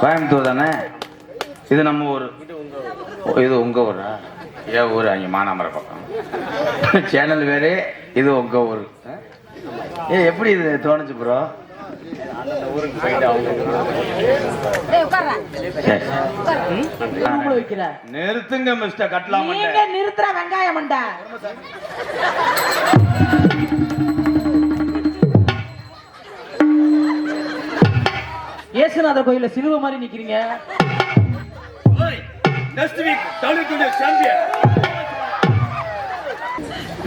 கோயம்புத்தூர் தானே? இது நம்ம ஊர். இது உங்க ஊரா? ஏன் ஊர்? அங்கே மானாமரை பக்கம். சேனல் வேறு, இது உங்க ஊர். எப்படி இது தோணுச்சு ப்ரோ? நிறுத்துங்க மிஸ்டர் கட்டலாம். நிறுத்துற வெங்காயம் மண்டை. ஏசுநாதர் கோயில சிலுவை மாதிரி நிக்கிறீங்க.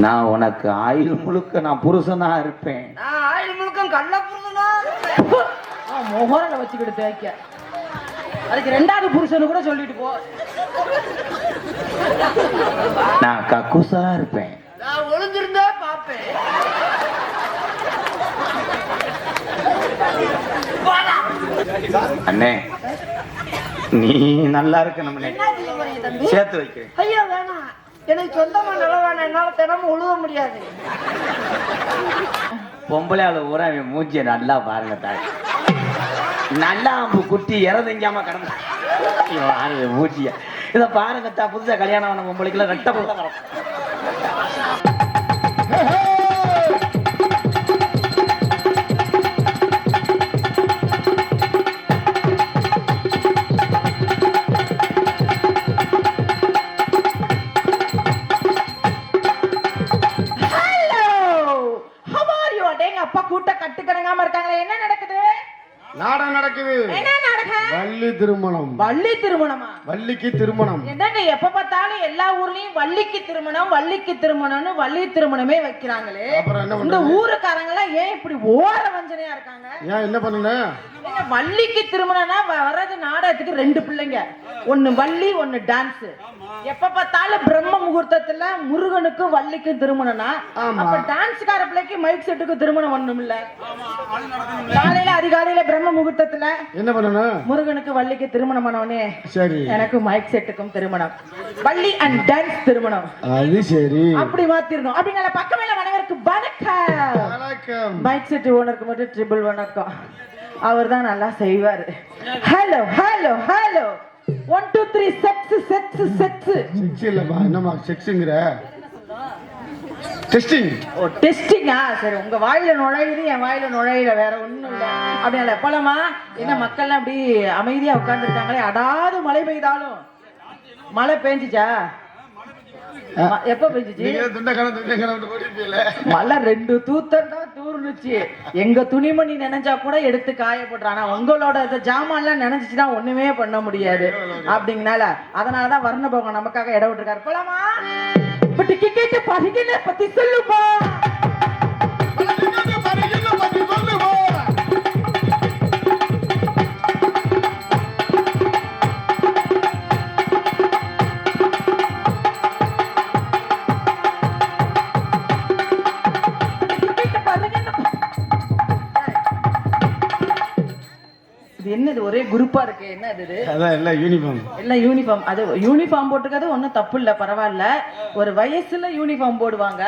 நான் உனக்கு ஆயுள் முழுக்க நான் புருஷனா இருப்பேன். ஆயுள் முழுக்க கள்ள புருஷனா முகரல வச்சுக்கிட்டு தேய்க்க. அதுக்கு ரெண்டாவது புருஷனு கூட சொல்லிட்டு போ. நான் கக்குசா இருப்பேன். நான் ஒளிஞ்சிருந்தா பாப்பேன். அண்ணே நீ நல்லா இருக்க. நம்மளே சேர்த்து வைக்க. ஐயா வேணாம், எனக்கு சொந்தமா நிலவான என்னால தினமும் உழுவ முடியாது. பொம்பளை ஆளு ஊரா மூஞ்சிய நல்லா பாருங்க தாய். நல்லா குட்டி இறதிங்காம கடந்தா மூச்சிய இத பாருங்கத்தா. புதுசா கல்யாணம் ஆன பொம்பளைக்குள்ள ரெட்ட போல வரும். நாடகம் நடக்குது. வள்ளி திருமணம். வள்ளி திருமணமா? வள்ளிக்கு திருமணம். என்னங்க எப்ப பார்த்தாலும் எல்லா ஊர்லயும் வள்ளிக்கு திருமணம் வள்ளிக்கு திருமணம்னு வள்ளி திருமணமே வைக்கிறாங்களே. இந்த ஊருக்காரங்க எல்லாம் ஏன் இப்படி ஓர வஞ்சனையா இருக்காங்க? ஏன் என்ன பண்ணுங்க? வள்ளிக்கு திருமணம்னா வர்றது நாடகத்துக்கு ரெண்டு பிள்ளைங்க, ஒன்னு வள்ளி ஒன்னு டான்ஸ். எப்ப பார்த்தாலும் பிரம்ம முகூர்த்தத்துல முருகனுக்கு வள்ளிக்கு திருமணம்னா அப்ப டான்ஸ்கார பிள்ளைக்கு மைக் செட்டுக்கு திருமணம் பண்ணணும் இல்ல? காலையில அதிகாலையில பிரம்ம முகூர்த்தத்துல என்ன பண்ணணும்? முருகனுக்கு வள்ளிக்கு திருமணம் பண்ணவனே சரி, எனக்கு மைக் செட்டுக்கும் திருமணம், வள்ளி அண்ட் டான்ஸ் திருமணம். அது சரி, அப்படி மாத்திரணும். அப்படினால பக்கமேல மனைவருக்கு வணக்கம். மைக் செட் ஓனருக்கு மட்டும் ட்ரிபிள் வணக்கம். அவர் தான் நல்லா செய்வாரு. Hello hello hello 1 2 3 sex sex sex. Sex இல்லமா, என்னமா செக்ஸ்ங்கற? டெஸ்டிங். ஓ டெஸ்டிங்கா? சரி, உங்க வாயில நுழையுது என் வாயில நுழையில, வேற ஒண்ணும் இல்ல. அப்படினால போலாமா? என்ன மக்கள் அப்படி அமைதியா உட்கார்ந்து இருக்காங்களே. அடாது மழை பெய்தாலும் மழை பெஞ்சிச்சா? எப்ப பெஞ்சிச்சு? மழை 2 தூத்தம் தான் தூர்னுச்சு. எங்க துணிமணி நினைஞ்சா கூட எடுத்து காய போட்டுறான். ஆனா உங்களோட ஜாமான் எல்லாம் நினைஞ்சிச்சுன்னா ஒண்ணுமே பண்ண முடியாது. அப்படிங்கனால அதனாலதான் வர்ண போக நமக்காக இடம் விட்டுருக்காரு. போலாமா? டிக்கெட் பரிகின பத்தி சொல்லுமா? என்னது ஒரே குரூப்பா இருக்கு? என்னது இது? அதான் எல்லாம் யூனிஃபார்ம். எல்லாம் யூனிஃபார்ம். அது யூனிஃபார்ம் போட்டுக்கிறது ஒன்றும் தப்பு இல்லை, பரவாயில்ல. ஒரு வயசுல யூனிஃபார்ம் போடுவாங்க.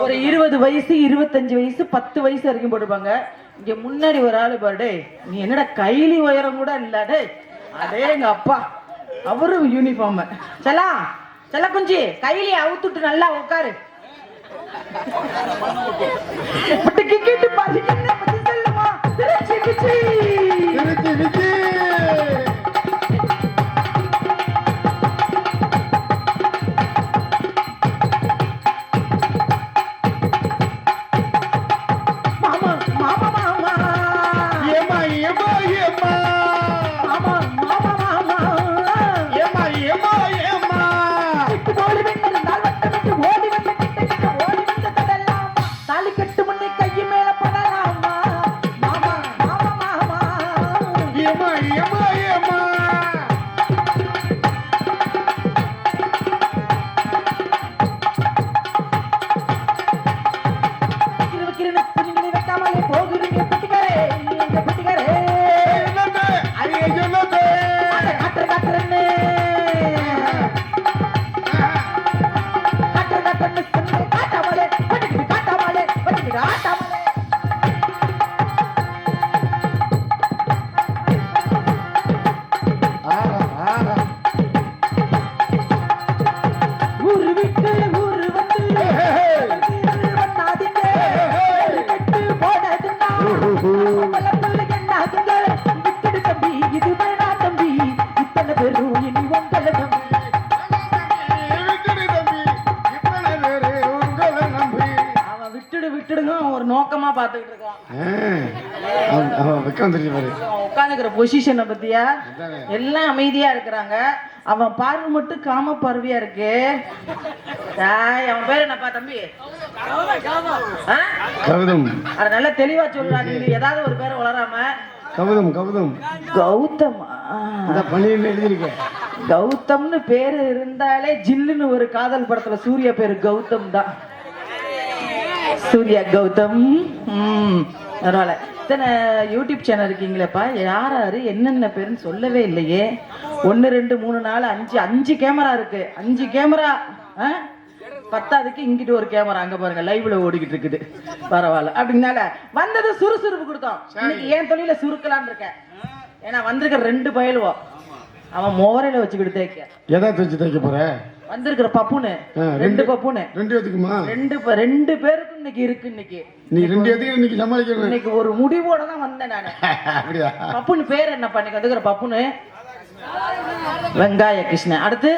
ஒரு 20 வயசு 25 வயசு 10 வயசு வரைக்கும் போட்டுப்பாங்க. இங்க முன்னாடி ஒரு ஆளு பாரு, நீ என்னடா கைலி உயரம் கூட இல்ல டே. அதே எங்க அப்பா, அவரும் யூனிஃபார்ம். செல்லா செல்ல குஞ்சி, கைலி அவுத்துட்டு நல்லா உட்காரு. அவன் வெக்கம் வந்துருச்சு பாரு. உட்காந்துக்கிற பொசிஷனை பத்தியா அதானே. எல்லாம் அமைதியா இருக்கிறாங்க. அவன் பார்வை மட்டும் காம பார்வையா இருக்கு. டேய், அவன் பேர் என்னப்பா தம்பி? ஆ? கௌதம் அத நல்லா தெளிவா சொல்றாங்க. நீ ஏதாவது ஒரு பேரை வளராம. கௌதம் கௌதம் கௌதம். இந்த பணியில் எழுதியிருக்கேன். கௌதம்னு பேரு இருந்தாலே ஜில்லுன்னு ஒரு காதல் படத்துல சூர்யா பேரு கௌதம் தான். சூர்யா கௌதம். பரவாயில்ல. இத்தனை யூடியூப் சேனல் இருக்கீங்களேப்பா, யார் யாரு என்னென்ன பேருன்னு சொல்லவே இல்லையே. 1 2 3 4 5 5 கேமரா இருக்கு. 5 கேமரா. பத்தாவதுக்கு இங்கிட்டு ஒரு கேமரா அங்க பாருங்க லைவ்ல ஓடிக்கிட்டு இருக்குது. பரவாயில்ல. அப்படின்னால வந்தது சுறுசுறுப்பு கொடுத்தோம். இன்னைக்கு என் தொழில சுருக்கலான்னு இருக்கேன். ஏன்னா வந்திருக்கிற 2 பயலுவோம். அவன் மோரையில வச்சுக்கிட்டு தேய்க்க. எதை வச்சு தைக்க போற? வந்திருக்கிற பப்புனு 2 பப்புனு 2 எதுக்குமா? 2 பேருக்கு இன்னைக்கு இருக்கு. இன்னைக்கு நீ 2 எதுக்கு இன்னைக்கு சமாளிக்கணும்? இன்னைக்கு ஒரு முடிவோட தான் வந்தேன் நானு. அப்படியா? பப்புனு பேர் என்ன பண்ணி வந்துக்கிற பப்புனு வெங்காய கிருஷ்ணன். அடுத்து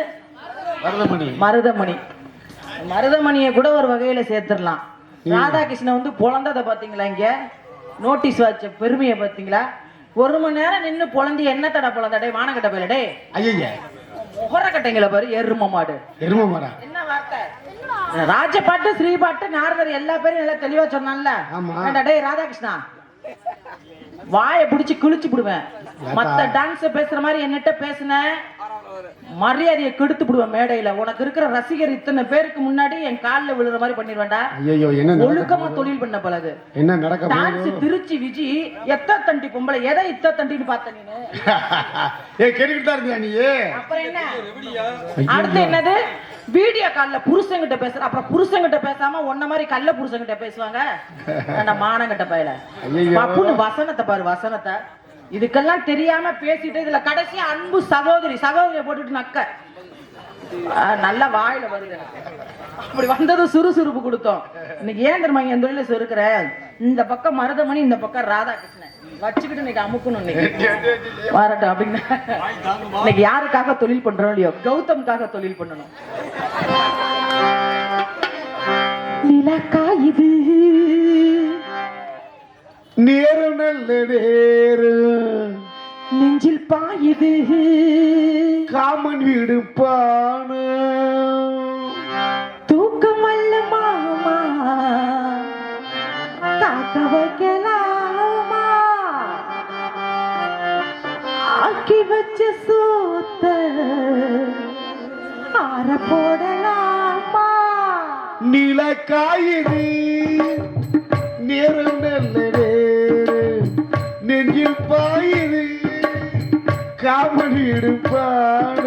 மருதமணி. மருதமணி. மருதமணியை கூட ஒரு வகையில சேர்த்துடலாம். ராதாகிருஷ்ணன் வந்து பொழந்ததை பாத்தீங்களா? இங்க நோட்டீஸ் வச்ச பெருமையை பாத்தீங்களா? 1 மணி நேரம் நின்னு பொழந்தி என்ன தடை பொழந்தடே மானகட்ட போயிலடே. ஐயா முகர கட்டைங்களை பாரு. எரும மாடு. எரும மாடா? என்ன வார்த்தை? ராஜபாட்டு ஸ்ரீபாட்டு நாரதர் எல்லா பேரும் நல்லா தெளிவா சொன்னான்ல. டேய் ராதாகிருஷ்ணா, வாயை பிடிச்சு கிழிச்சு விடுவேன். மத்த டான்ஸ் பேசுற மாதிரி என்னட்ட பேசுன மரியாதையை கெடுத்து விடுவேன் மேடையில. உனக்கு இருக்கிற ரசிகர் இத்தனை பேருக்கு முன்னாடி என் காலில் விழுற மாதிரி பண்ணிடுவேன்டா. ஐயோ என்ன ஒழுக்கமா தொழில் பண்ண பழகு. என்ன நடக்க டான்ஸ் திருச்சி விஜி எத்த தண்டி பொம்பளை எதை இத்த தண்டின்னு பார்த்த நீனு? கேட்டுக்கிட்டு தான் இருக்கியா நீ? அப்புறம் என்ன? அடுத்து என்னது? வீடியோ கால்ல புருஷங்கிட்ட பேசுற. அப்புறம் புருஷங்கிட்ட பேசாம ஒன்ன மாதிரி கல்ல புருஷங்கிட்ட பேசுவாங்க. மானங்கிட்ட பயல பப்புன்னு வசனத்தை பாரு. வசனத்தை இதுக்கெல்லாம் தெரியாம பேசிட்டு இதுல கடைசியா அன்பு சகோதரி சகோதரியை போட்டுட்டு நக்க நல்ல வாயில வருது. அப்படி வந்தது சுறுசுறுப்பு கொடுத்தோம். இன்னைக்கு ஏன் தெரியுமா என் தொழில சொருக்கிற? இந்த பக்கம் மருதமணி, இந்த பக்கம் ராதாகிருஷ்ணன் வச்சுக்கிட்டு இன்னைக்கு அமுக்கணும். இன்னைக்கு வரட்டும். அப்படின்னா இன்னைக்கு யாருக்காக தொழில் பண்றோம் இல்லையோ, கௌதம்காக தொழில் பண்ணணும். நிலக்கா இது நேரம் நல்ல நேரம் நெஞ்சில் பாயுது காமன் வீடு பான தூக்கம் அல்ல மாமா காக்க வைக்கலாமா ஆக்கி வச்ச சோத்த ஆற போடலாமா நிலக்காயுது நேரம் நல்ல நேரம் நெஞ்சில் பாயுது காமன் வீடு பான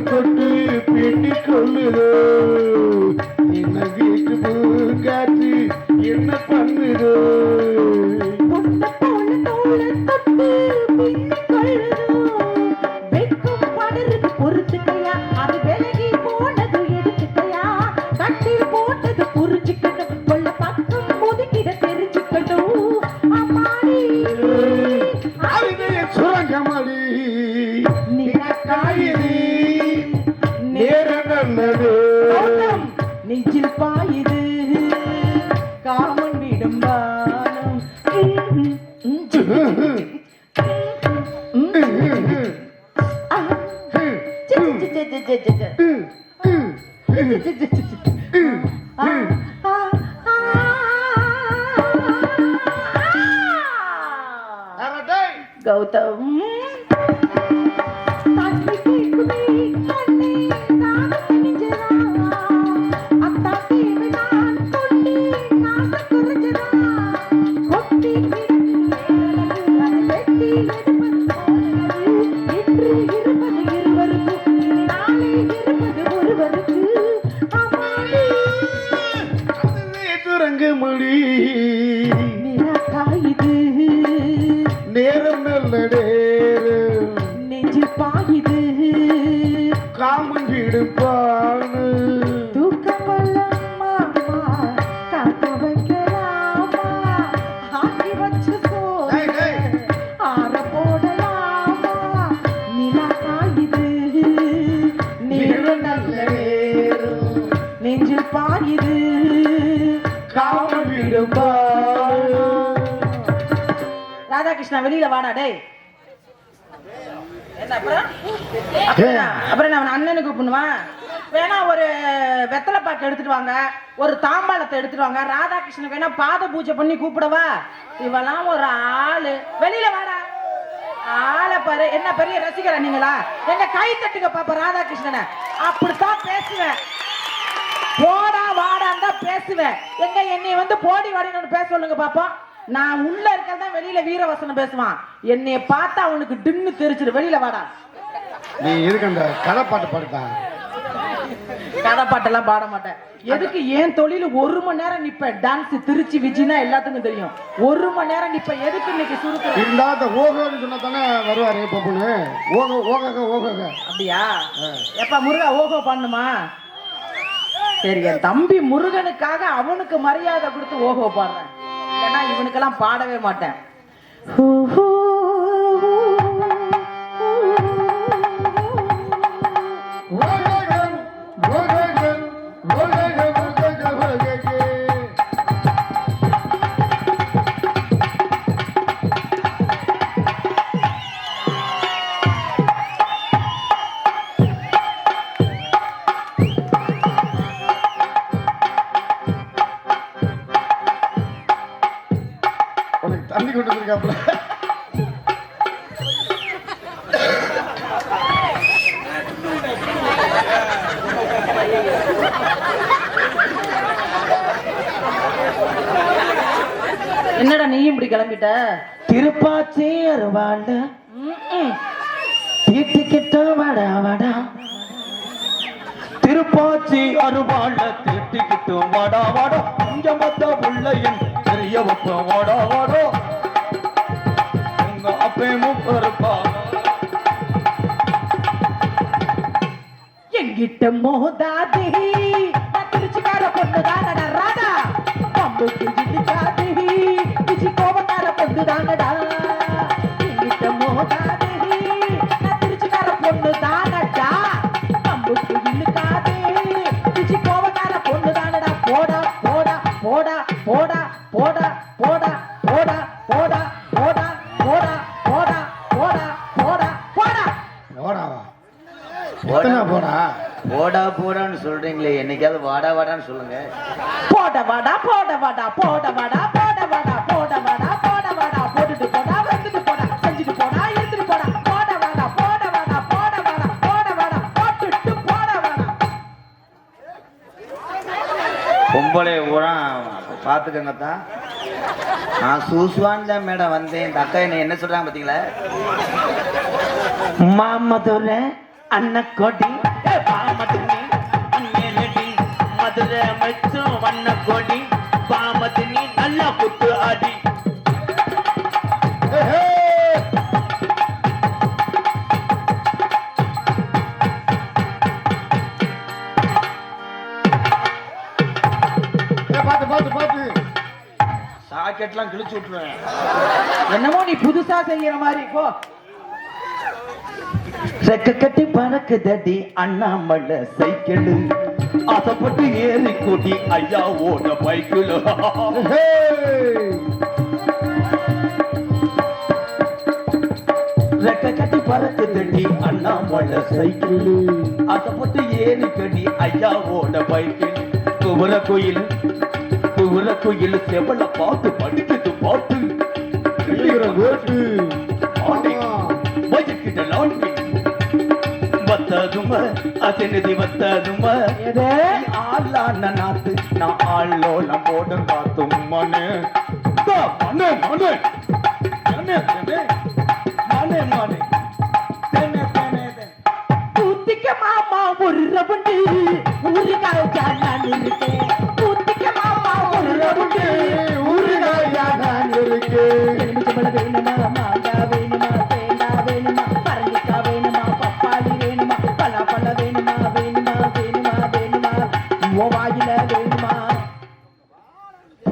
தொட்டு பின்னி கொள்ளுதோ என்ன வீட்டு காற்று என்ன பண்ணுதோ பொறுத்துக்கையா அது விலகி போனது எடுத்துக்கையா கட்டி போட்டது புரிஞ்சுக்கணும் கொள்ள பக்கம் முதுகிட தெரிஞ்சுக்கணும் அம்மாடி சுரங்கமடி நிலக்காயுது நேரம் நல்லது நெஞ்சில் பாயுது காமன் விடும் பானம் கௌதம் சுரங்கமடி நேரம் நல்ல நேரம் நெஞ்சு பாயுது காமன் வீடு விடும் பானு தூக்கம் வரலாமா, காக்க வைக்கலாமா, ஆக்கி வச்ச சோறு ஆற போடலாமா, நிலா காயுது நீரு நல்ல நேரம், நெஞ்சில் பாயுது காவல் விடும் பானு. ராதாகிருஷ்ணா வெளியில வாடா டேய். என்ன அப்புறம்? அப்புறம் நான் அண்ணனுக்கு கூப்பிடுவான். வேணா ஒரு வெத்தலை பாக்கு எடுத்துட்டு வாங்க, ஒரு தாம்பாளத்தை எடுத்துட்டு வாங்க. ராதாகிருஷ்ணன் வேணா பாத பூஜை பண்ணி கூப்பிடவா? இவெல்லாம் ஒரு ஆளு. வெளியில வாடா. ஆளை பாரு, என்ன பெரிய ரசிகரா நீங்களா? எங்க கை தட்டுங்க பாப்பா ராதாகிருஷ்ணனை. அப்படித்தான் பேசுவேன். போடா வாடான்னு தான் பேசுவேன். எங்க என்னை வந்து போடி வாடின்னு பேச சொல்லுங்க பாப்போம். நான் உள்ள இருக்கதான் வெளியில வீரவசனம் பேசுவான். என்னைய பார்த்தா அவனுக்கு டின்னு தெரிச்சிரு. வெளியில வாடா. நீ எதுக்கு அந்த கதை பாட்டு பாடுதான்? கதை பாட்டெல்லாம் பாட மாட்டேன். எதுக்கு என் தொழில் 1 மணி நேரம் நிப்பேன். டான்ஸ் திருச்சி விஜினா எல்லாத்துக்கும் தெரியும். 1 மணி நேரம் நிப்பேன். எதுக்கு இன்னைக்கு சுருக்க இருந்தா அந்த ஓகோன்னு சொன்னா தானே வருவாரு பொண்ணு. ஓகோ ஓகோ ஓகோ. அப்படியா? எப்ப முருகா ஓகோ பண்ணுமா? சரி, என் தம்பி முருகனுக்காக அவனுக்கு மரியாதை கொடுத்து ஓகோ பாடுறேன். இல்லைன்னா இவனுக்கெல்லாம் பாடவே மாட்டேன். தண்ணி கொண்டு வந்திருக்காப்ல. என்னடா நீயும் இப்படி கிளம்பிட்ட? திருப்பாச்சி அருவாண்ட தீட்டிக்கிட்ட வடா வடா, திருப்பாச்சி அருவாண்ட தீட்டிக்கிட்டு வடா வடா, இங்க மத்த புள்ளையின் தெரிய வைப்ப வாடா வாடா, உங்க அப்பே மூப்பருப்பா. எங்கிட்ட மோதாதி திருச்சிக்கார பொண்ணுதானடா ராதா, பம்புக்கு இடிக்காதி பிச்சி கோபக்கார பொண்ணுதானடா. எங்கிட்ட மோதாதி திருச்சிக்கார பொண்ணுதானடா, பம்புக்கு இழுக்காதி பிச்சி கோபக்கார பொண்ணுதானடா. போடா போடா போடா போடா போடா போடா போடா போடா போடா போடா போடா போடா போடா போடா. போடாவா எத்தனை போடா? போடா போடான்னு சொல்றீங்களே, என்னைக்காவது வாடா வாடான்னு சொல்லுங்க. போட வாடா போட வாடா போட வாடா போட வாடா போட வாடா போட வாடா, போட்டுட்டு போடா வந்துட்டு போடா, செஞ்சுட்டு போடா எடுத்துட்டு போடா, போட வாடா போட வாடா போட வாடா போட வாடா போட்டுட்டு போட வாடா. பொம்பளை ஊரா பாத்துக்கங்க தான். நான் சூசுவான் தான் மேடம் வந்தேன். இந்த அக்கா என்ன சொல்றாங்க பாத்தீங்களா? மாமதுரை அன்னக்கோடி பாமதினி அன்னேலடி, மதுரை மெச்சும் வண்ணக்கோடி பாமதினி நல்லா குத்து ஆடி. பாத்து பாத்து பாத்து சாக்கெட்லாம் கிழிச்சு விட்டுருவேன். என்னமோ நீ புதுசா செய்யற மாதிரி போ. ரெக்க கட்டி பறக்குதடி அண்ணாமலை சைக்கிள், ஆசைப்பட்டு ஏறி கூட்டி ஐயாவோட பைக்கிள். ரெக்க கட்டி பறக்குதடி அண்ணாமலை சைக்கிள், ஆசைப்பட்டு ஏறி கடி ஐயாவோட பைக்கிள். குவர கோயில் செவல பாட்டு படிக்குது பாட்டு ஓட்டு வத்ததும அதனதி வத்ததும ஆளான நாத்து நான் ஆளோலம் போடும் காத்தும் மனு மனு மனு மனு மனு ஊத்திக்க மாமா ஒரு ரவுண்டு ஊறுகாய் நான் இருக்கேன். ஊத்திக்க மாமா ஒரு ரவுண்டு ஊறுகாய் நான் இருக்கேன். எலுமிச்சம்பழம் வேணுமா, மாங்காய் வேணுமா, தேங்காய் வேணுமா, பரங்கிக்காய் வேணுமா, பப்பாளி வேணுமா, பலாப்பழம் வேணுமா வேணுமா,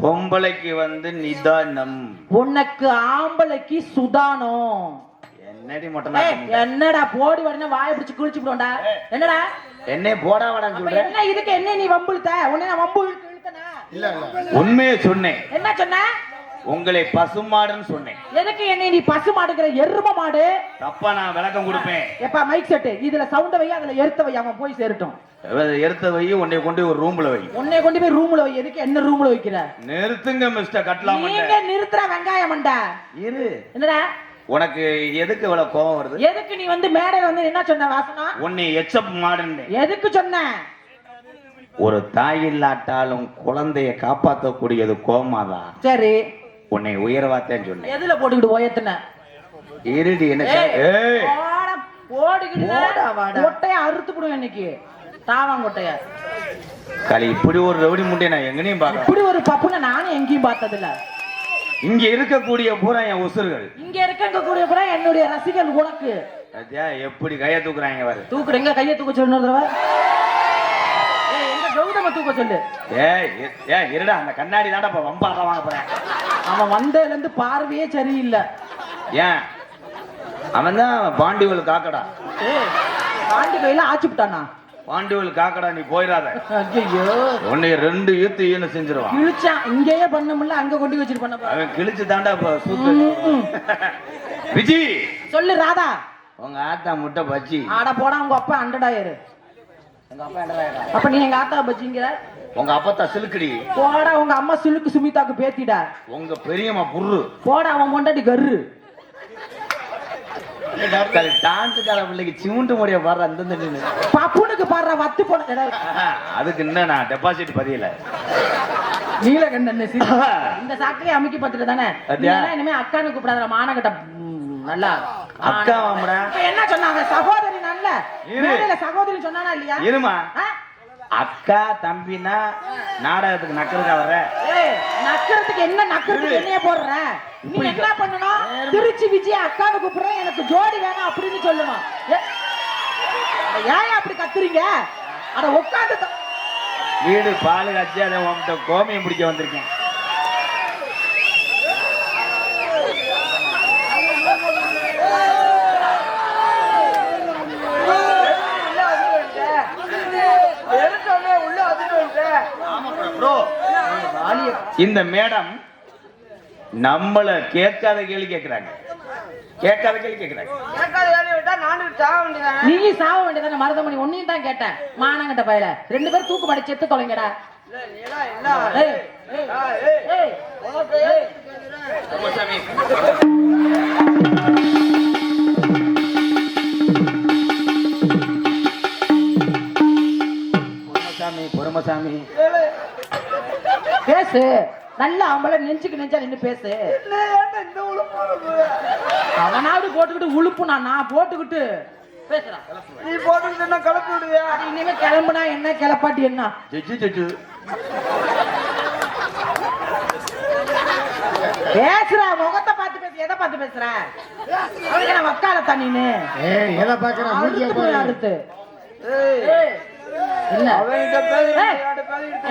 பொம்பளைக்கு வந்து நிதானம். உனக்கு ஆம்பளைக்கு சுதானம். என்னடி மொட்டை என்னடா போடி வடனே வாயை பிடிச்சு குளிச்சு விடுவோம்டா. என்னடா என்ன போடா வாடான்னு சொல்ற? என்ன இதுக்கு என்ன நீ வம்புழுத்த? உன்னை நான் வம்பு இழுத்தனா? இல்ல உண்மையை சொன்னேன். என்ன சொன்ன? உங்களை பசுமாடுன்னு சொன்னேன். எதுக்கு என்னை நீ பசு மாடுங்கிற? எரும மாடு. தப்பா நான் விளக்கம் கொடுப்பேன். எப்பா மைக் செட்டு இதுல சவுண்ட வை, அதுல எருத்த வை, அவன் போய் சேரட்டும். எடுத்த வை, உன்னை கொண்டு ஒரு ரூம்ல வை. உன்னை கொண்டு போய் ரூம்ல வை. எதுக்கு என்ன ரூம்ல வைக்கிற? நிறுத்துங்க மிஸ்டர் கட்லாம். நீங்க நிறுத்துற வெங்காயம் மண்டா. இரு. என்னடா உனக்கு எதுக்கு இவ்வளவு கோவம் வருது? எதுக்கு நீ வந்து மேடையில வந்து என்ன சொன்ன வாசனா? உன்னை எச்சப் மாடுன்னு எதுக்கு சொன்ன? ஒரு தாய் இல்லாட்டாலும் குழந்தைய காப்பாற்றக்கூடியது கோமாதான். சரி, உன்னை உயர்வாத்தேன்னு சொன்னேன். எதுல போட்டுக்கிட்டு ஓயத்துன? இருடி என்ன? ஓடிக்கிட்டு கொட்டைய அறுத்துக்கிடும் இன்னைக்கு. தாவாங்கொட்டைய களி இப்படி ஒரு ரவுடி முட்டை நான் எங்கனையும் பார்க்க. இப்படி ஒரு பப்புன நானும் எங்கேயும் பார்த்ததில்ல. இங்க இருக்கக்கூடிய பூரா என் உசுர்கள். இங்க இருக்கக்கூடிய பூரா என்னுடைய ரசிகர்கள். உனக்கு எப்படி கைய தூக்குறாங்க பாரு. தூக்குற எங்க கைய தூக்க சொல்லு. எங்க கௌதம தூக்க சொல்லு. இருடா, அந்த கண்ணாடி தாண்டா இப்ப வம்பாக வாங்க போறேன். அவன் வந்ததுல இருந்து பார்வையே சரியில்லை. ஏன்? அவன் தான் பாண்டிவல் காக்கடா. பாண்டி கையில ஆச்சு விட்டானா? பாண்டிவல் காக்கடா, நீ போயிடாத. ஐயோ, உன்னை 2 ஈத்து ஈன்னு செஞ்சிருவான். கிழிச்சான். இங்கேயே பண்ண முடியல, அங்க கொண்டு வச்சிட்டு பண்ண. அவன் கிழிச்சு தாண்டா சூத்து. விஜி சொல்லு ராதா. உங்க ஆத்தா முட்டை பச்சி. ஆட போடா, உங்க அப்பா 100 ஆயிரு. உங்க அப்பா 100 ஆயிரம். அப்ப நீ எங்க ஆத்தா பச்சிங்கிற? உங்க அப்பத்தா சிலுக்குடி. போடா, உங்க அம்மா சிலுக்கு சுமிதாக்கு பேத்திடா. உங்க பெரியம்மா புர்ரு. போடா, அவன் மொண்டாட்டி கர்ரு. டான்ஸுக்கார பிள்ளைக்கு சிமுண்டு முடிய பாடுற அந்த பப்புனுக்கு பாடுற வத்து போன. அதுக்கு இன்னும் நான் டெபாசிட் பதியல. நீலகண்டன் இந்த சாக்கையை அமைக்கி பார்த்துட்டு தானே இனிமே அக்கானு கூப்பிடாத மானகட்ட. நல்லா அக்கா வாமடா. என்ன சொன்னாங்க? சகோதரி. நல்ல சகோதரி சொன்னானா இல்லையா? இருமா, அக்கா தம்பினா நாடகத்துக்கு நக்கறதுக்கா வர்ற? நக்கறதுக்கு என்ன? நக்கறதுக்கு என்னைய போடுற? நீ என்ன பண்ணணும்? திருச்சி விஜய் அக்காவை கூப்பிடுறேன், எனக்கு ஜோடி வேணும் அப்படின்னு சொல்லணும். ஏன் அப்படி கத்துறீங்க? அட உட்காந்து வீடு பால் காய்ச்சி அதை உன்கிட்ட கோமியம் பிடிக்க வந்திருக்கேன். இந்த மேடம் நம்மள கேட்காத கேள்வி கேட்கிறாங்க. கேட்காத கேள்வி கேட்கிறாங்க. நீ சாவ வேண்டியதானே மருதமணி? ஒன்னையும் தான் கேட்டேன். மானங்கட்ட பயல 2 பேரும் தூக்கு மாடி செத்து தொலைங்கடா. பொறுமசாமி பேசு. நல்ல ஆம்பளை நெஞ்சுக்கு நெஞ்சா நின்று பேசு. அவனாவது போட்டுக்கிட்டு உழுப்பு. நான் போட்டுக்கிட்டு பேசுறேன். நீ போட்டுக்கிட்டு கிளப்பி விடுவியா? இனிமே கிளம்புனா என்ன, கிளப்பாட்டி என்ன? பேசுற முகத்தை பார்த்து பேசு. எதை பார்த்து பேசுற? வக்கால தண்ணின்னு எதை பாக்குறேன்? அடுத்து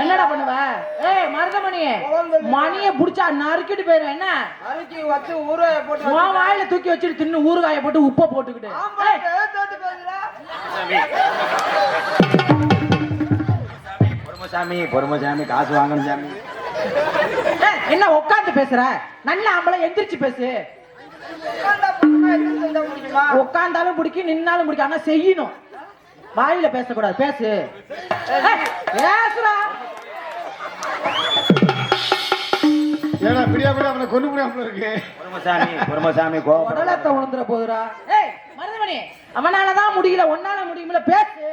என்னடா பண்ணுவ? மருதமணி மணிய புடிச்சா நறுக்கிட்டு போயிடும். என்ன வாயில தூக்கி வச்சுட்டு தின்னு ஊறுகாய போட்டு உப்ப போட்டுக்கிட்டு. பொறுமசாமி காசு வாங்கணும் சாமி. என்ன உட்காந்து பேசுற? நல்ல ஆம்பளை எந்திரிச்சு பேசு. உட்கார்ந்தாலும் பிடிக்கும், நின்னாலும் பிடிக்கும். ஆனா செய்யணும். வாயில பேசக்கூடாது. பேசு. பேசுறா. ஏன்னா பிரியா கூட அவனை கொண்டு முடியாம இருக்கு. பொறுமசாமி உடலத்தை உணர்ந்துற போதுரா. மருதமணி அவனாலதான் முடியல, ஒன்னால முடியுமில்ல. பேசு.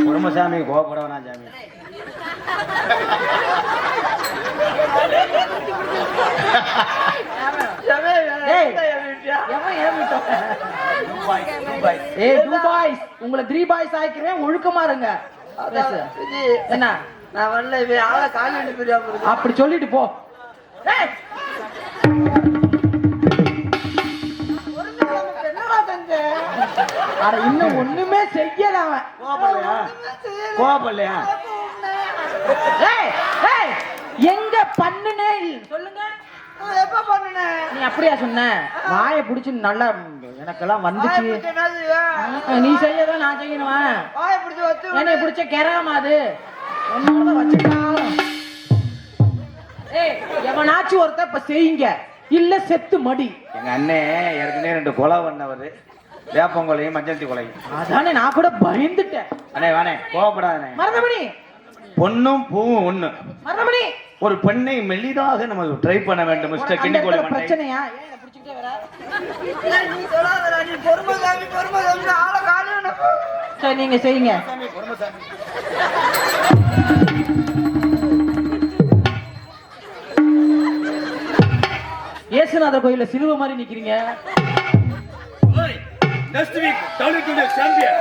பொறுமசாமி கோபப்படவனா சாமி. உங்களை 3 பாய்ஸ் ஆயிக்கிறேன். ஒழுக்கமா இருங்க. என்ன நான் வரல, ஆளை காலி அப்படி சொல்லிட்டு போ. இன்னும் ஒண்ணுமே செய்யல. அவன் கோபப்படலையா? ஏய், ஏய், எங்க பண்ணுனே சொல்லுங்க. எப்ப பண்ணுன? நீ அப்படியா சொன்ன? வாயை புடிச்சு நல்லா எனக்கெல்லாம் வந்துச்சு. நீ செய்யதான் நான் செய்யணுமா? வாயை பிடிச்சு வச்சு என்னை பிடிச்ச கெராமா அது உன்னோட வச்சுட்டாலும். ஏய், எவனாச்சும் ஒருத்த இப்ப செய்யுங்க, இல்ல செத்து மடி. எங்க அண்ணே ஏற்கனவே 2 கொலை பண்ணவர், வேப்பங்கொலையும் மஞ்சள் கொலையும். அதானே நான் கூட பயந்துட்டேன். அண்ணே வானே கோவப்படாதே. மருதமணி, பொண்ணும் பூவும் ஒண்ணு. மருதமணி, ஒரு பெண்ணை மெல்லிதாக நம்ம ட்ரை பண்ண வேண்டும் மிஸ்டர் அந்த கிண்டிகோலை இடத்துல பிரச்சனையா? ஏன் இதை பிடிச்சுக்கிட்டே வர? நீ சொல்லாதடா, நீ பொறுமை சாமி ஆளை காணும். சரி நீங்க செய்யுங்க. ஏசுநாதர் கோயில்ல சிலுவை மாதிரி நிக்கிறீங்க. Next week, turn into the champion.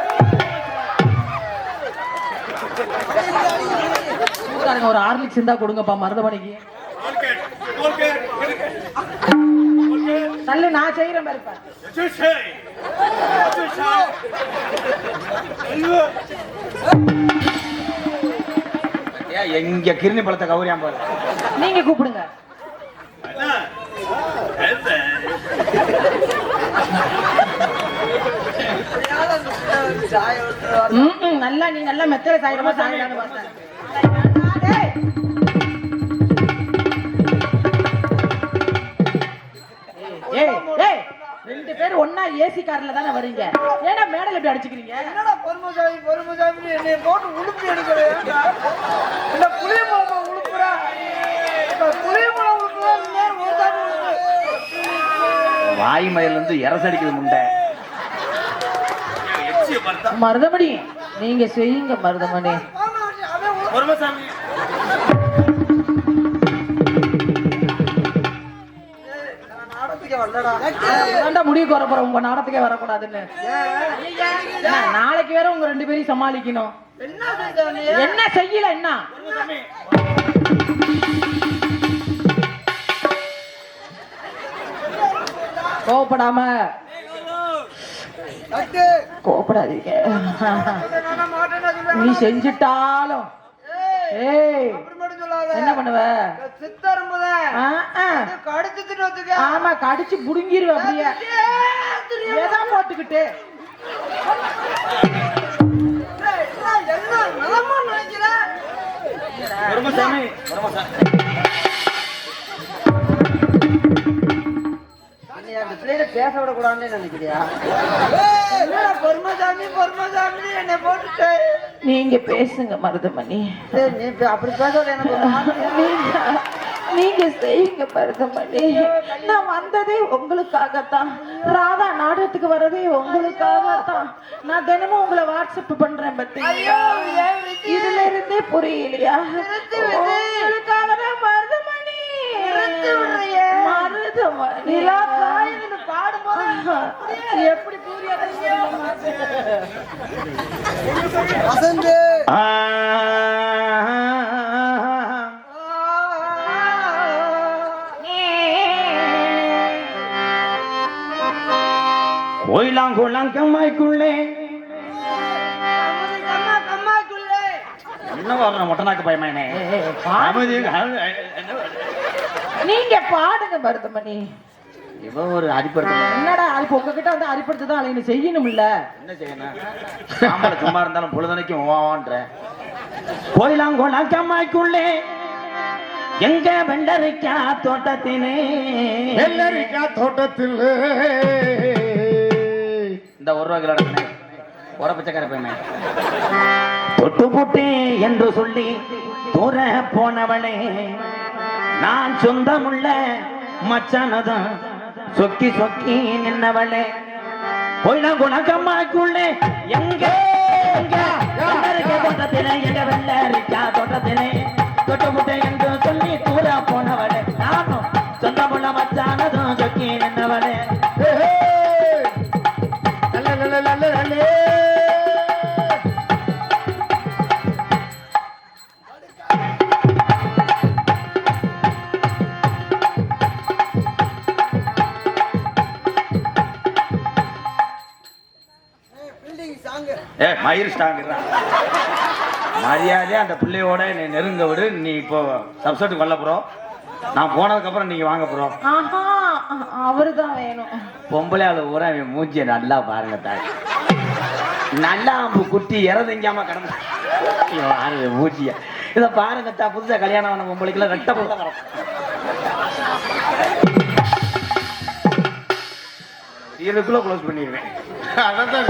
ஊர்க்காரங்க ஒரு ஹார்லிக்ஸ் இருந்தா கொடுங்கப்பா மருதமணிக்கு. தள்ளு, நான் செய்யறேன் பாருப்பா. எங்க கிருணி பழத்தை கௌரியாம் போல நீங்க கூப்பிடுங்க. நல்லா நீ நல்லா மெத்தல சாயிரமா சாயிரான்னு பார்த்தேன். ஏய் ஏய், 2 பேர் ஒண்ணா ஏசி கார்ல தானே வரீங்க, ஏன்னா மேடல இப்படி அடிச்சுக்கிறீங்க? என்னடா பொறுமை சாமி என்னை போட்டு உளுப்பி எடுக்கிறேன். இல்ல புளியம்பழம் உளுப்புறா, புளியம்பழம் உளுப்புறா, ஒரு சாமி உளுப்பு. வாய் மயில இருந்து இரசடிக்குது முண்டை. மருதமணி நீங்க செய்யுங்க. மருதமணி முடிவுக்கு வர போற, உங்க நாடத்துக்கே வரக்கூடாதுன்னு. நாளைக்கு வேற உங்க 2 பேரையும் சமாளிக்கணும். என்ன செய்யல? என்ன கோவப்படாம கோவப்படாதீங்க. நீ செஞ்சுட்டாலும் ஏய் என்ன பண்ணுவ? ஆமா, கடிச்சு புடுங்கிருவ. அப்படியே ஏதா போட்டுக்கிட்டு பேச விடக்கூடாதுன்னு நினைக்கிறியா? பொறுமசாமி என்னை போட்டு நீங்க பேசுங்க மருதமணி. நீ அப்படி பேச நீங்க செய்யுங்க மருதமணி. நான் வந்ததே உங்களுக்காகத்தான். ராதா நாடகத்துக்கு வரதே உங்களுக்காகத்தான். நான் தினமும் உங்களை வாட்ஸ்அப் பண்றேன் பத்தீங்களா? இதுல இருந்தே புரியலையா? உங்களுக்காக தான் மருதமணி. மருதமணி பாடும்போது எப்படி வசந்து கோயிலாங்கோலாம் கம்மாய்க்குள்ளே என்ன வரணும் மொட்டனாக்கு பயமானே. நீங்க பாடுங்க மருதமணி. இவ ஒரு அடிப்படுத்த என்னடா இப்ப உங்ககிட்ட வந்து அடிப்படுத்துதான் அலைன்னு செய்யணும் இல்ல? என்ன செய்யணும்? சாம்பார் சும்மா இருந்தாலும் பொழுதனைக்கும் ஓவான்ற கோயிலாங்கோலாம் கம்மாய்க்குள்ளே எங்க வெள்ளரிக்கா தோட்டத்திலே வெள்ளரிக்கா தோட்டத்தில் இந்த 1 ரூபா கிலோ ஒரு பச்சைக்கார பையன் தொட்டு போட்டே என்று சொல்லி தூர போனவளே, நான் சொந்தமுள்ள மச்சானதும் சொக்கி சொக்கி நின்னவளே, கோயிலா குணக்கம்மாக்குள்ளே எங்க தோட்டத்திலே எங்க வெள்ளரிக்கா தோட்டத்திலே தொட்டு போட்டே என்று சொல்லி தூர போனவளே, நானும் சொந்தமுள்ள மச்சானதும் சொக்கி நின்னவளே. மயிர் ஸ்டாங் மரியாதையா அந்த பிள்ளையோட என்னை நெருங்க விடு. நீ இப்போ சப்செட்டுக்கு வரல ப்ரோ. நான் போனதுக்கப்புறம் நீங்க வாங்க ப்ரோ. ஆஹா, அவருதான் வேணும். பொம்பளை ஆளு ஊரா அவன் மூஞ்சியை நல்லா பாருங்க தாய். நல்லா குட்டி இறதிங்காம கடந்து மூச்சிய இதை பாருங்கத்தா. புதுசா கல்யாணம் ஆன பொம்பளைக்குலாம் ரெட்ட பொருள் தான் கிடக்கும். இதுக்குள்ள க்ளோஸ் பண்ணிடுவேன்.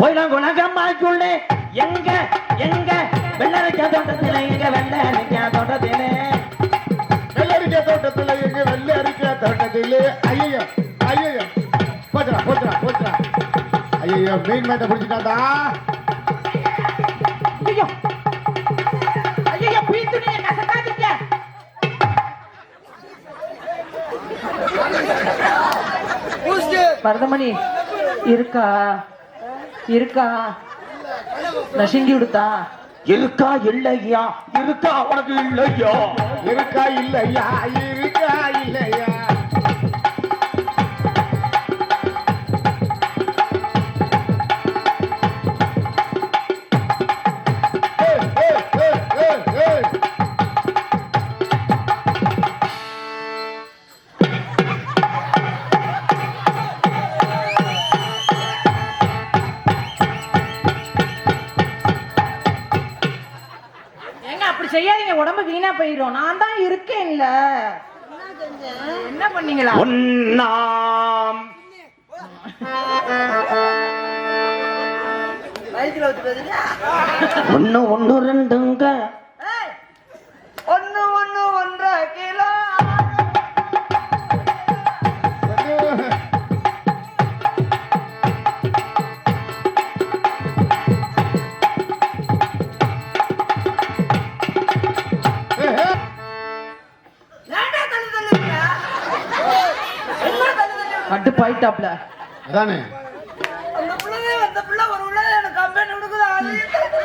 போயிடலாம் குணகம்மாக்குள்ள எங்க எங்க வெள்ளரிக்கா தோட்டத்துல எங்க வெள்ளரிக்கா தோட்டத்திலே வெள்ளரிக்கா தோட்டத்துல எங்க வெள்ளரிக்கா தோட்டத்திலே ஐயோ ஐயோ போச்சுடா போச்சுடா போச்சுடா ஐயோ மீன் மேட்டை பிடிச்சிட்டாடா. ஐயோ ஐயோ பீத்து நீங்க கசக்காதீங்க. மருதமணி இருக்கா இருக்கா நசுங்கி விடுத்தா இருக்கா இல்லையா இருக்கா உனக்கு இல்லையா இருக்கா இல்லையா இருக்கா இல்லையா செய்யாதீங்க, உடம்பு வீணா போயிடும். நான் தான் இருக்கேன்ல. என்ன பண்ணீங்களா? ஒன்னாம் ஒன்னு ஒன்னு ரெண்டுங்க 1 1 1 கிலோ. கட்டு பாயிட்டாப்ல அதானே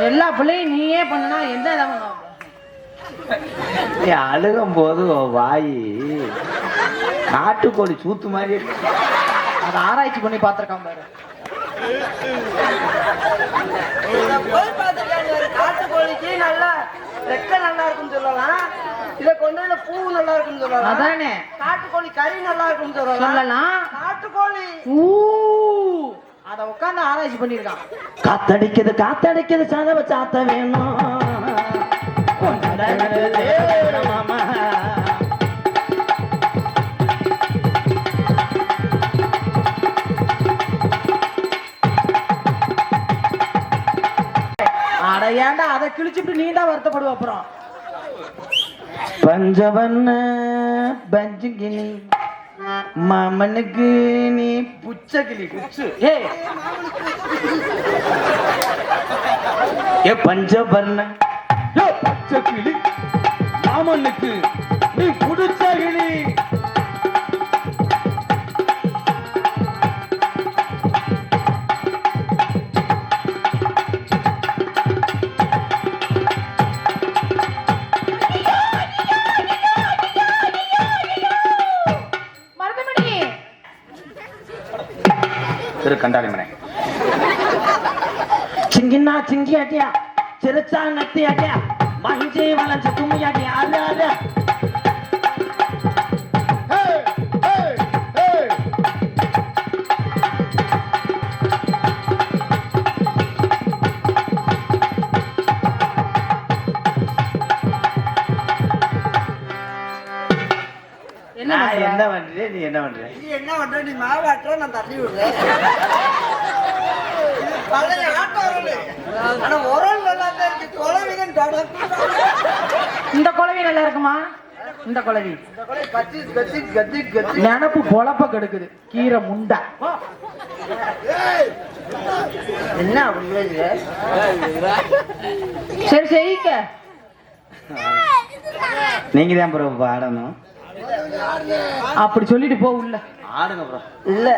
எல்லா பிள்ளையும் நீயே பண்ணனா எந்த அழுகும் போது வாய் நாட்டுக்கோழி சூத்து மாதிரி அதை ஆராய்ச்சி பண்ணி பார்த்திருக்கான் பாரு. நாட்டுக்கோழிக்கு நல்லா ரெக்க நல்லா இருக்குன்னு சொல்லலாம், இத கொண்டு பூ நல்லா இருக்குன்னு சொல்லலாம். அதானே நாட்டுக்கோழி கறி நல்லா இருக்குன்னு சொல்லலாம். நாட்டுக்கோழி அத உட்கார்ந்து ஆராய்ச்சி பண்ணிருக்கான். காத்தடிக்குது காத்தடிக்குது சாதவ சாத்த வேணும் மாமா. அட ஏன்டா அதை கிழிச்சுட்டு நீ தான் வருத்தப்படுவ அப்புறம். பஞ்சவண்ண பஞ்சுகிளி மாமனுக்கு நீ புச்சகிளி புச்சு ஏ பஞ்சவர்ண பச்சகிளி மாமனுக்கு நீ புடிச்சகிளி. கண்டாடி மனை சிங்கினா சிங்கி ஆட்டியா சிறுச்சா நத்தி ஆட்டியா மஞ்சை வளைஞ்சு தும்மி ஆட்டியா அது அது என்ன பண்ற நீ என்ன பண்ற நீ என்ன பண்ற? நீ மாவு ஆட்டுற, நான் தள்ளி விடுறேன். பழைய ஆட்ட உரல். ஆனா உரல் நல்லா தான் இருக்கு. குழவிதான் இந்த குழவி நல்லா இருக்குமா? இந்த குழவி கத்தி கத்தி கத்தி கத்தி நினப்பு பொழப்ப கெடுக்குது. கீரை முண்டா என்ன அப்படி? சரி செய்யிக்க. நீங்க தான் ப்ரோ பாடணும். அப்படி சொல்லிட்டு போ உள்ள. ஆடுங்க ப்ரோ. இல்ல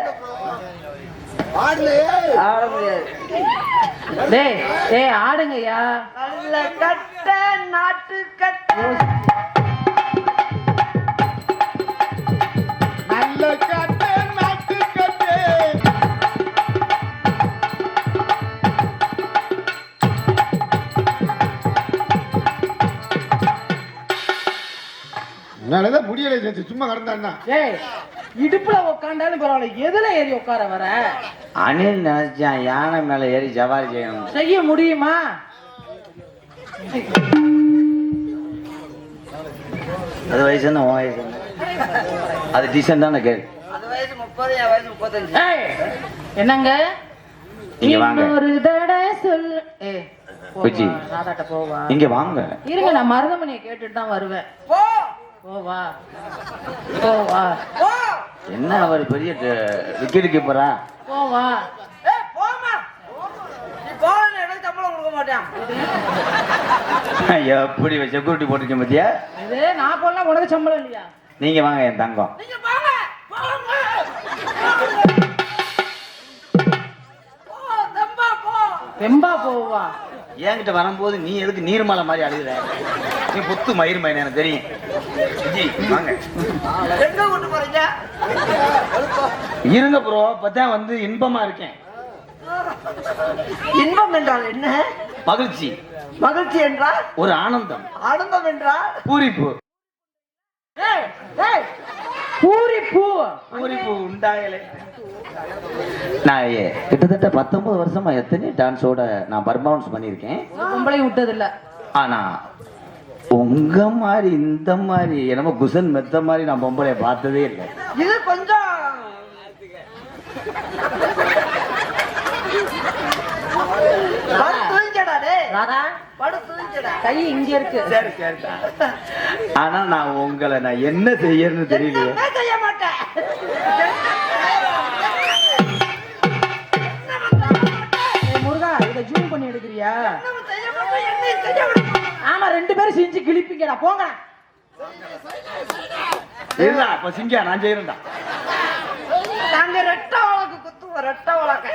ஆட முடியாது. டேய் டேய் ஆடுங்கய்யா. நல்ல கட்ட நாட்டு கட்ட நல்ல கட்ட நாட்டு கட்டு என்னாலதான் முடியலை சேர்த்து சும்மா கிடந்தான்னா ஏய் இடுப்புல உக்காண்டாலும் பரவாயில்ல எதுல ஏறி உட்கார வர அணில் நினைச்சான் யானை மேல ஏறி சவாரி செய்யணும். செய்ய முடியுமா? அது வயசு என்ன உன் வயசு என்ன? அது டீசெண்டான கேள்வி. அது வயசு 30, என் வயசு 35. ஏய் என்னங்க இங்க வாங்க. இன்னொரு தடவை சொல்லு. ஏய் புச்சி. ராதாட்ட போவா. இங்க வாங்க. இருங்க நான் மருதமணியை கேட்டுட்டு தான் வருவேன். போ போவா போவா போ என்ன அவர் பெரிய விக்கெட் கீப்பரா? போவா. ஏய் போமா, நீ போறேன்னு எனக்கு சம்பளம் கொடுக்க மாட்டேன். எப்படி செக்யூரிட்டி போட்டுருக்க பத்தியா? இது நான் போனா உனக்கு சம்பளம் இல்லையா? நீங்க வாங்க என் தங்கம். நீங்க போங்க போங்க. போ தம்பா போ. வெம்பா போவா. என்கிட்ட வரும்போது நீ எதுக்கு நீர்மலை மாதிரி அழுகுற? நீ புத்து மயிர் மயன் எனக்கு தெரியும். விஜி வாங்க. எங்க கொண்டு போறீங்க? இருங்க ப்ரோ, இப்பதான் வந்து இன்பமா இருக்கேன். இன்பம் என்றால் என்ன? மகிழ்ச்சி, மகிழ்ச்சி என்றால் ஒரு ஆனந்தம், ஆனந்தம் என்றால் பூரிப்பு. ஏய் ஏய் பூரிப்பு பூரிப்பு உண்டாகலை. நான் கிட்டத்தட்ட 19 வருஷமா எத்தனை டான்ஸோட நான் பர்ஃபார்மன்ஸ் பண்ணியிருக்கேன். பொம்பளை விட்டது இல்ல. ஆனா உங்க மாதிரி இந்த மாதிரி என்னமோ குசன் மெத்த மாதிரி நான் பொம்பளைய பார்த்ததே இல்லை. இது கொஞ்சம் படுத்துங்கடா டேய். ராதா படுத்துங்கடா. கை இங்க இருக்கு. சரி சரி. ஆனா நான் உங்களை நான் என்ன செய்யறேன்னு தெரியலையே. என்ன செய்ய மாட்டேன். ஏய் முருகா இத ஜூம் பண்ணி எடுக்கறியா? என்ன செய்ய மாட்டேன். என்ன செய்ய மாட்டேன். ஆமா ரெண்டு பேரும் செஞ்சு கிளிப்பிங்கடா போங்க. இல்ல அப்ப சிங்கா நான் செய்யறேன்டா. நாங்க ரெட்ட வழக்கு குத்துவோம், ரெட்ட வழக்கு.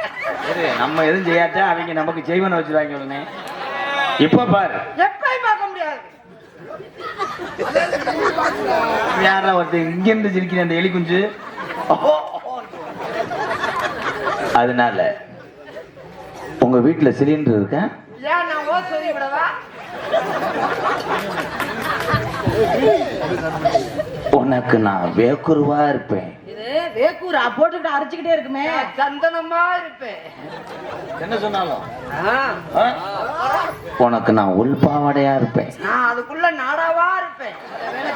சரி நம்ம எதுவும் செய்யாட்டா அவங்க நமக்கு செய்வன வச்சிருவாங்க உடனே. இப்ப பாரு எப்பயும் பார்க்க முடியாது. யாரா ஒருத்தர் இங்க இருந்து சிரிக்கிறேன் அந்த எலி குஞ்சு. அதனால உங்க வீட்டுல சிலிண்டர் இருக்க? ஏன் நான் ஓ சொல்லி விடவா? உனக்கு நான் வேக்குருவா இருப்பேன். இது வேக்கூரா போட்டுக்கிட்டு அரைச்சுக்கிட்டே இருக்குமே. சந்தனமா இருப்பேன். என்ன சொன்னாலும் ஆ, உனக்கு நான் உள்பாவடையா இருப்பேன். நான் அதுக்குள்ள நாடாவா இருப்பேன்.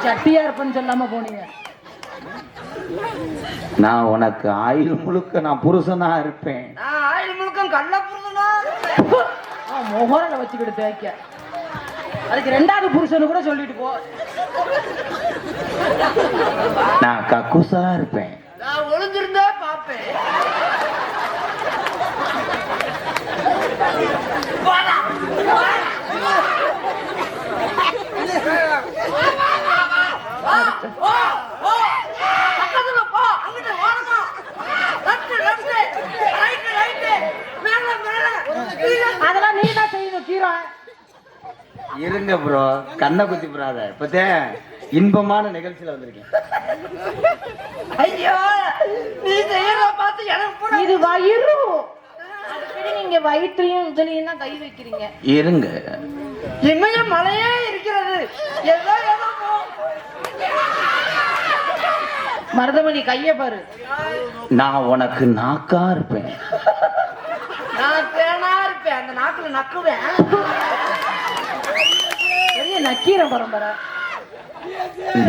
சட்டியா இருப்பேன்னு சொல்லாம போனீங்க. நான் உனக்கு ஆயுள் முழுக்க நான் புருஷனா இருப்பேன். நான் ஆயுள் முழுக்கம் கள்ள புருஷனா இருப்பேன். முகரில் வச்சுக்கிட்டு தேய்க்க. அதுக்கு ரெண்டாவது புருஷனு கூட சொல்லிட்டு போ. நான் கக்குசா இருப்பேன். நான் ஒளிஞ்சிருந்தா பாப்பேன். பக்கத்துல போ, அங்கிட்டு ஓரமா. லெஃப்ட் லெஃப்ட், ரைட் ரைட், மேல மேல. அதெல்லாம் நீ தான் செய்யணும் கீரை. இருங்க ப்ரோ, கண்ணை குத்தி போறாத. இப்பதே இன்பமான நிகழ்ச்சியில வந்திருக்கேன். ஐயோ, நீ செய்யறத பார்த்து எனக்கு கூட இது வயிறு. அடிக்கடி நீங்க வயிற்றையும் இதுலயும் தான் கை வைக்கிறீங்க. இருங்க. இமய மலையே இருக்கிறது. ஏதோ ஏதோ போ. மருதமணி கைய பாரு. நான் உனக்கு நாக்கா இருப்பேன். நான் தேனா இருப்பேன். அந்த நாக்குல நக்குவேன். பெரிய நக்கீர பரம்பரை.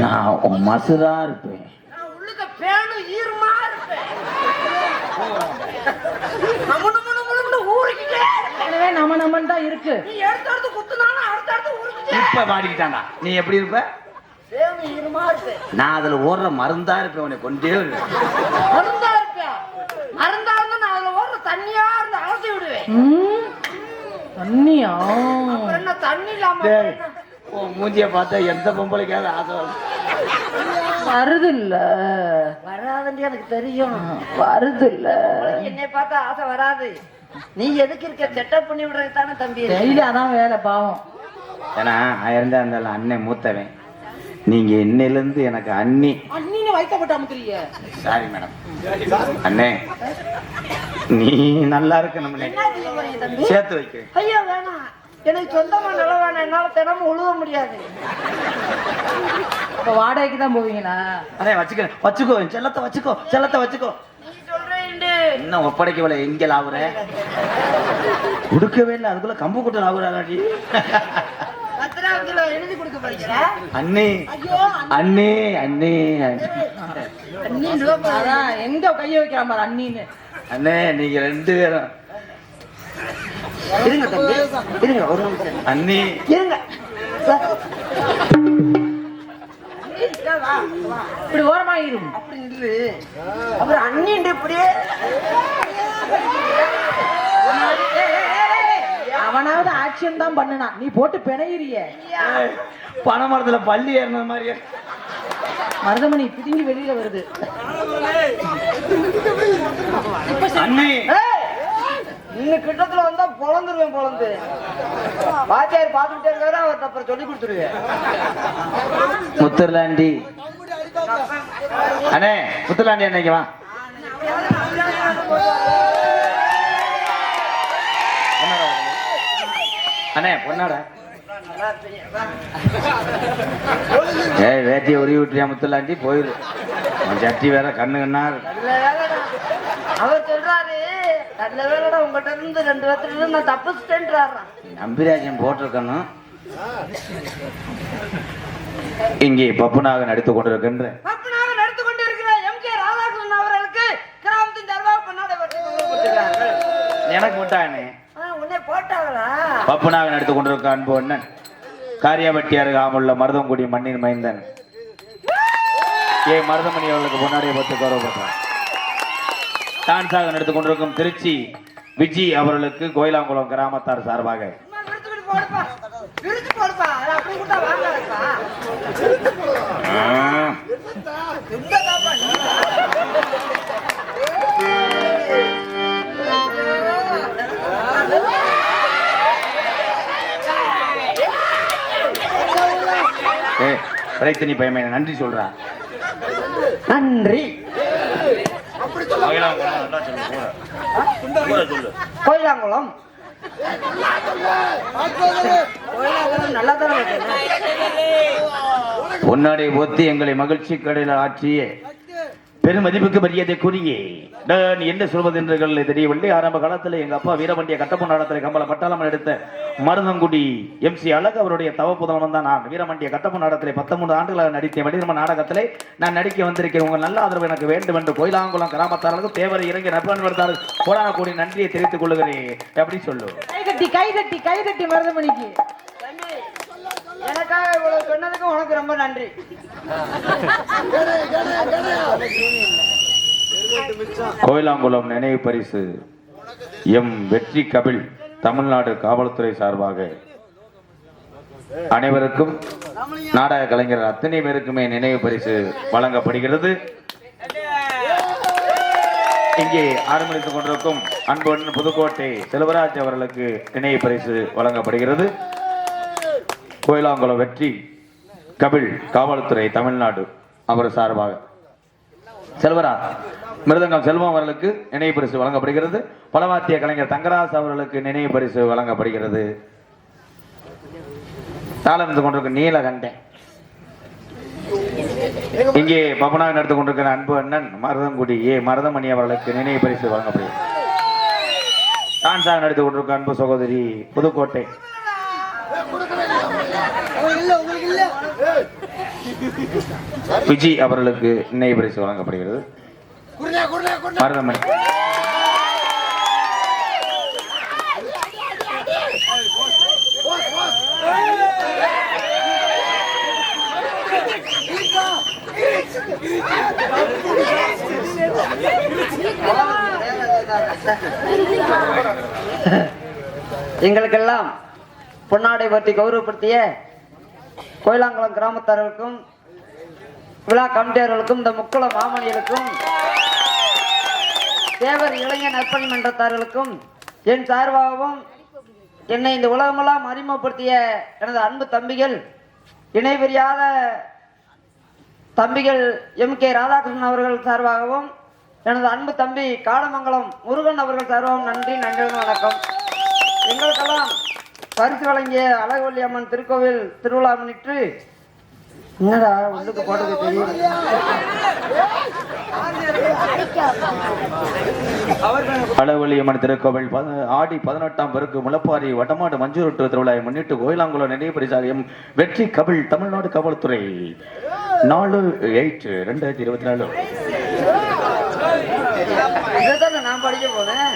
நான் உன் மசுரா இருப்பேன். நான் உள்ளுக்க பேணும் ஈரமா இருப்பேன். நமனு மனு மனு ஊறிக்கிட்டே இருப்பேன். எனவே நமன் தான் இருக்கு. நீ எடுத்து குத்துனாலும் அடுத்த அடுத்து ஊறிக்கிட்டே. இப்ப மாடிக்கிட்டாண்டா. நீ எப்படி இருப்ப? பேணும் ஈரமா இருப்பேன். நான் அதுல ஓடுற மருந்தா இருப்பேன். உன்னை கொண்டே வருவேன். மருந்தா இருப்பேன். மருந்தா இருந்து நான் அதுல ஓடுற தண்ணியா இருந்து அலசி விடுவேன். தண்ணியா? அப்புறம் என்ன தண்ணி இல்லாம டேய், உன் மூஞ்சிய பார்த்தா எந்த பொம்பளைக்காவது ஆசை வரும். வருது இல்ல. வராதுன்னு எனக்கு தெரியும். வருது இல்ல. என்னை பார்த்தா ஆசை வராது. நீ எதுக்கு இருக்க? செட்டப் பண்ணி விடுறது தானே தம்பி. டெய்லி அதான் வேலை பாவம். ஏன்னா ஆயிரம் இருந்தாலும் அண்ணன் மூத்தவன். நீங்க இன்னையில இருந்து எனக்கு அண்ணி. அண்ணின்னு வைக்கப்பட்ட அமுக்குறீங்க. Sorry madam. அண்ணே நீ நல்லா இருக்க நம்ம என்ன செய்ய போறீங்க தம்பி? சேர்த்து வைக்க. ஐயோ வேணாம். எனக்கு சொந்தமா நிலம் வேணும், என்னால தினமும் உழுவ முடியாது. இப்ப வாடகைக்கு தான் போவீங்களா? அண்ணே வச்சுக்கோ செல்லத்தை வச்சுக்கோ. நீ சொல்றேன் இன்னும் ஒப்படைக்கவில்லை, எங்க லாவுற கொடுக்கவே இல்லை, அதுக்குள்ள கம்பு கூட்ட லாவுறாடி. பத்திராவதுல எழுதி கொடுக்க படிக்கிற அண்ணே ஐயோ அண்ணே அண்ணே அதான் எங்க கைய வைக்கிற மாதிரி அண்ணின்னு. அண்ணே நீங்க 2 பேரும் இருங்க தம்பி, இருங்க ஒரு நிமிஷம் அண்ணி இருங்க. இப்படி ஓரமாயிரும். அப்படி நில்லு. அப்புறம் அண்ணிண்டு இப்படியே அவனாவது ஆக்ஷன் தான் பண்ணுனா, நீ போட்டு பிணையிறிய. பனை மரத்துல பள்ளி ஏறின மாதிரி. மருதமணி பிதுங்கி வெளியில வருது. அண்ணி இன்னும் கிட்டத்துல வந்தா பொழந்து வாத்தியார் பாத்துக்கிட்டே இருக்காரு, அவர் அப்புறம் சொல்லி கொடுத்துருவேன். முத்தர்லாண்டி அண்ணே, முத்தர்லாண்டி அன்னைக்கு வா. அண்ணே பொண்ணாடா. ஏய் வேட்டியை உருவி விட்டுறியா முத்தலாண்டி, போயிரு. சட்டி வேற கண்ணா. அவர் சொல்றாரு, நல்ல வேலைடா உங்ககிட்ட இருந்து 2 பேர்த்துல இருந்து நான் தப்பிச்சிட்டேன்றாரு. நம்பிராஜன் போட்டிருக்கணும். இங்கே பப்புனாக நடித்துக் கொண்டிருக்கின்ற பப்பனாக நடந்து கொண்டிருக்கிற எம்.கே. ராதாகிருஷ்ணன் அவர்களுக்கு கிராமத்தின் தர்பார் பண்ணாடை வட்டி கொடுத்திருக்கிறார்கள். எனக்கு விட்டானே உன்னை போட்டாங்களா? பப்புனாக நடித்துக் கொண்டிருக்க அன்பு அண்ணன் காரியாபட்டி அருகாமுள்ள மருதங்குடி மண்ணின் மைந்தன் மருதமணி அவர்களுக்கு முன்னாடியே பத்து கௌரவப்பட்டார். டான்ஸாக நடந்து கொண்டிருக்கும் திருச்சி விஜி அவர்களுக்கு கோயிலாங்குளம் கிராமத்தார் சார்பாக பிரச்சனை பயமே நன்றி சொல்றா. நன்றி. கோயிலாங்குளம் நல்லா தான் பொன்னாடை போத்தி எங்களை மகிழ்ச்சி கடையில் ஆற்றிய பெருமதிப்புக்கு மரியாதைக்குரிய நான் என்ன சொல்வது என்று தெரியவில்லை. ஆரம்ப காலத்தில் எங்க அப்பா வீரபாண்டிய கட்டப்பொன் நாடகத்தில் கம்பள பட்டாளம் எடுத்த மருதங்குடி எம்.சி. அழகு அவருடைய தவப்புதல்வன் தான் நான். வீரபாண்டிய கட்டப்பொன் நாடகத்திலே 13 ஆண்டுகளாக நடித்த வடிவ நாடகத்திலே நான் நடிக்க வந்திருக்கேன். உங்கள் நல்ல ஆதரவு எனக்கு வேண்டும் என்று கோயிலாங்குளம் கிராமத்தார்களுக்கு தேவரை இறங்கி நற்பன் வருத்தார்கள் கோடான கோடி நன்றியை தெரிவித்துக் கொள்ளுகிறேன். எப்படி சொல்லு? கை கட்டி மருதமணிக்கு எனக்காக இவ்வளவு சொன்னதுக்கு உனக்கு ரொம்ப நன்றி. கோயிலாங்குளம் நினைவு பரிசு எம் வெற்றி கபில் தமிழ்நாடு காவல்துறை சார்பாக அனைவருக்கும் நாடக கலைஞர் அத்தனை பேருக்குமே நினைவு பரிசு வழங்கப்படுகிறது. இங்கே ஆரம்பித்துக் கொண்டிருக்கும் அன்புடன் புதுக்கோட்டை செல்வராஜ் அவர்களுக்கு நினைவு பரிசு வழங்கப்படுகிறது. கோயிலாங்குளம் வெற்றி கபில் காவல்துறை தமிழ்நாடு அவர் சார்பாக செல்வராஜ் மிருதங்கம் செல்வம் அவர்களுக்கு நினைவு பரிசு வழங்கப்படுகிறது. பலவாத்திய கலைஞர் தங்கராஜ் அவர்களுக்கு நினைவு பரிசு வழங்கப்படுகிறது. தாளம் கொண்டிருக்கும் நீலகண்டன் இங்கே பபனாக நடந்து கொண்டிருக்கிற அன்பு அண்ணன் மருதங்குடி மருதமணி அவர்களுக்கு நினைவு பரிசு வழங்கப்படுகிறது. டான்ஸாக நடந்து கொண்டிருக்கும் அன்பு சகோதரி புதுக்கோட்டை விஜி அவர்களுக்கு நினைவு பரிசு வழங்கப்படுகிறது. மருதமணி எங்களுக்கெல்லாம் பொன்னாடை பற்றி கௌரவப்படுத்திய கோயிலாங்குளம் கிராமத்தார்களுக்கும் விழா கமிட்டியாளர்களுக்கும் இந்த முக்குள மாமணிகளுக்கும் தேவர் இளைஞர் நற்பணி மன்றத்தார்களுக்கும் என் சார்பாகவும் என்னை இந்த உலகமெல்லாம் அறிமுகப்படுத்திய எனது அன்பு தம்பிகள் இணைபிரியாத தம்பிகள் எம்.கே. ராதாகிருஷ்ணன் அவர்கள் சார்பாகவும் எனது அன்பு தம்பி காலமங்கலம் முருகன் அவர்கள் சார்பாகவும் நன்றி வணக்கம். எங்களுக்கெல்லாம் பரிசு வழங்கிய அழகவல்லி அம்மன் திருக்கோவில் திருவிழா முன்னிட்டு என்னடா உள்ளுக்கு போட்டது தெரியும். அழகவல்லியம்மன் திருக்கோவில் ஆடி 18ஆம் பெருக்கு முளப்பாரி வடமாடு மஞ்சூரட்டு திருவிழாவை முன்னிட்டு கோயிலாங்குளம் நினைவு பரிசாரியம் வெற்றி கபில் தமிழ்நாடு காவல்துறை 4/8/2024. இதைத்தானே நான் படிக்க போனேன்.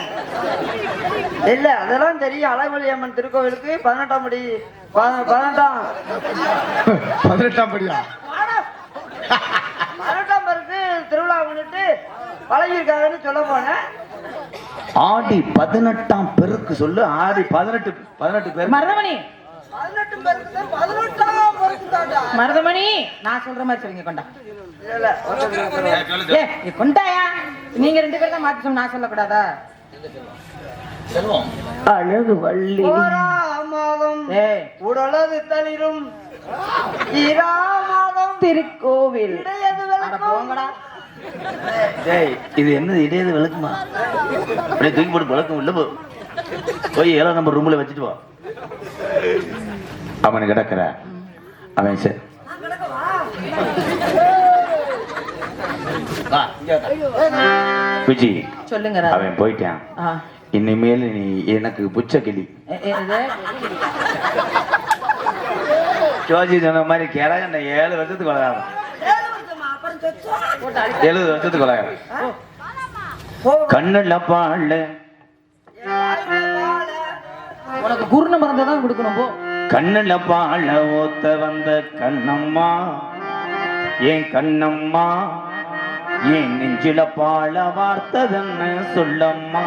இல்ல அதெல்லாம் தெரியும். அழகவல்லி அம்மன் திருக்கோவிலுக்கு 18ஆம் படி 18ஆம் படியா 18ஆம் பேருக்கு திருவிழா முன்னிட்டு பழகிருக்காங்கன்னு சொல்ல போனேன். ஆடி 18ஆம் பெருக்கு சொல்லு. ஆடி 18 பேர் மருதமணி 18 பேருக்கு தான் 18ஆம் பேருக்கு தாண்டா. மருதமணி நான் சொல்ற மாதிரி சொல்லுங்க கொண்டா. இல்ல ஏ கொண்டாயா நீங்க 2 பேரும் தான் மாத்தி நான் சொல்லக்கூடாதா? அழகு வள்ளி மாதம் ஏய் உடலது தளிரும் மாதம் திருக்கோவில் இடையது அட போங்கடா. டேய் இது என்னது இடையது விளக்குமா? அப்படியே தூக்கி போட்டு விளக்கும் இல்ல போய் 7 நம்பர் ரூம்ல வச்சுட்டு வா. அவன் கிடக்குற அவன் சரி விஜி சொல்லுங்க அவன் போயிட்டான். இனிமேல் நீ எனக்கு புச்ச கிளி ஜோஜி சொன்ன மாதிரி கேரா என்ன 7 வருஷத்துக்கு வளராம 70 வருஷத்துக்கு வளராம கண்ணுல பாழ உனக்கு குருண மருந்து தான் கொடுக்கணும் போ. கண்ணுல பாழ ஓத்த வந்த கண்ணம்மா ஏன் கண்ணம்மா ஏன் நெஞ்சில பாழ வார்த்ததன்னு சொல்லம்மா.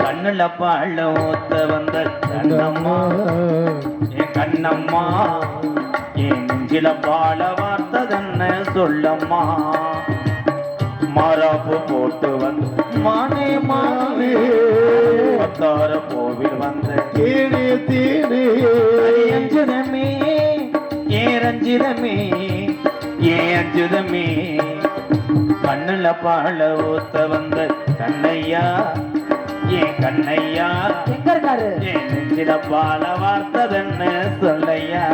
கண்ணுல பாழ ஓத்த வந்த கண்ணம்மா ஏன் கண்ணம்மா ஏன் நெஞ்சில பாழ வார்த்ததன்னு சொல்லம்மா. மாறாப்பு போட்டு வந்து மானே மானே பத்தார கோவில் வந்த தேனே தேனே அஞ்சுதமே ஏன் ரஞ்சிதமே ஏன் அஞ்சுதமே கண்ணுல பாழ ஊத்த வந்த கண்ணையா ஏன் கண்ணையா எங்க இருக்காரு? ஏன் நெஞ்சில பாழ வார்த்ததன்னு சொல்லையா.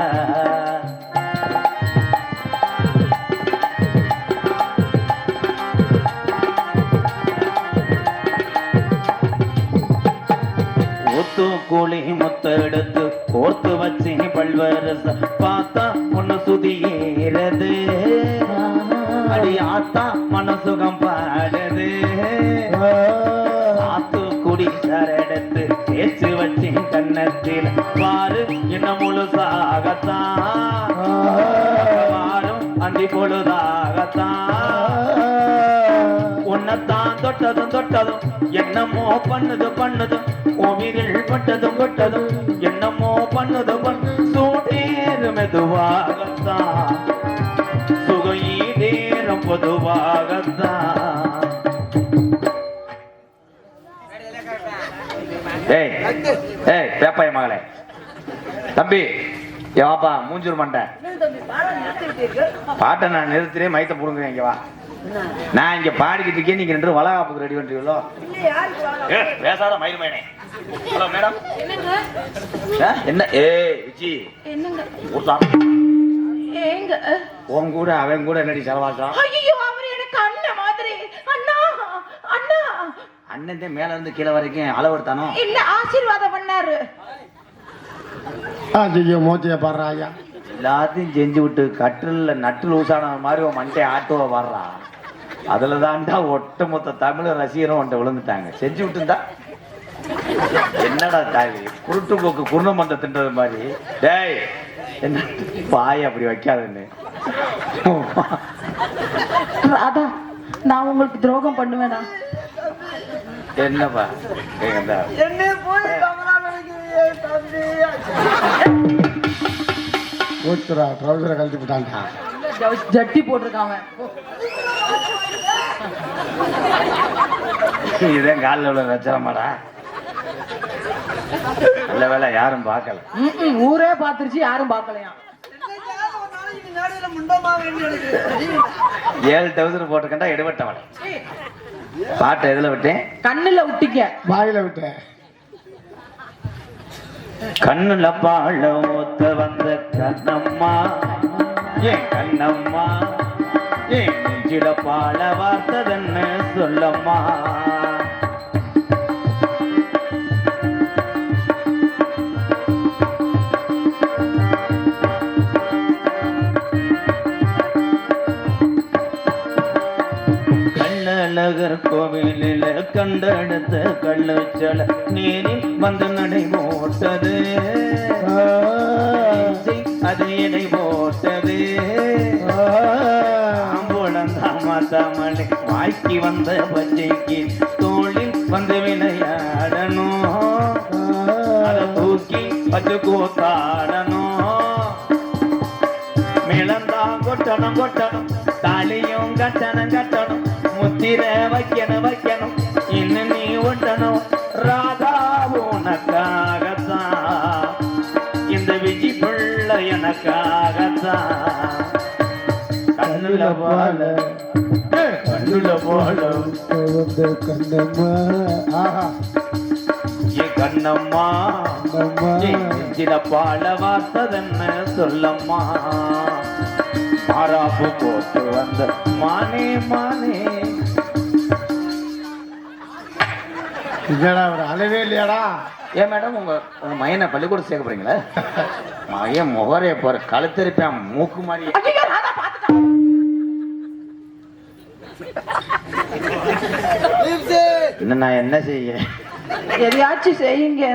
கூலி முத்த எடுத்து கோர்த்து வச்சு பல்வரச பார்த்தா ஒண்ணு சுதியேறது அடி ஆத்தா மனசுகம் பாடுது. ஆத்து குடி சரடத்து பேச்சு வச்சு கண்ணத்தில் பாரு என்ன முழுசாகத்தான் வாரும் அந்தி பொழுதாகத்தான் உன்னத்தான் தொட்டதும் தொட்டதும் என்னமோ பண்ணுதும் உயிரில் பட்டதும் கொட்டதும் என்னமோ பண்ணுதும் சூடேறு மெதுவாகத்தான் சுகையீரேறும் பொதுவாகத்தான். ஏய் ஏய் பேப்பாய மகளே தம்பி வாப்பா மூஞ்சூர் மண்டை பாட்டை நான் நிறுத்துறேன் மைத்த புடுங்குறேன். இங்க வா நான் இங்க பாடிக்கிட்டு இருக்கேன். நீங்க 2 வளகாப்புக்கு ரெடி பண்றீங்களோ? பேசாத மயிர் மயனே. ஹலோ மேடம் என்ன விச்சி உன் கூட அவன் கூட என்னடி சரவாசம்? ஐயோ அவர் எனக்கு அண்ணன் மாதிரி. அண்ணா அண்ணா அண்ணன் மேல இருந்து கீழே வரைக்கும் அளவெடுத்தானோ? இல்ல ஆசீர்வாதம் பண்ணாரு. ஐயோ மோச்சிய பாடுறா ஐயா. எல்லாத்தையும் செஞ்சு விட்டு கட்டில நட்டு லூசான மாதிரி உன் மண்டை ஆட்டுவ வர்றா. அதுல தான்டா ஒட்டு மொத்த தமிழ் ரசிகரும் உன்ட்ட விழுந்துட்டாங்க. செஞ்சு விட்டுந்தா என்னடா தாய் குருட்டு போக்கு குருண மண்டை தின்றது மாதிரி. டேய் என்ன பாய் அப்படி வைக்காதுன்னு. ராதா நான் உங்களுக்கு துரோகம் பண்ணுவேனா? என்னப்பா என்ன போய் கமலா நினைக்கிறீங்க தம்பி? ஓட்டுறா ட்ரௌசரை கழட்டி விட்டான்டா. ஜட்டி போட்டிருக்காங்க. இதான் காலில் உள்ள ரச்சனமாடா. நல்ல வேலை யாரும் பார்க்கல. ஊரே பாத்துருச்சு யாரும் பார்க்கலையா? 7 டவுசர் போட்டுக்கண்டா எடுபட்ட வேலை. பாட்டை எதுல விட்டேன்? கண்ணுல விட்டீங்க. வாயில விட்டேன். கண்ணுல பாழ ஊத்த வந்த கண்ணம்மா, ஏன் கண்ணம்மா, ஏன் நெஞ்சில பாழ வார்த்ததன்னு சொல்லம்மா. கள்ளழகர் கோவிலில் கண்டெடுத்த கள்ளுச்சல நீரில் வந்து நடை போட்டது, அது இடை போட்டது. ஆம்புலந்தாமலை வாய்க்கு வந்த பச்சைக்கு தோளில் வந்து விளையாடணும், அதை தூக்கி வச்சு கூத்தாடணும். மிளந்தான் கொட்டணும் கொட்டணும், தாலியும் கட்டணும் கட்டணும், முத்திர வைக்கணும் வைக்கணும், இன்னும் நீ ஒட்டணும். ராதா உனக்காகத்தான், இந்த விஜி பிள்ளை எனக்காகத்தான். கண்ணுல போல கண்ணுல போல வந்து கண்ணம்மா, ஆஹா ஏ கண்ணம்மா, கண்ணம்மா. நெஞ்சில பால வார்த்ததென்ன சொல்லம்மா. மாறாப்பு போட்டு வந்த மானே மானே. இல்லடா ஒரு அளவே இல்லையாடா. ஏன் மேடம் உங்க உங்க மையனை பள்ளிக்கூடம் சேர்க்க போறீங்களா? மையன் முகரைய போற கழுத்தரிப்பேன் மூக்கு மாதிரி. ஐயோ, ராதா பாத்துட்டா. இன்னும் நான் என்ன செய்ய? எதையாச்சும் செய்யுங்க.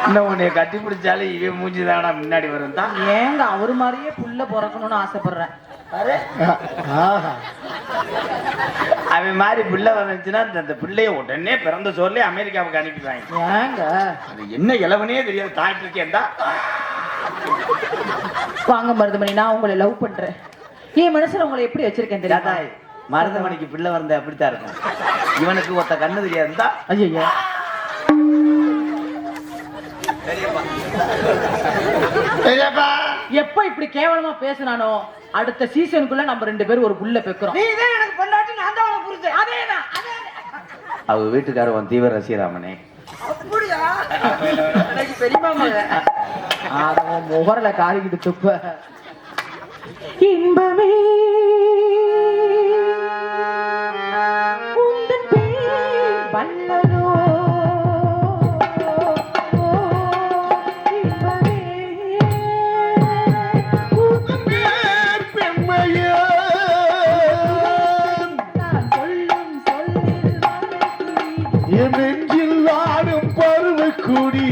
இன்னும் உன்னைய கட்டி பிடிச்சாலும் இவன் மூஞ்சி தானா முன்னாடி வரும் தான். ஏங்க அவரு மாதிரியே புள்ள பிறக்கணும்னு ஆசைப்படுறேன். ஆஹா அவன் மாதிரி பிள்ளை வந்துச்சுன்னா அந்த பிள்ளைய உடனே பிறந்த சோர்லயே அமெரிக்காவுக்கு அனுப்பிடுவாங்க. ஏங்க அது என்ன இளவனே தெரியாது. தாய்ட்டு இருக்கேன்டா. வாங்க மருதமணி, நான் உங்களை லவ் பண்றேன். என் மனசுல உங்களை எப்படி வச்சிருக்கேன் தெரியாதா? மருதமணிக்கு பிள்ளை வந்த அப்படித்தான் இருக்கும். இவனுக்கு ஒத்த கண்ணு தெரியாதுதா. ஐயா எப்ப இப்படி கேவலமா பேசுனானோ அடுத்த சீசனுக்குள்ள நம்ம 2 பேரும் ஒரு புள்ள பெக்குறோம். நீ தான் எனக்கு பொண்டாட்டி, நான் தான் உனக்கு புரிஞ்சேன். அதேதான். அவ வீட்டுக்காரவன் தீவிர ரசிகராமனே. அப்படியா? எனக்கு பெரியமா மகன். அவன் முகரல காரிக்கிட்டு துப்ப. இன்பமே உந்தன் பேர் வல்லரோ, இன்பமே உந்தன் பேர் பெண்மையோ, நான் சொல்லும் சொல்லில் மனசி என் நெஞ்சில் ஆடும் பருவக்குடி.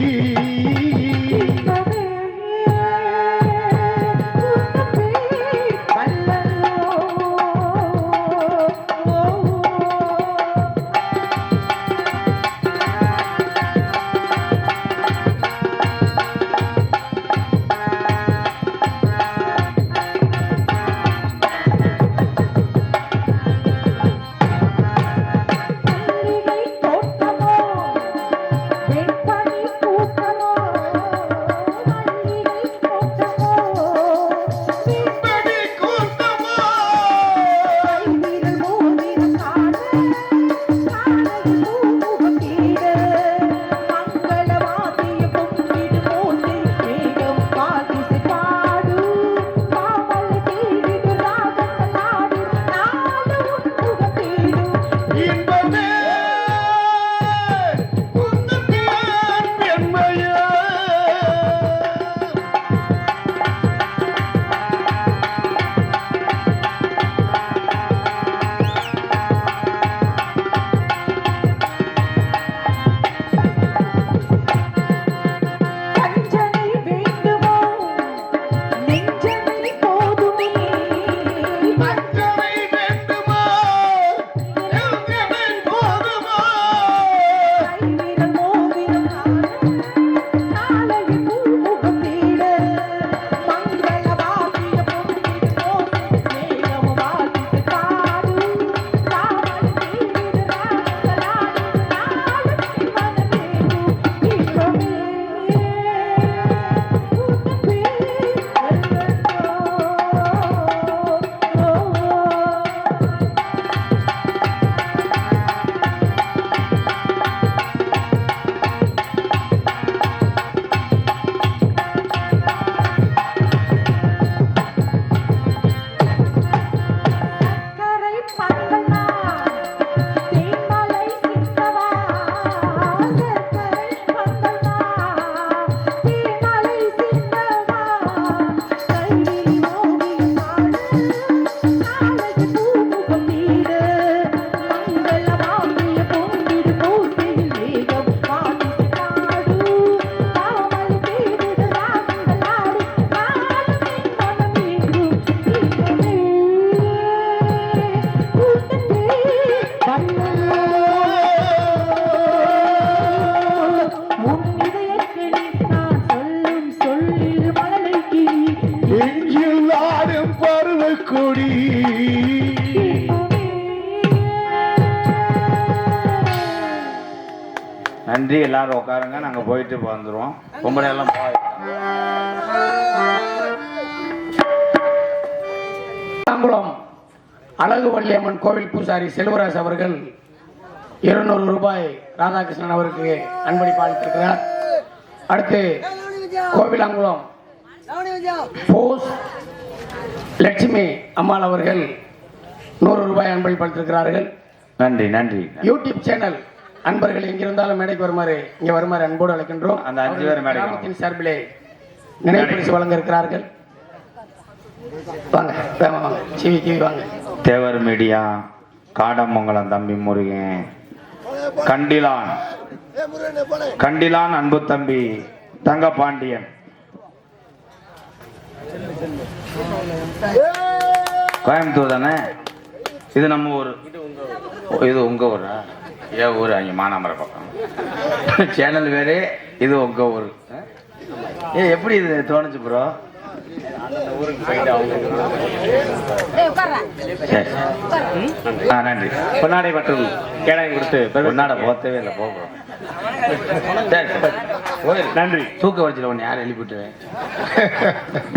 நொடி நன்றி. எல்லாரும் உட்காருங்க, நாங்க போயிட்டு வந்துருவோம். பொம்பளை எல்லாம் போய் தாங்குளம் அழகு வள்ளியம்மன் கோவில் பூசாரி செல்வராஜ் அவர்கள் 200 ரூபாய் ராதாகிருஷ்ணன் அவருக்கு அன்பளிப்பு அளித்திருக்கிறார். அடுத்து கோவிலாங்குளம் போஸ் லட்சுமி அம்மாள் அவர்கள் 100 ரூபாய் அன்பளிப்பு அளித்திருக்கிறார்கள். நன்றி நன்றி. யூடியூப் சேனல் அன்பர்கள் எங்கிருந்தாலும் மேடைக்கு வருமாறு அன்போடு அழைக்கின்றோம். அந்த 5 பேர் மேடைக்கு கிராமத்தின் சார்பிலே நினைவு பரிசு வழங்க இருக்கிறார்கள். வாங்க வேமா வாங்க, சிவி வாங்க. தேவர் மீடியா, காடமங்கலம் தம்பி முருகன், கண்டிலான் அன்பு தம்பி தங்கபாண்டியன், கோயம்புத்தூர் தானே? இது நம்ம ஊர். இது உங்க ஊரா? ஏன் ஊர்? அங்கே மானாமர பக்கம். சேனல் வேறு, இது உங்க ஊர். எப்படி இது தோணுச்சு ப்ரோ? நன்றி. பொன்னாடை மற்றும் கேடாய் கொடுத்து பொன்னாடை போத்தவே இல்லை. போகிறோம். நன்றி. தூக்க வரிசையில் ஒன்று யாரும் எழுப்பிட்டுவேன்.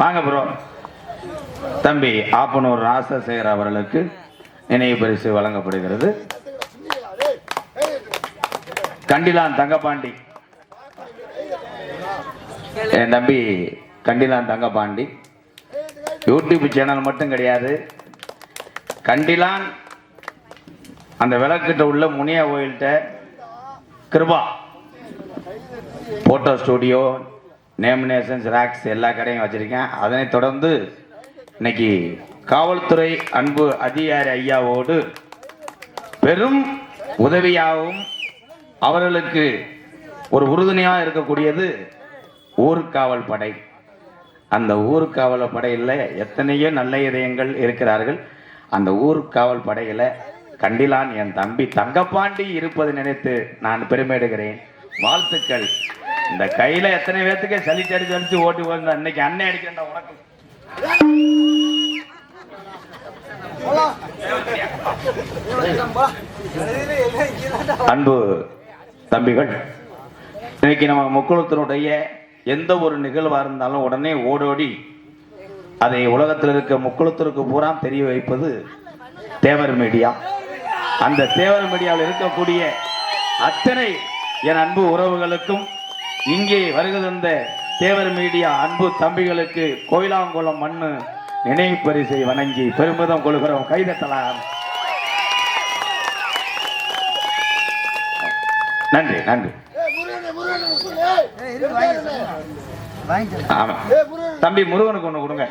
வாங்க ப்ரோ. தம்பி ஆப்பனூர் ராசசேகர் அவர்களுக்கு நினைவு பரிசு வழங்கப்படுகிறது. கண்டிலான் தங்கபாண்டி, என் தம்பி கண்டிலான் தங்கபாண்டி யூடியூப் சேனல் மட்டும் கிடையாது, கண்டிலான் அந்த விளக்கிட்ட உள்ள முனியா கோயில்கிட்ட கிருபா போட்டோ ஸ்டூடியோ, நேமினேஷன்ஸ், ராக்ஸ் எல்லா கடையும் வச்சிருக்கேன். அதனை தொடர்ந்து இன்னைக்கு காவல்துறை அன்பு அதிகாரி ஐயாவோடு பெரும் உதவியாகவும் அவர்களுக்கு ஒரு உறுதுணையாக இருக்கக்கூடியது ஊர்காவல் படை. அந்த ஊர்காவல் படையில் எத்தனையோ நல்ல இதயங்கள் இருக்கிறார்கள். அந்த ஊர்காவல் படையில் கண்டிலான் என் தம்பி தங்கப்பாண்டி இருப்பதை நினைத்து நான் பெருமையிடுகிறேன். வாழ்த்துக்கள். இந்த கையில எத்தனை பேர்த்துக்கு சலிச்சடிச்சு ஓட்டி போயிருந்தா இன்னைக்கு அண்ணன் அடிக்கிறேன்டா உனக்கு. அன்பு தம்பிகள், இன்னைக்கு நம்ம முக்குளத்தினுடைய எந்த ஒரு நிகழ்வா இருந்தாலும் உடனே ஓடோடி அதை உலகத்தில் இருக்க முக்குளத்திற்கு பூரா தெரிய வைப்பது தேவர் மீடியா. அந்த தேவர் மீடியாவில் இருக்கக்கூடிய அத்தனை என் அன்பு உறவுகளுக்கும் இங்கே வருகின்ற தேவர் மீடியா அன்பு தம்பிகளுக்கு கோயிலாங்குளம் மண்ணு நினைவு பரிசை வணங்கி பெருமிதம் கொள்கிறோம். கைதட்டலாம். நன்றி நன்றி. ஆமா தம்பி முருகனுக்கு ஒண்ணு கொடுங்க.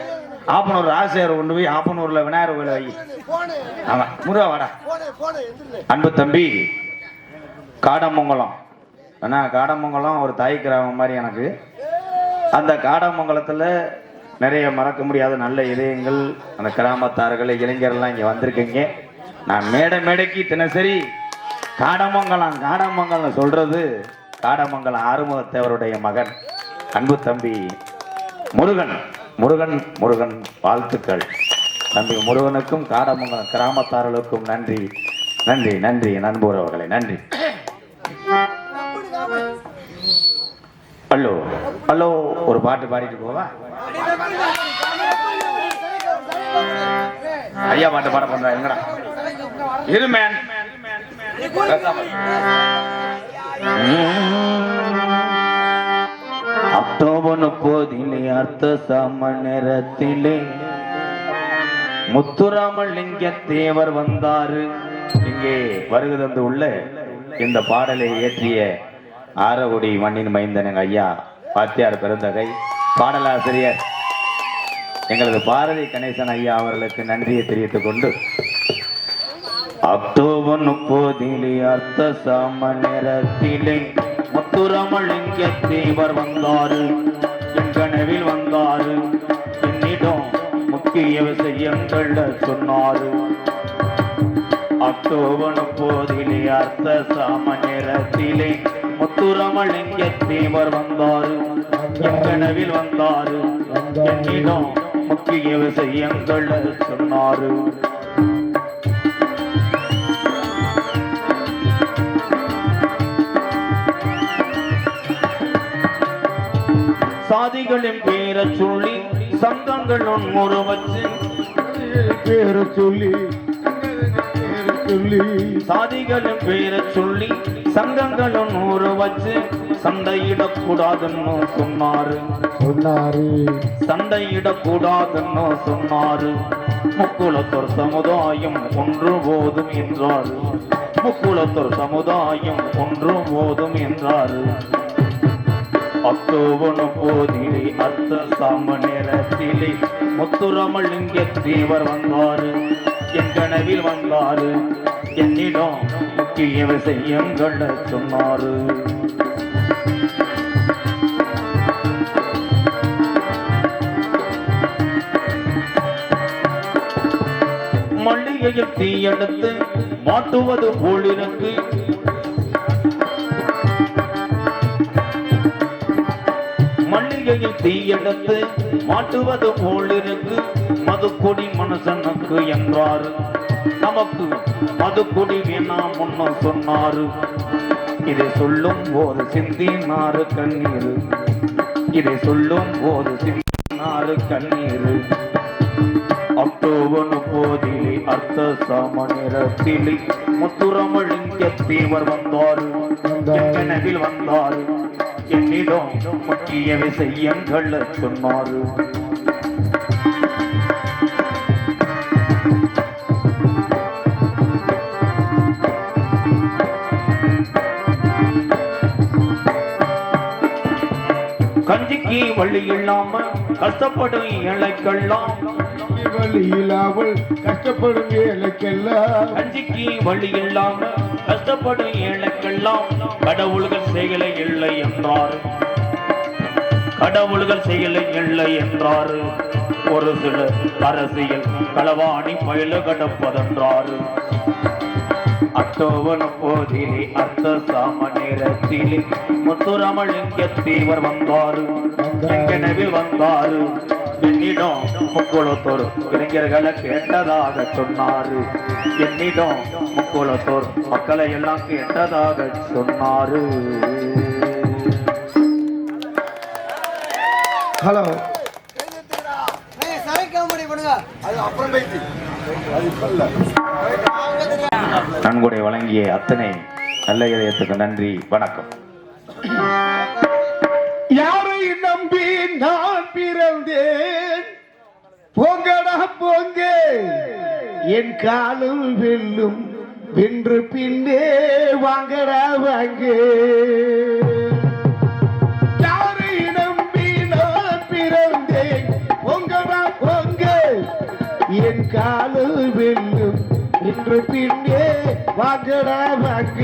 ஆப்பனூர் ராசேர் கொண்டு போய் ஆப்பனூர்ல விநாயகர் கோயில வை. ஆமா முருகா வாடா. அன்பு தம்பி காடமங்கலம், ஏன்னா காடமங்கலம் ஒரு தாய் கிராமம் மாதிரி எனக்கு. அந்த காடமங்கலத்துல நிறைய மறக்க முடியாத நல்ல இதயங்கள், அந்த கிராமத்தார்கள் இளைஞர்கள்லாம் இங்கே வந்திருக்கீங்க. நான் மேடைக்கு தினசரி காடமங்கலம் சொல்றது காடமங்கலம் ஆறுமுகத்தேவருடைய மகன் அன்பு தம்பி முருகன் வாழ்த்துக்கள். தம்பி முருகனுக்கும் காடமங்கலம் கிராமத்தார்களுக்கும் நன்றி நன்றி நன்றி நண்புறவர்களை நன்றி. ஹலோ ஹலோ ஒரு பாட்டு பாடிட்டு போவா? ஐயா பாட்டு பாட பண்றா எங்கடா இரு மேன். அக்டோபர் 30 அர்த்த சாம நேரத்திலே முத்துராமலிங்க தேவர் வந்தாரு. இங்கே வருகை தந்து உள்ள இந்த பாடலை இயற்றிய ஆரகுடி மண்ணின் மைந்தன் ஐயா பாத்தியார் பெருந்தகை பாடலாசிரியர் எங்களது பாரதி கணேசன் ஐயா அவர்களுக்கு நன்றியை தெரிவித்துக் கொண்டு அக்டோபர் 30 அர்த்த சாம நேரத்திலே முத்துராமலிங்க தேவர் வந்தாரு. என் கனவில் வந்தாரு. என்னிடம் முக்கிய விஷயங்கள் சொன்னாரு. அக்டோபர் 30 அர்த்த சாம நேரத்திலே முத்துராமலிங்க தேவர் வந்தாரு. என் கனவில் வந்தாரு. என்னிடம் முக்கிய விஷயங்கள் சொன்னாரு. சாதிகளின் பேரை சொல்லி சங்கங்கள் ஒன்முறை வச்சு பேரை சொல்லி சாதிகளின் பேரை சொல்லி சங்கங்கள் ஒன்முறை வச்சு சண்டையிடக்கூடாதுன்னு சொன்னாரு. சண்டையிடக்கூடாதுன்னு சொன்னாரு. முக்குளத்தோர் சமுதாயம் ஒன்று போதும் என்றாரு. முக்குளத்தோர் சமுதாயம் ஒன்று போதும் என்றாரு. அக்டோபர் போதிலே அர்த்த சாம நேரத்திலே முத்துராமலிங்க தேவர் வந்தாரு. என் கனவில் வந்தாரு. என்னிடம் முக்கிய விஷயங்கள் சொன்னாரு. மல்லிகையில் தீயெடுத்து மாட்டுவது போலிருக்கு. மல்லிகையில் தீயெடுத்து மாட்டுவது போலிருக்கு. மதுக்குடி மனுஷனுக்கு என்றாரு. நமக்கு மதுக்குடி வேணாம் ஒன்னு சொன்னாரு. இதை சொல்லும் போது சிந்தினாரு கண்ணீர். இதை சொல்லும் போது சிந்தினாரு கண்ணீர். அக்டோபர் போதிலே அர்த்த சாம நேரத்திலே முத்துராமலிங்க தேவர் வந்தாரு. கனவில் வந்தாரு. என்னிடம் முக்கிய விஷயங்கள் சொன்னாரு. கஞ்சிக்கு வழி இல்லாம கஷ்டப்படும் ஏழைக்கெல்லாம் வழி இல்லாமல் கஷ்டப்படும் ஏழைக்கெல்லாம் கஞ்சிக்கு வழி இல்லாம கஷ்டப்படும் ஏழைக்கெல்லாம் கடவுள்கள் செயலை இல்லை என்றார். கடவுள்கள் செயலை இல்லை என்றாரு. ஒரு சில அரசியல் களவாணி பயில கடப்பதென்றாரு. அக்டோபர் போதிலே அர்த்த சாம நேரத்திலே முத்துராமலிங்க தேவர் வந்தாரு. கனவில் வந்தாரு. என்னிடம் முக்குளத்தோர் இளைஞர்களை கேட்டதாக சொன்னாரு. என்னிடம் முக்குளத்தோர் மக்களை எல்லாம் கேட்டதாக சொன்னாரு. ஹலோ நன்கொடை வழங்கிய அத்தனை நல்ல இதயத்துக்கு நன்றி. வணக்கம். யாரை நம்பி நான் பிறந்தேன்? போங்கடா போங்க, என் காலும் வெல்லும் வென்று பின்னே வாங்கடா வாங்க. யாரை நம்பி நான் பிறந்தேன்? போங்கடா போங்க, என் காலும் வெல்லும் வென்று பின்னே வாங்கடா வாங்க.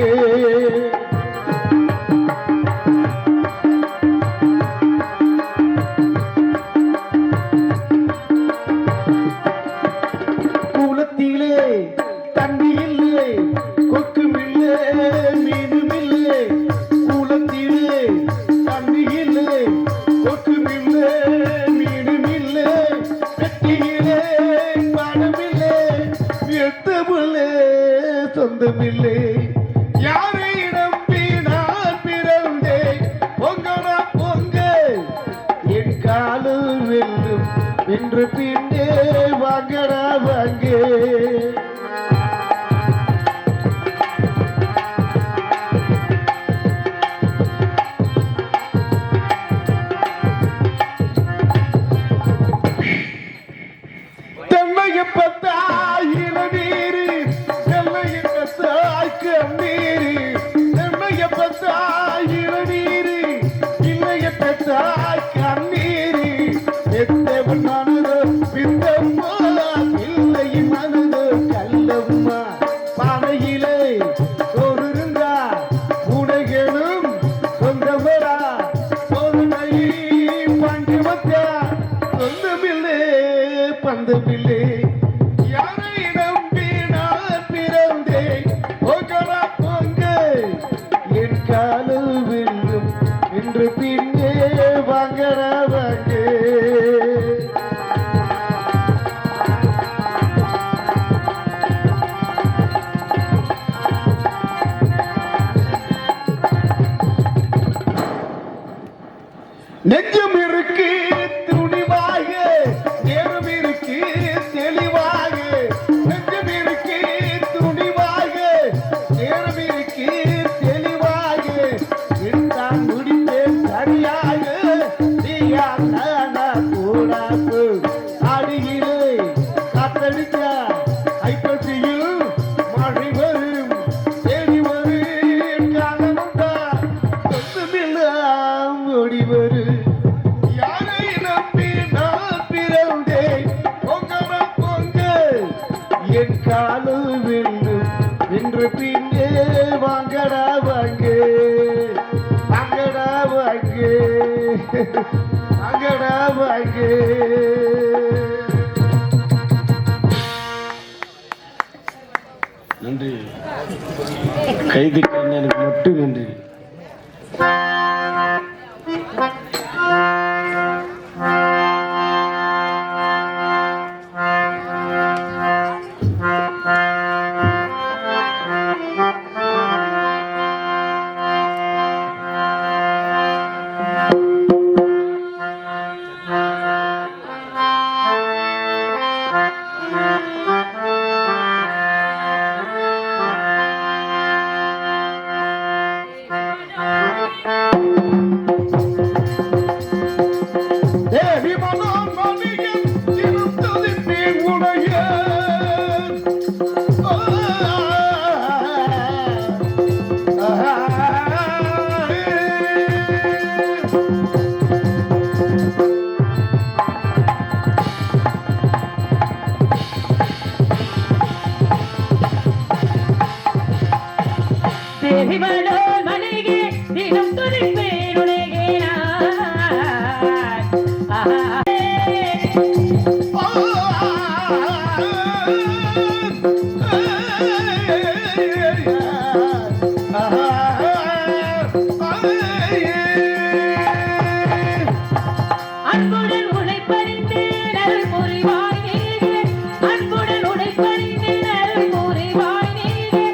தண்ணி இல்லை, கொக்கும் இல்லை, மீனும் இல்லை. கூலத்திலே தண்ணி இல்லை, கொக்கும் இல்லை, மீனும் இல்லை. வெட்டியிலே பணம் இல்லை, எத்தமில்லை, சொந்தமில்லை. யாரை நம்பி நான் பிறந்தேன்? பொங்கடா பொங்க, என் காலு வெல்லும் என்று பின்னே வாங்கடா வாங்க. யாரை நம்பி நான் பிறந்தேன்? போகடா போங்க, என் காலு வெல்லும் என்று பின்னே வாங்கடா வாங்க. வாங்கடா வாங்க. நன்றி கைது கண்ணனுக்கு மட்டும் நன்றி. தேவி மனம் மணியில் இருந்தது உடைய தேவி மனோ மணியே தினம் துதிப்பேன் உலகே அன்புடன் உனை பறிந்தேன் அருள் புரிவாய் நீயே. அன்புடன் உனை பறிந்தேன் அருள் புரிவாய் நீயே.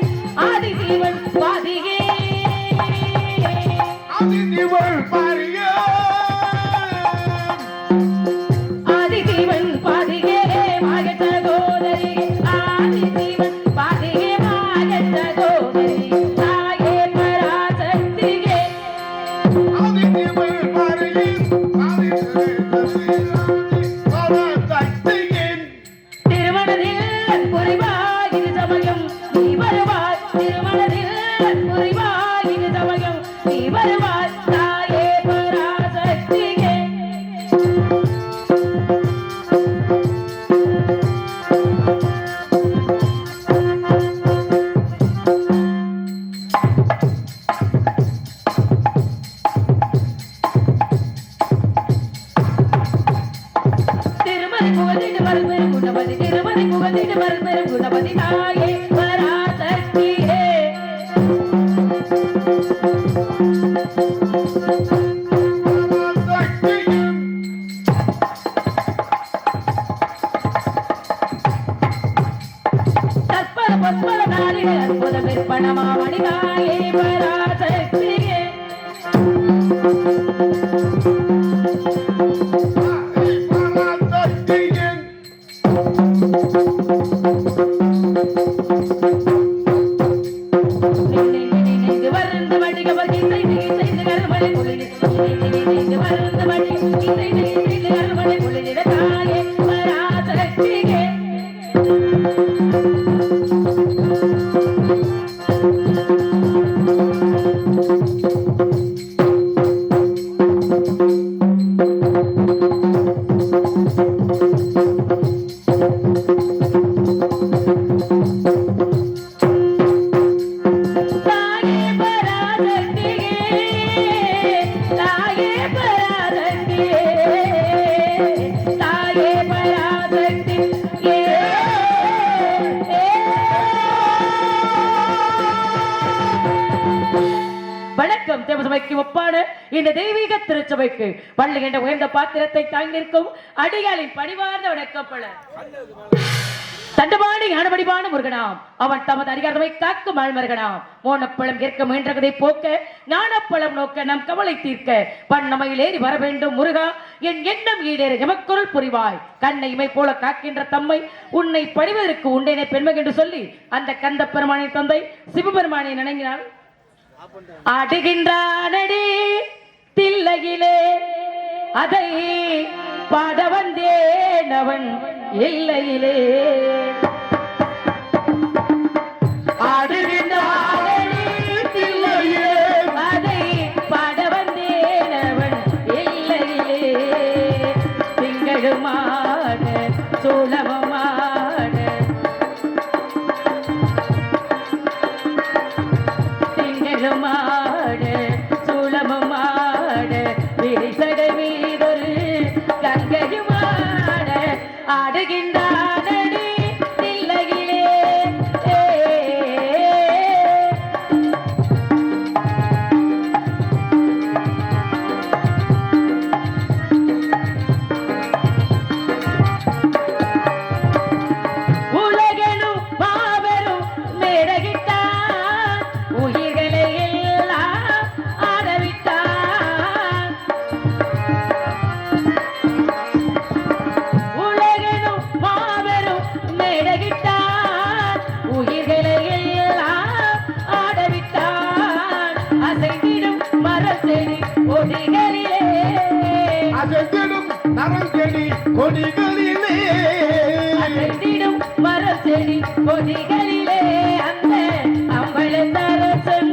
ஆதிசிவன் பாதியே அதிதிவள் பாரிய ஆதிசிவன் பாதியே மாய சகோதரி. ஆதிசிவன் பாதியே மாய சகோதரி. தாயே பராசக்தியே அதிதிவள் பாரிய சக்தியின் திருமணத்தில் புரிவாய் இது சமயம் நீ வருவாய். திருமணத்தில் புரிவாய் இது சமயம் நீ வருவாய். தாயே பராசக்தியே திருமலை புகழ்ந்திடு மறுபெரும் குணபதி. திருமலை புகழ்ந்திடு மறுபெரும் குணபதி. தாயே பராசக்தியே சக்தியின் தற்பல பற்பல நாளில் அற்புத விற்பனமாமணி. தாயே பராசக்தியே சக்தியின் நினைந்து வருந்து வடிகவர் இசைந்து இசைந்து கருமலை பொழிது. நினைந்து வருந்து வடி இசைந்து இசைந்து கருமலை பொழிதிட. தாயே பராசக்தியே தாயே பராசக்தியே தாயே பராசக்தியே தாயே பராசக்தியே வணக்கம். தேவசபைக்கு ஒப்பான இந்த தெய்வீக திருச்சபைக்கு பள்ளி என்ற உயர்ந்த பாத்திரத்தை தாங்கியிருக்கும் அடியாளின் பணிவார்ந்த வணக்கப்பல தண்டபாணி ஞானபடிபான முருகனாம். அவன் தமது அதிகாரத்தை காக்கும் ஆழ்மருகனாம். மோனப்பழம் ஏற்க முயன்றதை போக்க ஞானப்பழம் நோக்க நம் கவலை தீர்க்க பண்ணமையில் ஏறி வர வேண்டும் முருகா. என் எண்ணம் ஈடேற எமக்குரல் புரிவாய். கண்ணை இமை போல காக்கின்ற தம்மை உன்னை பணிவதற்கு உண்டேனே பெண்மை என்று சொல்லி அந்த கந்த பெருமானின் தந்தை சிவபெருமானை நினைங்கினார். ஆடுகின்றானடி தில்லையிலே அதை பாட வந்தேன் அவன் எல்லையிலே. ஆடுகின்றானடி தில்லையிலே அதை பாட வந்தேன் அவன் எல்லையிலே. திங்களுமாட சோழமாட திங்களுமாட சோழமாட விரிசடை கொடிகளிலே அசைந்திடும் மரம் செடி கொடிகளிலே அசைந்திடும் மரம் செடி கொடிகளிலே அந்த அம்பலத்தரசன்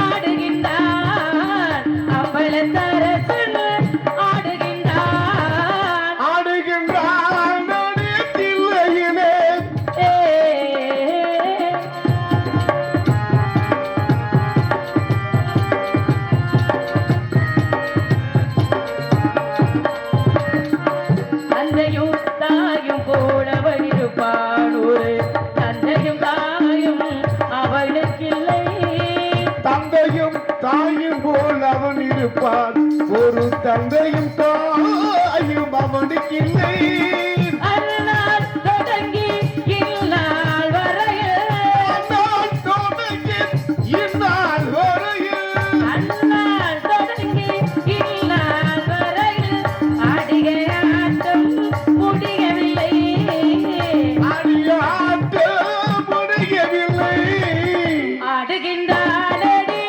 ஆடுகின்றான் அம்பலத்தரசன் ஆடுகின்றான் ஆடுகின்றான் தில்லையிலே தந்தையும் தாயும் போலவன் இருப்பான் ஒரு தந்தையும் தாயும் அவனுக்கில்லை தந்தையும் தாயும் போல் அவன் இருப்பான் ஒரு தந்தையும் தாயும் அவனுக்கில்லை அந்நாள் தொடங்கி இந்நாள் வரையில் நான் தொடங்கி இந்நாள் வரையில் அந்நாள் தொடங்கி இந்நாள் வரையில் ஆடிய ஆட்டம் முடியவில்லை அடியாட்ட முடியவில்லை ஆடுகின்றானடி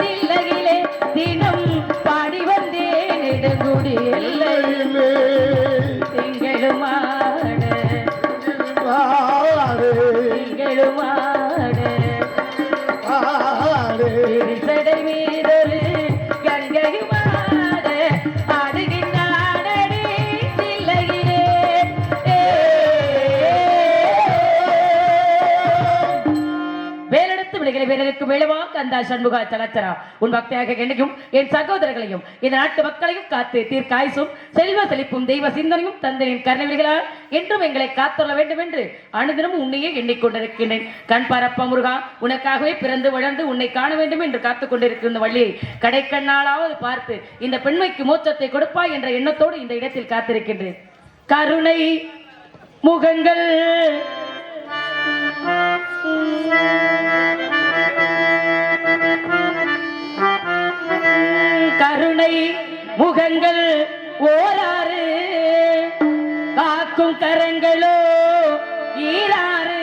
தில்லையிலே தினம் பாடி வந்தேன் நெடுங்குடி எல்லை திங்களுமாட திங்களுமாட சடை மீதொரு கங்கையுமாட ஆடுகின்றானடி தில்லையிலே வேலெடுத்து விடுகிற வீரருக்கு வேளவா கந்தா சண்முகா சலச்சரா உன் பக்தியாக என்னையும் என் சகோதரர்களையும் இந்த நாட்டு மக்களையும் காத்து தீர்க்காயுசும் செல்வ செழிப்பும் தெய்வ சிந்தனையும் தந்தையின் கருணைகளால் என்றும் எங்களை காத்துள்ள வேண்டும் என்று அனுதினமும் உன்னையே எண்ணிக்கொண்டிருக்கின்றேன். கண் பரப்ப முருகா, உனக்காகவே பிறந்து வளர்ந்து உன்னை காண வேண்டும் என்று காத்துக் கொண்டிருக்கிற இந்த வழியை கடைக்கண்ணாலாவது பார்த்து இந்த பெண்மைக்கு மோட்சத்தை கொடுப்பாய் என்ற எண்ணத்தோடு இந்த இடத்தில் காத்திருக்கின்றேன். கருணை முகங்கள் கருணை முகங்கள் ஓராறு காக்கும் கரங்களோ ஈராறு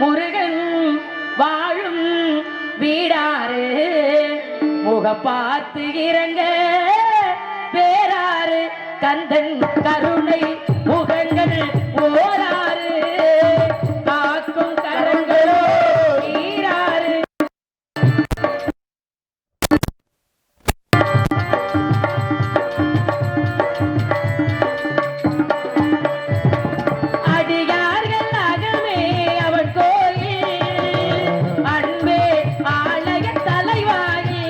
முருகன் வாழும் வீடாறு முகம் பார்த்து இறங்க பேராறு கந்தன் கருணை முகங்கள் ஓராறு காக்கும் கரங்களோ ஈராறு அடியார்கள் அகமே அவன் கோயில் அன்பே ஆலய தலைவாயில்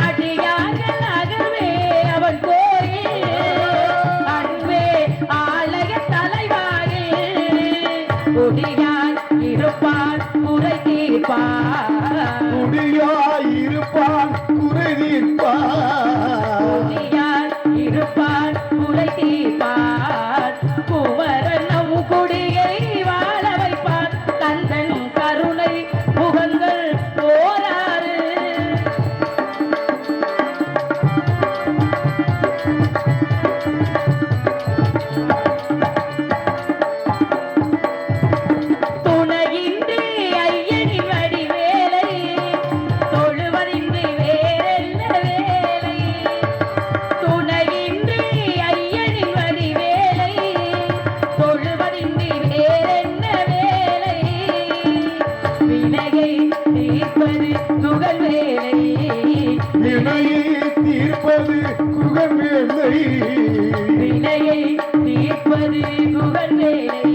அடியார்கள் அகமே அவன் கோயில் அன்பே ஆலய தலைவாயில் குடியாய் இருப்பான் குறை தீர்ப்பான் முடியாயிருப்பான் குறை தீர்ப்பான் குடியாய் இருப்பான் குறை தீர்ப்பான் குமரன் நம் குடியை வாழ வைப்பான் கந்தன் கருணை முகங்கள் ஓராறு துணையின்றி ஐயனி வடிவேலை தொழுவதின்றி வேறென்ன வேலை துணையின்றி ஐயனி வடிவேலை தொழுவதின்றி வேறென்ன வேலை வினையை தீர்ப்பது குகன் வேலை வினையை தீர்ப்பது குகமேலை வினையை தீர்ப்பது குகன் வேலை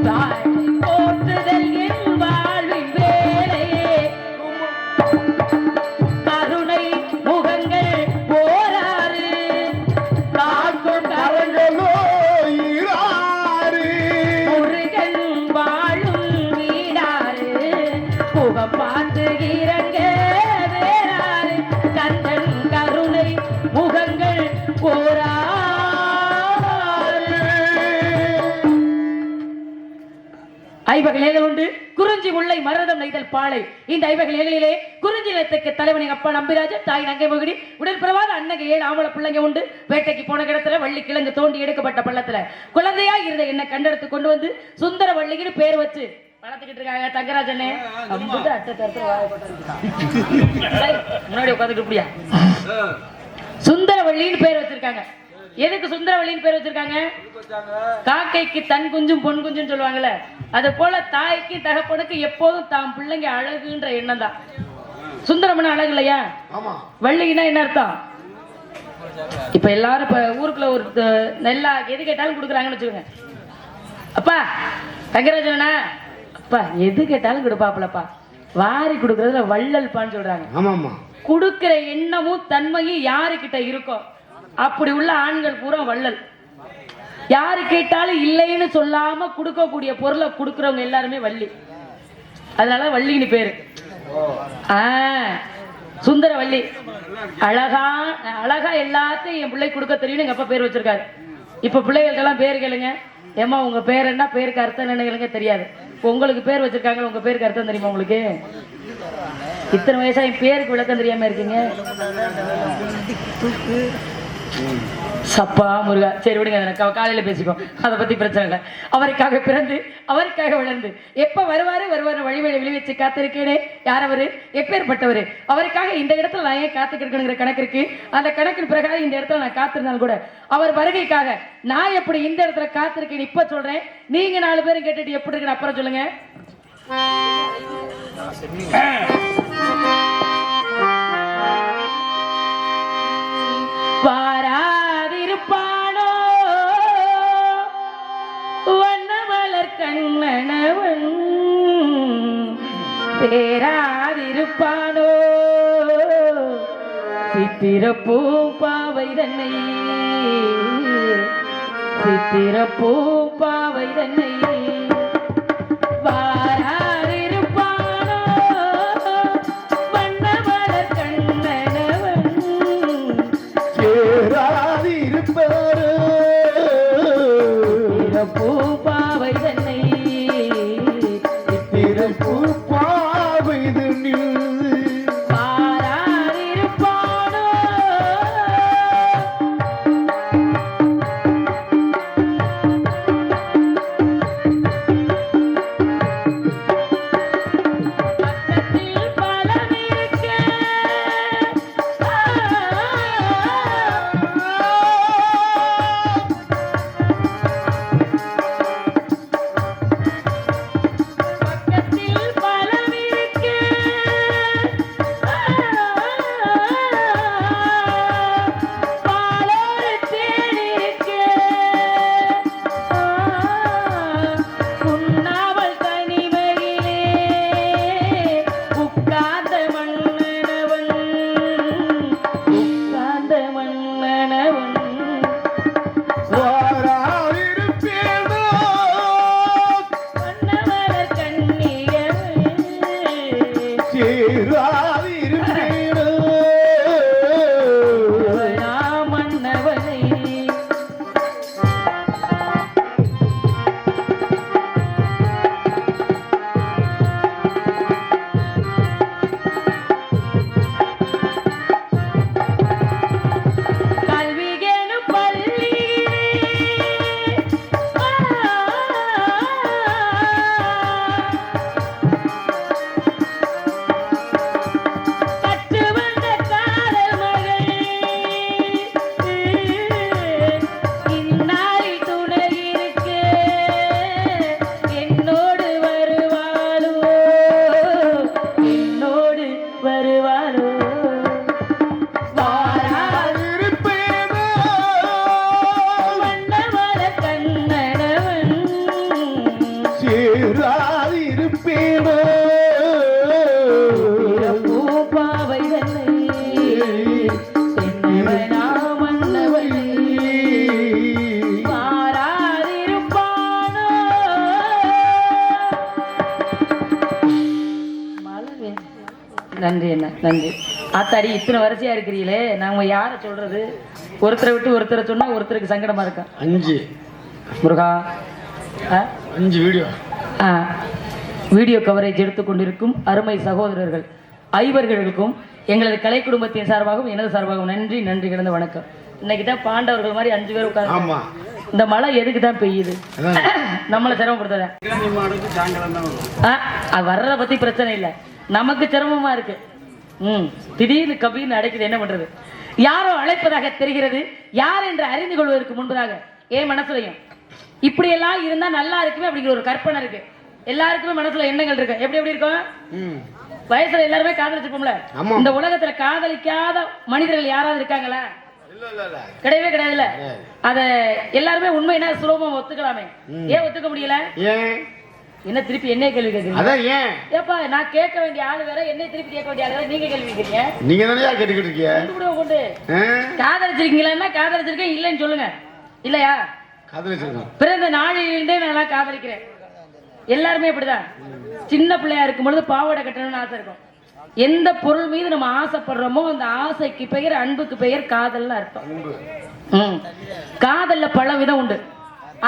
தாய் போற்றுதல் என் வாழ்வின் வேலை கருணை முகங்கள் போராறு காக்கும் கரங்களோ ஈராறு முருகன் வாழும் வீடாறு முகம் பார்த்து இறங்க வேறாறு கந்தன் கருணை முகங்கள் போராறு ஐவகை உண்டு குறிஞ்சி முல்லை மருதம் நெய்தல் பாலை இந்த ஐவகை ஏழையிலே குறிஞ்சி நிலத்துக்கு தலைவனை அப்பா நம்பிராஜன் தாய் நங்கை மகுடி உடல் பிரவாத அன்னகை 7 ஆம்பளை பிள்ளைங்க உண்டு வேட்டைக்கு போன இடத்துல வள்ளி கிழங்கு தோண்டி எடுக்கப்பட்ட பள்ளத்துல குழந்தையா இருந்த என்ன கண்டெடுத்து கொண்டு வந்து சுந்தர வள்ளின்னு பேர் வச்சு வளர்த்துக்கிட்டு இருக்காங்க தங்கராஜனே. அம்புட்டு அட்டை தரத்துல வாயை போட்டு முன்னாடி உட்காந்துட்டு இப்படியா சுந்தரவள்ளின்னு பேர் வச்சிருக்காங்க. எதுக்கு சுந்தரவள்ளின்னு பேர் வச்சிருக்காங்க? காக்கைக்கு தன் குஞ்சும் பொன் குஞ்சும் சொல்லுவாங்கல்ல, அது போல தாய்க்கு தகப்பனுக்கு எப்போதும் தாம் பிள்ளைங்க அழகுன்ற எண்ணம் தான். சுந்தரம்னா அழகு இல்லையா? வள்ளின்னா என்ன அர்த்தம்? இப்ப எல்லாரும் இப்ப ஊருக்குள்ள ஒரு நெல்லா எது கேட்டாலும் கொடுக்குறாங்கன்னு வச்சுக்கோங்க. அப்பா தங்கராஜனா, அப்பா எது கேட்டாலும் கொடுப்பாப்புலப்பா, வாரி கொடுக்கறதுல வள்ளல்பான்னு சொல்றாங்க. ஆமாமா. கொடுக்கிற எண்ணமும் தன்மையும் யாருக்கிட்ட இருக்கோ அப்படி உள்ள ஆண்கள் பூரா வள்ளல். யாரு கேட்டாலும் இல்லைன்னு சொல்லாம கொடுக்கக்கூடிய பொருளை கொடுக்கறவங்க எல்லாருமே வள்ளி. அதனால வள்ளின்னு பேரு. சுந்தரவள்ளி. அழகா அழகா எல்லாத்தையும் என் பிள்ளை கொடுக்க தெரியும் எங்க அப்பா பேர் வச்சிருக்காரு. இப்ப பிள்ளைகளுக்கெல்லாம் பேர் கேளுங்க, ஏமா உங்க பேர் என்ன, பேருக்கு அர்த்தம் என்ன கேளுங்க, தெரியாது. உங்களுக்கு பேர் வச்சிருக்காங்க, உங்க பேருக்கு அர்த்தம் தெரியுமா உங்களுக்கு? இத்தனை வயசா என் பேருக்கு விளக்கம் தெரியாம இருக்கீங்க. சப்பா முருகா. சரி விடுங்க, காலையில பேசிப்போம், அதை பத்தி பிரச்சனை இல்லை. அவருக்காக பிறந்து அவருக்காக வளர்ந்து எப்ப வருவாரு வழிவழி விளைவிச்சு காத்திருக்கேனே. யார் அவரு, எப்பேற்பட்டவரு, அவருக்காக இந்த இடத்துல நான் ஏன் காத்துக்கிருக்கணுங்கிற கணக்கு இருக்கு. அந்த கணக்கின் பிரகாரம் இந்த இடத்துல நான் காத்திருந்தாலும் கூட அவர் வருகைக்காக நான் எப்படி இந்த இடத்துல காத்திருக்கேன் இப்ப சொல்றேன். நீங்க 4 பேரும் கேட்டுட்டு எப்படி இருக்குன்னு அப்புறம் சொல்லுங்க. வாராதிருப்பானோ வண்ணமலர் கண்ணனவன், பேராதிருப்பானோ சித்திரப்பூ பாவை தன்னை, சித்திரப்பூ பாவை தன்னை. நன்றி என்ன நன்றி. ஆத்தாடி இத்தனை வரிசையா இருக்கிறீங்களே, நாங்க யாரை சொல்றது? ஒருத்தரை விட்டு ஒருத்தரை சொன்னா ஒருத்தருக்கு சங்கடமா இருக்கா? 5 முருகா 5 வீடியோ கவரேஜ் எடுத்துக்கொண்டிருக்கும் அருமை சகோதரர்கள் ஐவர்களுக்கும் எங்களது கலை குடும்பத்தின் சார்பாகவும் எனது சார்பாகவும் நன்றி நன்றி கிடந்த வணக்கம். இன்னைக்கு தான் பாண்டவர்கள் மாதிரி 5 பேர் உட்கார்ந்து இந்த மழை எதுக்கு தான் பெய்யுது? நம்மளை சிரமப்படுத்த அது வர்றத பத்தி பிரச்சனை இல்லை, நமக்கு சிரமமா இருக்கு. திடீர்னு கபீர்னு அடைக்குது, என்ன பண்றது? யாரோ அழைப்பதாக தெரிகிறது. யார் என்று அறிந்து கொள்வதற்கு முன்பதாக ஏன் மனசுலையும் இப்படி எல்லாம் இருந்தா நல்லா இருக்குமே அப்படிங்கிற ஒரு கற்பனை இருக்கு. எல்லாருக்குமே மனசுல எண்ணங்கள் இருக்கு. எப்படி எப்படி இருக்கும்? வயசுல எல்லாருமே காதலிச்சிருப்போம்ல. இந்த உலகத்துல காதலிக்காத மனிதர்கள் யாராவது இருக்காங்களா? கிடையவே கிடையாதுல்ல. அத எல்லாருமே உண்மைனா சுலபமா ஒத்துக்கலாமே. ஏன் ஒத்துக்க முடியல? என்ன திருப்பி என்ன கேள்வி கேக்குறீங்க? ஏப்பா நான் கேட்க வேண்டிய ஆளு வேற, என்ன திருப்பி கேட்க வேண்டிய ஆளு வேற. நீங்க கேள்வி கேக்குறீங்க. நீங்க தானே கேட்டுக்கிட்டு இருக்கீங்க. கொண்டு காதலிச்சிருக்கீங்களா? காதலிச்சிருக்கேன் இல்லைன்னு சொல்லுங்க. இல்லையா? காதலிச்சிருக்கேன். பிறந்த நாளிலிருந்தே நான் காதலிக்கிறேன். எல்லாருமே அப்படிதான். சின்ன பிள்ளையா இருக்கும் பொழுது பாவாடை கட்டணும்னு ஆசை இருக்கும். எந்த பொருள் மீது நம்ம ஆசைப்படுறோமோ அந்த ஆசைக்கு பெயர், அன்புக்கு பெயர் காதல்னு அர்த்தம். காதல்ல பல விதம் உண்டு.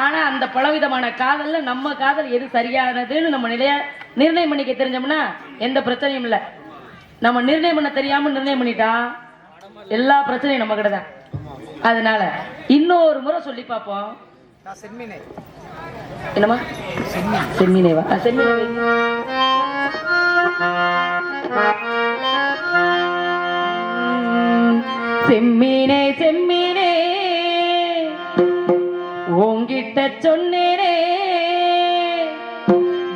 ஆனா அந்த பலவிதமான காதல்ல நம்ம காதல் எது சரியானதுன்னு நம்ம நிர்ணயம் பண்ணிக்க தெரிஞ்சோம்னா எந்த பிரச்சனையும் இல்லை. நம்ம நிர்ணயம் பண்ண தெரியாம நிர்ணயம் பண்ணிட்டா எல்லா பிரச்சனையும் நம்ம கிட்ட தான். அதனால இன்னொரு முறை சொல்லி பார்ப்போம். என்னமா செம்மீனேவா? செம்மீனே செம்மீனே உங்கிட்ட சொன்னேனே,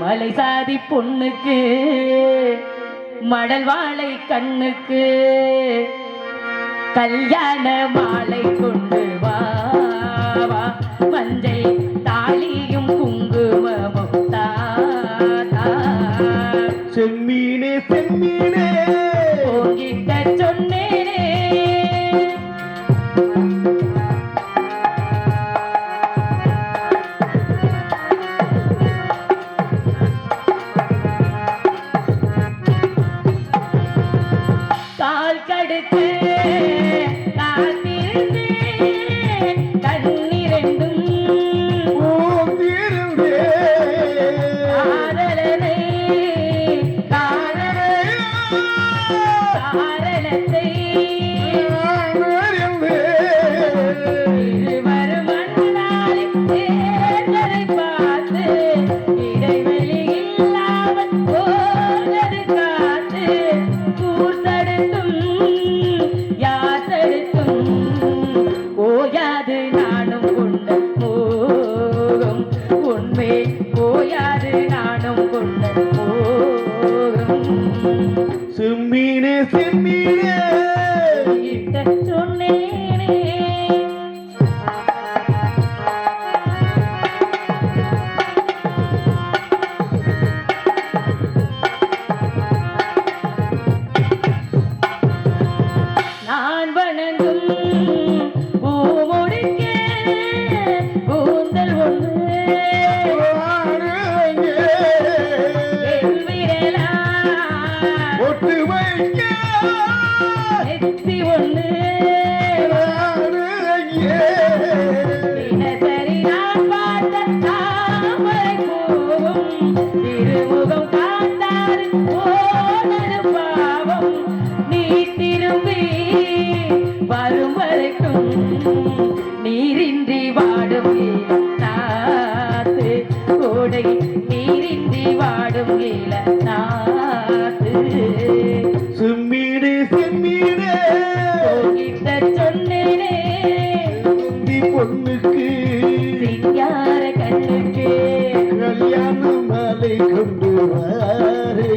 மலை சாதி பொண்ணுக்கு மடல் வாழை கண்ணுக்கு கல்யாண மாலை கொண்டு வா வா, மஞ்சள் தாலியும் குங்குமமும் தா. செம்மீனே செம்மீனே உங்கிட்ட சொன்னேனே. செம்மீனே செம்மீனே சொன்னேனே. நான் வணங்கும் பூமுடிக்க கூந்தல் ஒன்று நெத்தி ஒண்ணு தினசரி நான் பார்த்த தாமரை பூவும் திருமுகம் காத்தாரு போனது பாவம். நீ திரும்பி வரும் வரைக்கும் நீரின்றி வாடும் நாத்து கோடை, நீரின்றி வாடும் நாத்து. செம்மீனே செம்மீனே உங்கிட்ட சொன்னேனே, பொண்ணுக்கு சிங்கார கண்ணுக்கு கல்யாண மாலை கொண்டு வாரே,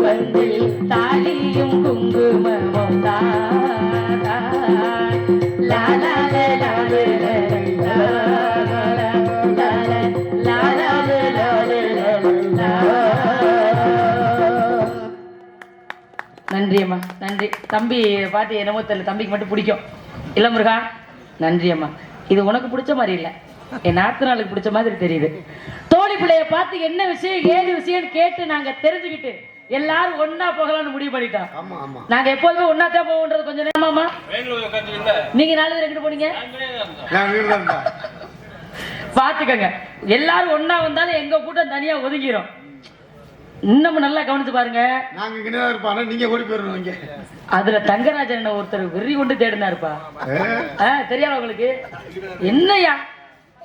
வந்தில் தாலியும் குங்குமமும் தாரா. லா லா லா லா லா லா. நன்றி அம்மா, நன்றி. தம்பி பாட்டு என்னமோ தெரியல, தம்பிக்கு மட்டும் பிடிக்கும் இல்ல முருகா? நன்றி அம்மா. இது உனக்கு பிடிச்ச மாதிரி இல்ல, என் நாத்தனாளுக்கு பிடிச்ச மாதிரி தெரியுது. தோழி பிள்ளைய பார்த்து என்ன விஷயம் ஏது விஷயம் கேட்டு நாங்க தெரிஞ்சுக்கிட்டு எல்லாரும் ஒன்னா போகலாம்னு முடிவு பண்ணிட்டோம். நாங்க எப்போதுமே ஒன்னாத்தான் போவோன்றது கொஞ்சம் நேரமாமா. நீங்க 4 பேர் எங்கிட்டு போனீங்க? பாத்துக்கங்க, எல்லாரும் ஒன்னா வந்தாலும் எங்க கூட்டம் தனியா ஒதுங்கிரும். இன்னமும் நல்லா கவனிச்சு பாருங்க. நீங்க ஓடி போயிருவீங்க. அதுல தங்கராஜன் ஒருத்தர் வெறி கொண்டு தேடினா இருப்பா. தெரியாத உங்களுக்கு என்னையா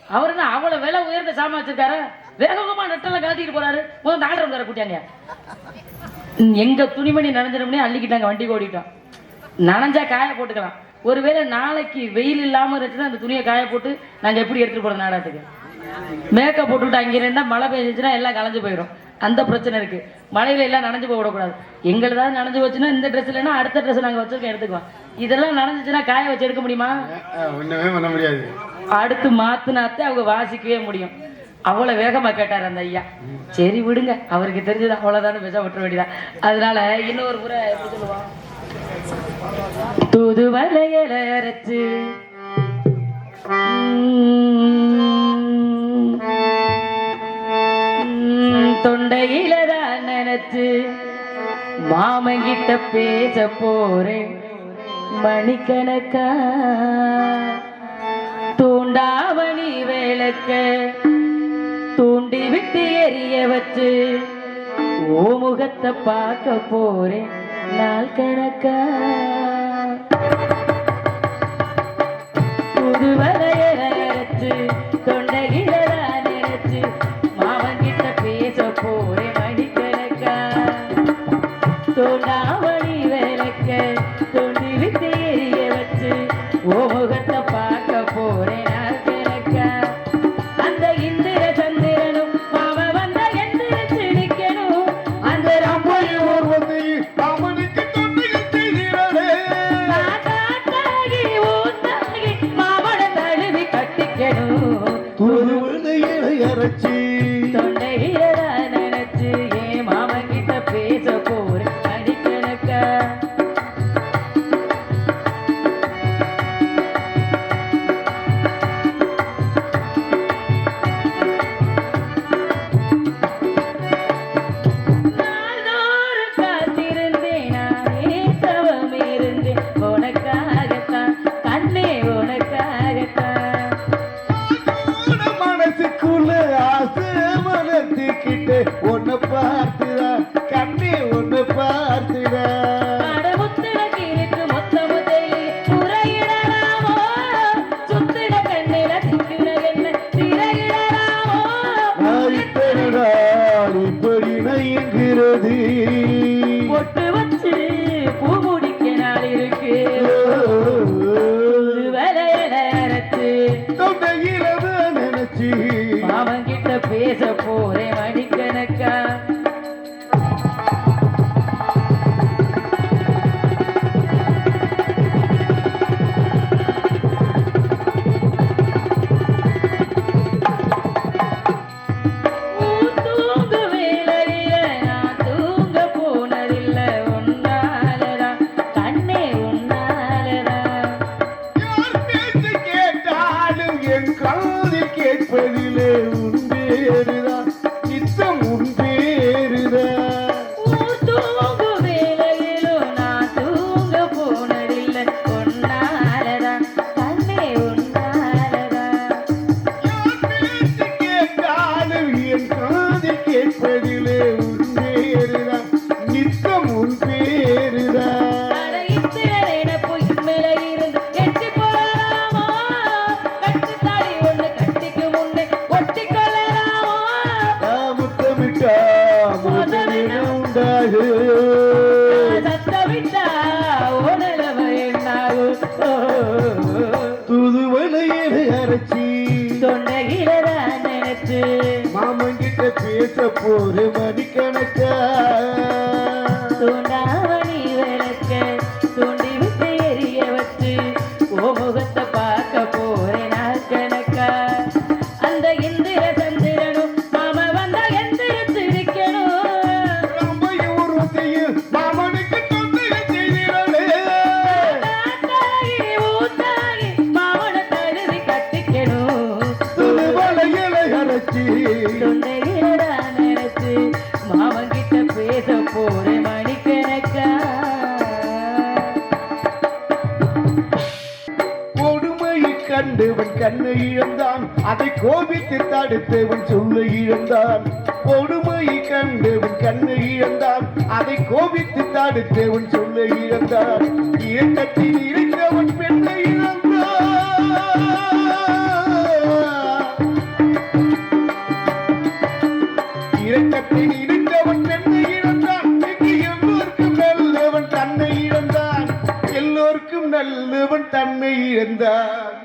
அவர் என்ன அவ்வளவு விலை உயர்ந்த சாமான் வச்சிருக்காரு? வேகமா நெட்டெல்லாம் கழட்டிட்டு போறாரு. முதல்ல ஆர்டர் வந்தாரு கூட்டியாங்க. எங்க துணிமணி நனைஞ்சிடும்னே அள்ளிக்கிட்டாங்க, வண்டி ஓடிட்டோம். நனைஞ்சா காய போட்டுக்கலாம். ஒருவேளை நாளைக்கு வெயில் இல்லாம இருந்துச்சுன்னா அந்த துணியை காய போட்டு நாங்க எப்படி எடுத்துட்டு போறது நாடகத்துக்கு? மேக்கப் போட்டுவிட்டு அங்கே இருந்தா மழை பெஞ்சிச்சுன்னா எல்லாம் கலைஞ்சு போயிடும். அந்த பிரச்சனை இருக்கு. மழையில எல்லாம் நனைஞ்சு போக விடக்கூடாது. எங்களுதான் நனைஞ்சு வச்சுன்னா இந்த ட்ரெஸ் இல்லைன்னா அடுத்த ட்ரெஸ் நாங்க வச்சிருக்கோம் எடுத்துக்குவோம். இதெல்லாம் நனைஞ்சிச்சுன்னா காய வச்சு எடுக்க முடியுமா? ஒண்ணுமே பண்ண முடியாது. அடுத்து மாத்துனாத்தே அவங்க வாசிக்கவே முடியும். அவ்வளவு வேகமா கேட்டார் அந்த ஐயா. சரி விடுங்க, அவருக்கு தெரிஞ்சது அவ்வளவுதானே, விஷம் விட்டுற வேண்டியதான். அதனால இன்னொரு முறை எப்படி சொல்லுவான், தூது வலையில அரைச்சு தொண்டையில தான் நினைச்சு மாமங்கிட்ட பேச போறேன் மணிக்கணக்கா. தூண்டாமணி வேலைக்க தூண்டி விட்டு எரிய வச்சு ஓ முகத்தை பார்க்க போறேன் நாள் கணக்கா. புது வரையறைச்சு தொண்டையில நினைச்சு மாமங்கிட்ட பேச போறேன் மணிக்கணக்கா. தோண்டாமணி வேலைக்க தூண்டி விட்டு எரிய வச்சு ஓ முகத்தை பார்க்க போறேன் நாள் கணக்கா. அந்த இந்திர சந்திரனும் மாம வந்த எந்திரிச்சு நிக்கணும். அந்த அம்மையும் ஒருவத்தையும் அவனுக்கு தொண்டையில் செய்கிறாளே. தாத்தாகி ஊத்தாகி மாமன தழுவி கட்டிக்கணும். துருவனையை அரைச்சி தொண்டையில நினைச்சு ஏன் மாமங்கிட்ட பேச போறேன் மணிக்கணக்கா. நாள்தோறும் காத்திருந்தேன் நானே தவம் இருந்தேன் உனக்காகத்தான் கண்ணே உனக்காகத்தான். மனசுக்குள்ள ஆசை மனத்துக்கிட்டு ஒன்னு பார்த்துதான் கண்ணே ஒன்னு பார்த்துதான். அடமுத்திட கிறுக்கு மொத்த முதலில் முறையிடலாமோ? சுத்திட கண்ணில திக்கிற என்ன திரையிடலாமோ? இத்தனை நாள் இப்படி நயங்குகிறது. பொட்டு வச்சு பூ முடிக்க நாள் இருக்கு. வலையில அரைச்சு தொண்டையில நினைச்சி மாமங்கிட்ட பேச போறேன் மணிக்கணக்கா. தூங்க வேலையில நான் தூங்க போனதில்லை உன்னாலதான் கண்ணே உன்னாலதான். யார் பேச்சு கேட்டாலும் என் காதில் கேட்பதிலே உன் பேருதான் நித்தம் உன் பேருதான். தூங்கு வேலையிலும் நான் தூங்க போனதில்லை உன்னாலதான் கண்ணே உன்னாலதான். யார் பேச்சு கேட்டாலும் என் காதில் கேட்பதிலே உன் பேருதான் நித்தம் உன் பேருதான். அட இத்திர நினைப்பு இன்மேல இருந்து எட்டி போடலாமோ? கட்டுத்தாடி ஒண்ணு கட்டிக்கு முன்னே ஒட்டிக்கொள்ளலாமோ? முத்தமிட்டா முதலில் உண்டாகு. சத்தமிட்டா ஓடலவ என்னாகும். துதுவளையில அரைச்சி தொண்டையிலதான் நினைச்சு மாமங்கிட்ட பேச போற மணிக்கணக்கா. தூண்டாமணி விளக்க தூண்டி விட்டு எரிய வச்சு ஓ முகத்தை பார்க்க போறேன் நாள் கணக்கா. அந்த இந்திர சந்திரனும் மாம வந்தா எந்திரிச்சு நிக்கணும். அம்மையும் ஒருவத்தையும் மாமனுக்கு தொண்டையில் செய்கிறாளே. தாத்தாகி ஊத்தாகி மாமன தழுவி கட்டிக்கணும். துதுவளையில அரைச்சி தொண்டையில நினைச்சு மாமங்கிட்ட பேச போறேன் மணிக்கணக்கா. கொடுமையை கண்டவன் கண்ணை இழந்தான், அதை கோபித்து தடுத்தவன் சொல்ல இழந்தான். கொடுமையை கண்டவன் கண்ணை இழந்தான், அதை கோபித்து தடுத்தவன் சொல்ல இழந்தான். இயக்கத்தில் இருக்கிறவன் பெண்ணை இழந்தான். இருந்தார்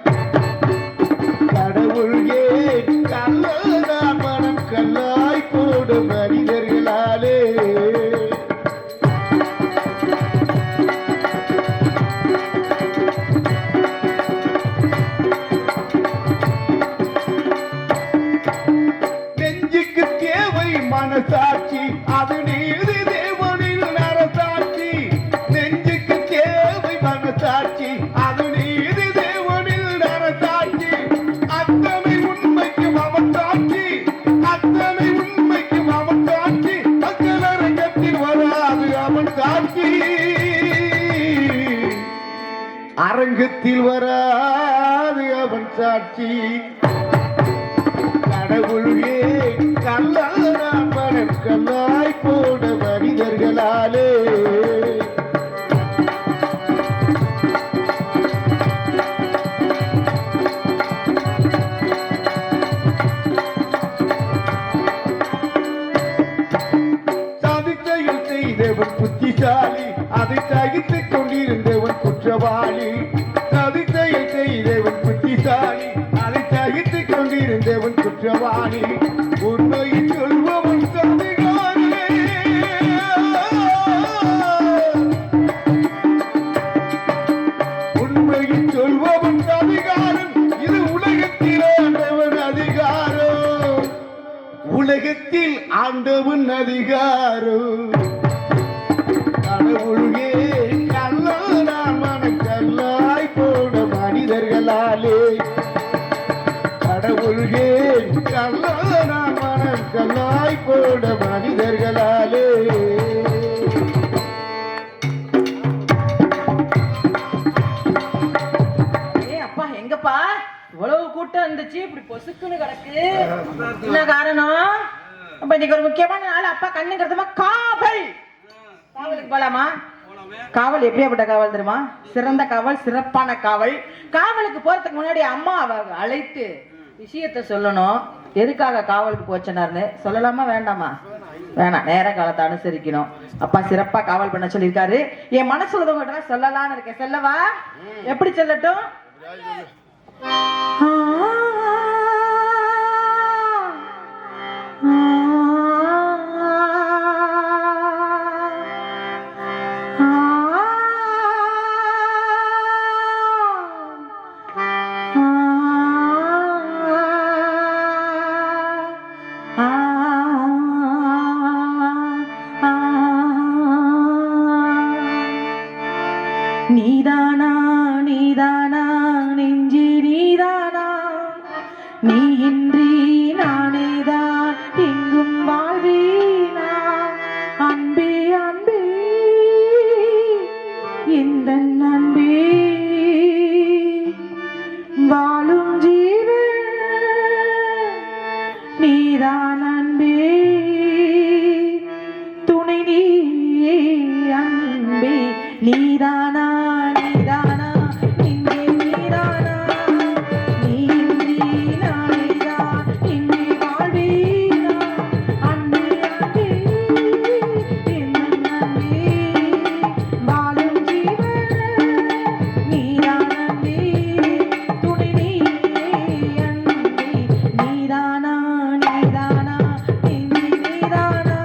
கடவுள் ஏன் கல்லாதான் மனம் கல்லாய் போடும் மனிதர்களாலே நெஞ்சுக்கு தேவை மனசாட்சி அது நீதி தேவனின் நரசாட்சி நெஞ்சுக்கு தேவை மனசாட்சி அது நீதி தேவனில் நரசாட்சி அத்தனை உண்மைக்கும் அவன் சாட்சி அத்தனை உண்மைக்கும் அவன் சாட்சி மக்களரங்கத்தில் வராது அவன் சாட்சி அரங்கத்தில் வராது அவன் சாட்சி கடவுளே கல்லாதான் மனம் கல்லாய் போட மனிதர்களாலே சதிச்செயல் செய்தவன் புத்திசாலி அதை சகித்துக் கொண்டிருந்தவன் குற்றவாளி சதிச்செயல் செய்தவன் புத்திசாலி அதை சகித்துக் கொண்டிருந்தவன் குற்றவாளி உண்மையை சொல்பவன் சதிகாரே உண்மையை சொல்பவன் அதிகாரம் இது உலகத்தில் ஆண்டவன் அதிகாரம் உலகத்தில் ஆண்டவன் அதிகாரம் கடவுளே கல்லாதான் மனம் கல்லாய் போட மனிதர்களாலே கடவுளே கல்லாதான் மனம் கல்லாய் போட மனிதர்களாலே ஏய் அப்பா எங்கப்பா இவ்வளவு கூட்டம் இருந்துச்சு இப்படி பொசுக்குன்னு கிடக்கு என்ன காரணம் அப்ப இன்னைக்கு ஒரு முக்கியமான நாள் அப்பா கண்ணுங்கிறதுமா காவல் காவலுக்கு போலாமா காவல் எப்படியாப்பட்ட காவல் தெரியுமா சிறந்த காவல் சிறப்பான காவல் காவலுக்கு போறதுக்கு முன்னாடி அம்மா அழைத்து விஷயத்த சொல்லணும் எதுக்காக காவலுக்கு போச்சனார்னு சொல்லலாமா வேண்டாமா வேணாம் நேர காலத்தை அனுசரிக்கணும் அப்பா சிறப்பா காவல் பண்ண சொல்லியிருக்காரு என் மனசு உதவிட்ட சொல்லலாம்னு இருக்கேன் சொல்லவா எப்படி சொல்லட்டும் நீதானா நீதானா நெஞ்சி நீதானா நீ இன்றி நானேதான் எங்கும் வாழ்வீனா அன்பே அன்பே இந்த அன்பே வாழும் ஜீவன் நீதான் அன்பே துணை நீ அன்பே நீதானா நீதானா இங்கே நீதானா நீ இன்றி நானேதான் இங்கே வாழ்வீனா அன்பே அன்பே என் அன்பே வாழும் ஜீவன் நீதான் அன்பே துணை நீ அன்பே நீதானா நீதானா இங்கே நீதானா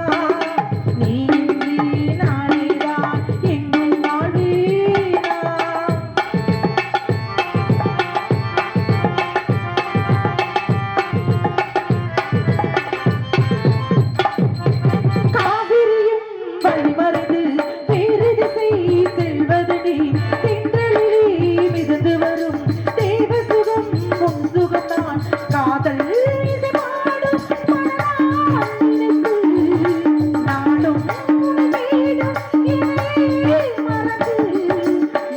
நீ இன்றி நானேதான் எங்கும் வாழ்வீனா காவிரியும் வழிமறைந்து வேறு திசை செல்வது நீ தென்றலிலே மிதந்து வரும் தேவ சுகம் உன் சுகத்தான் காதல் இசை பாடும் மனதால் நினைத்து நாளும் உன்னை தேடும் என்னையே மறந்து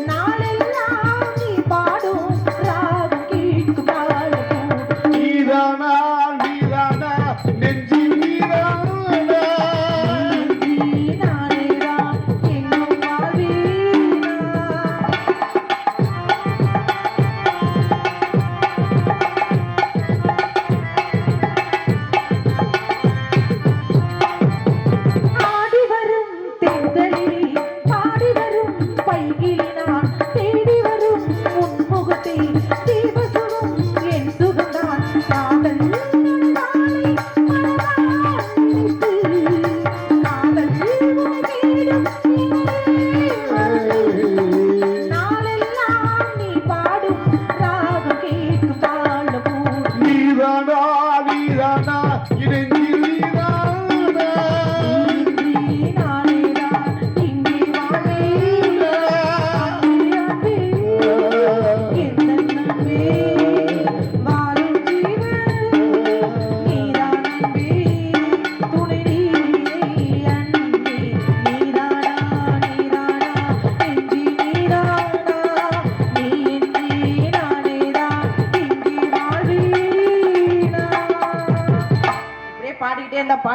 நாளெல்லாம் நீ பாடும் ராகம் கேட்கும் பாடும் நீதானா நீதானா நெஞ்சில் நீதானா நீதானே